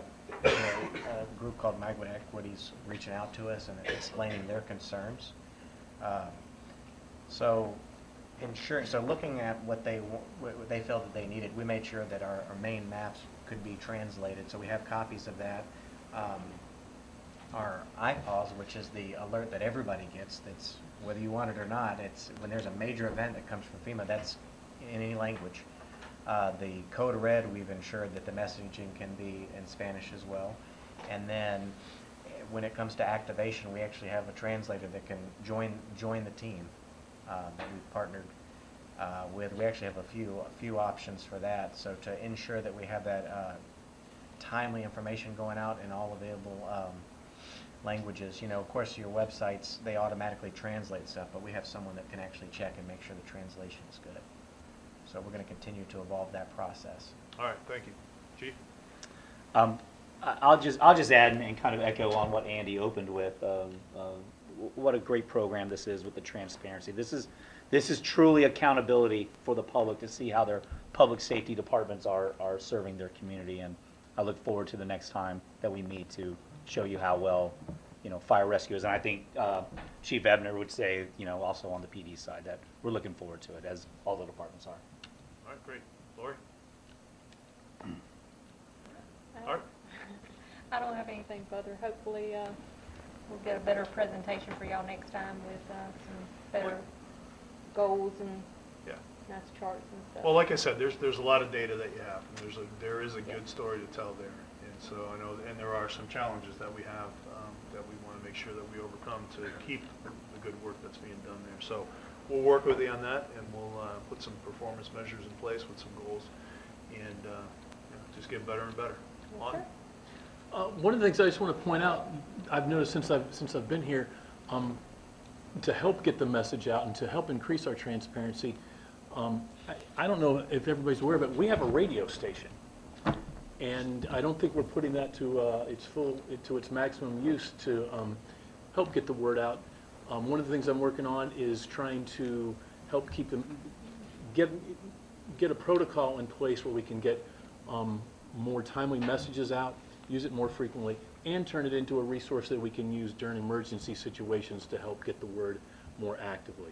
group called Migrant Equities reaching out to us and explaining their concerns. So looking at what they felt that they needed, we made sure that our main maps could be translated. So we have copies of that. Our IPAWS, which is the alert that everybody gets, that's whether you want it or not, it's when there's a major event that comes from FEMA, that's in any language. The Code Red, we've ensured that the messaging can be in Spanish as well. And then when it comes to activation, we actually have a translator that can join the team that we've partnered with. We actually have a few options for that. So to ensure that we have that timely information going out in all available languages. You know, of course, your websites, they automatically translate stuff, but we have someone that can actually check and make sure the translation is good. So we're going to continue to evolve that process. All right, thank you. Chief? I'll just add and kind of echo on what Andy opened with. What a great program this is with the transparency. This is truly accountability for the public to see how their public safety departments are serving their community, and I look forward to the next time that we meet to show you how well, fire rescue is. And I think Chief Ebner would say, also on the PD side, that we're looking forward to it, as all the departments are. All right, great. Lori? Art? I don't have anything further. Hopefully, we'll get a better presentation for y'all next time with some better goals and nice charts and stuff. Well, like I said, there's a lot of data that you have, and there is a good story to tell there. And so I know, and there are some challenges that we have that we want to make sure that we overcome to keep the good work that's being done there. So we'll work with you on that, and we'll put some performance measures in place with some goals, and just get better and better. Okay. One of the things I just want to point out, I've noticed since I've been here, to help get the message out and to help increase our transparency, I don't know if everybody's aware, but we have a radio station. And I don't think we're putting that to its maximum use to help get the word out. One of the things I'm working on is trying to help keep them, get a protocol in place where we can get more timely messages out, use it more frequently, and turn it into a resource that we can use during emergency situations to help get the word more actively.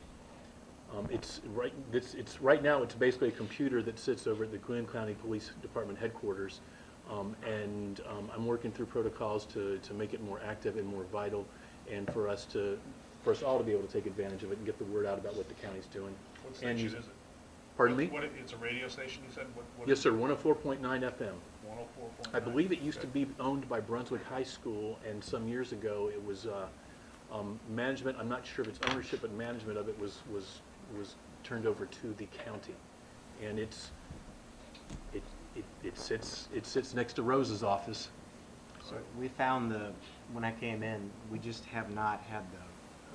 Right now it's basically a computer that sits over at the Glynn County Police Department headquarters, and I'm working through protocols to make it more active and more vital, and for us all to be able to take advantage of it and get the word out about what the county's doing. What station is it? Pardon me? It's a radio station, you said? Yes, sir, 104.9 FM. 104.9. I believe it used to be owned by Brunswick High School, and some years ago it was management. I'm not sure if it's ownership, but management of it was turned over to the county, and it sits next to Rose's office. So we found when I came in, we just have not had the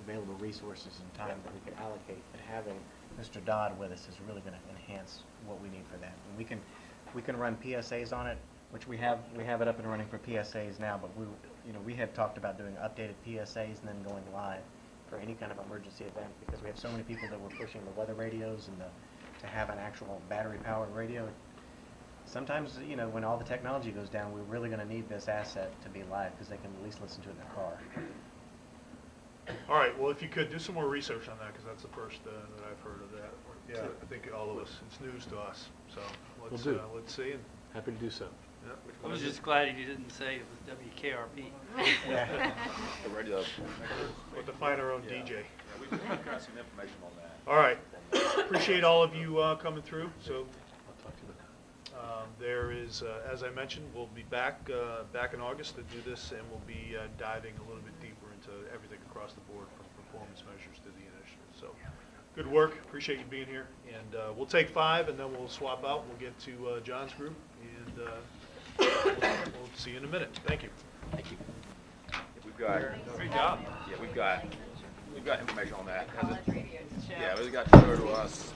available resources and time that we can allocate, but having Mr. Dodd with us is really going to enhance what we need for that. And we can run PSAs on it, which we have it up and running for PSAs now, but we had talked about doing updated PSAs and then going live for any kind of emergency event, because we have so many people that were pushing the weather radios and to have an actual battery-powered radio. Sometimes, when all the technology goes down, we're really going to need this asset to be live, because they can at least listen to it in their car. All right, well, if you could, do some more research on that, because that's the first that I've heard of that. Yeah, I think all of us, it's news to us, so let's see. And happy to do so. yeah. I was just glad you didn't say it was WKRP. The radio. We'll define our own DJ. Yeah, we got some information on that. All right, appreciate all of you coming through. So I'll talk to you about there is, as I mentioned, we'll be back in August to do this, and we'll be diving a little bit deeper into everything across the board, from performance measures to the initiative. So good work. Appreciate you being here. And we'll take 5, and then we'll swap out. We'll get to John's group, and we'll see you in a minute. Thank you. Thank you. We've got. Great job. Yeah, we've got information on that. Yeah, we've got to go to us.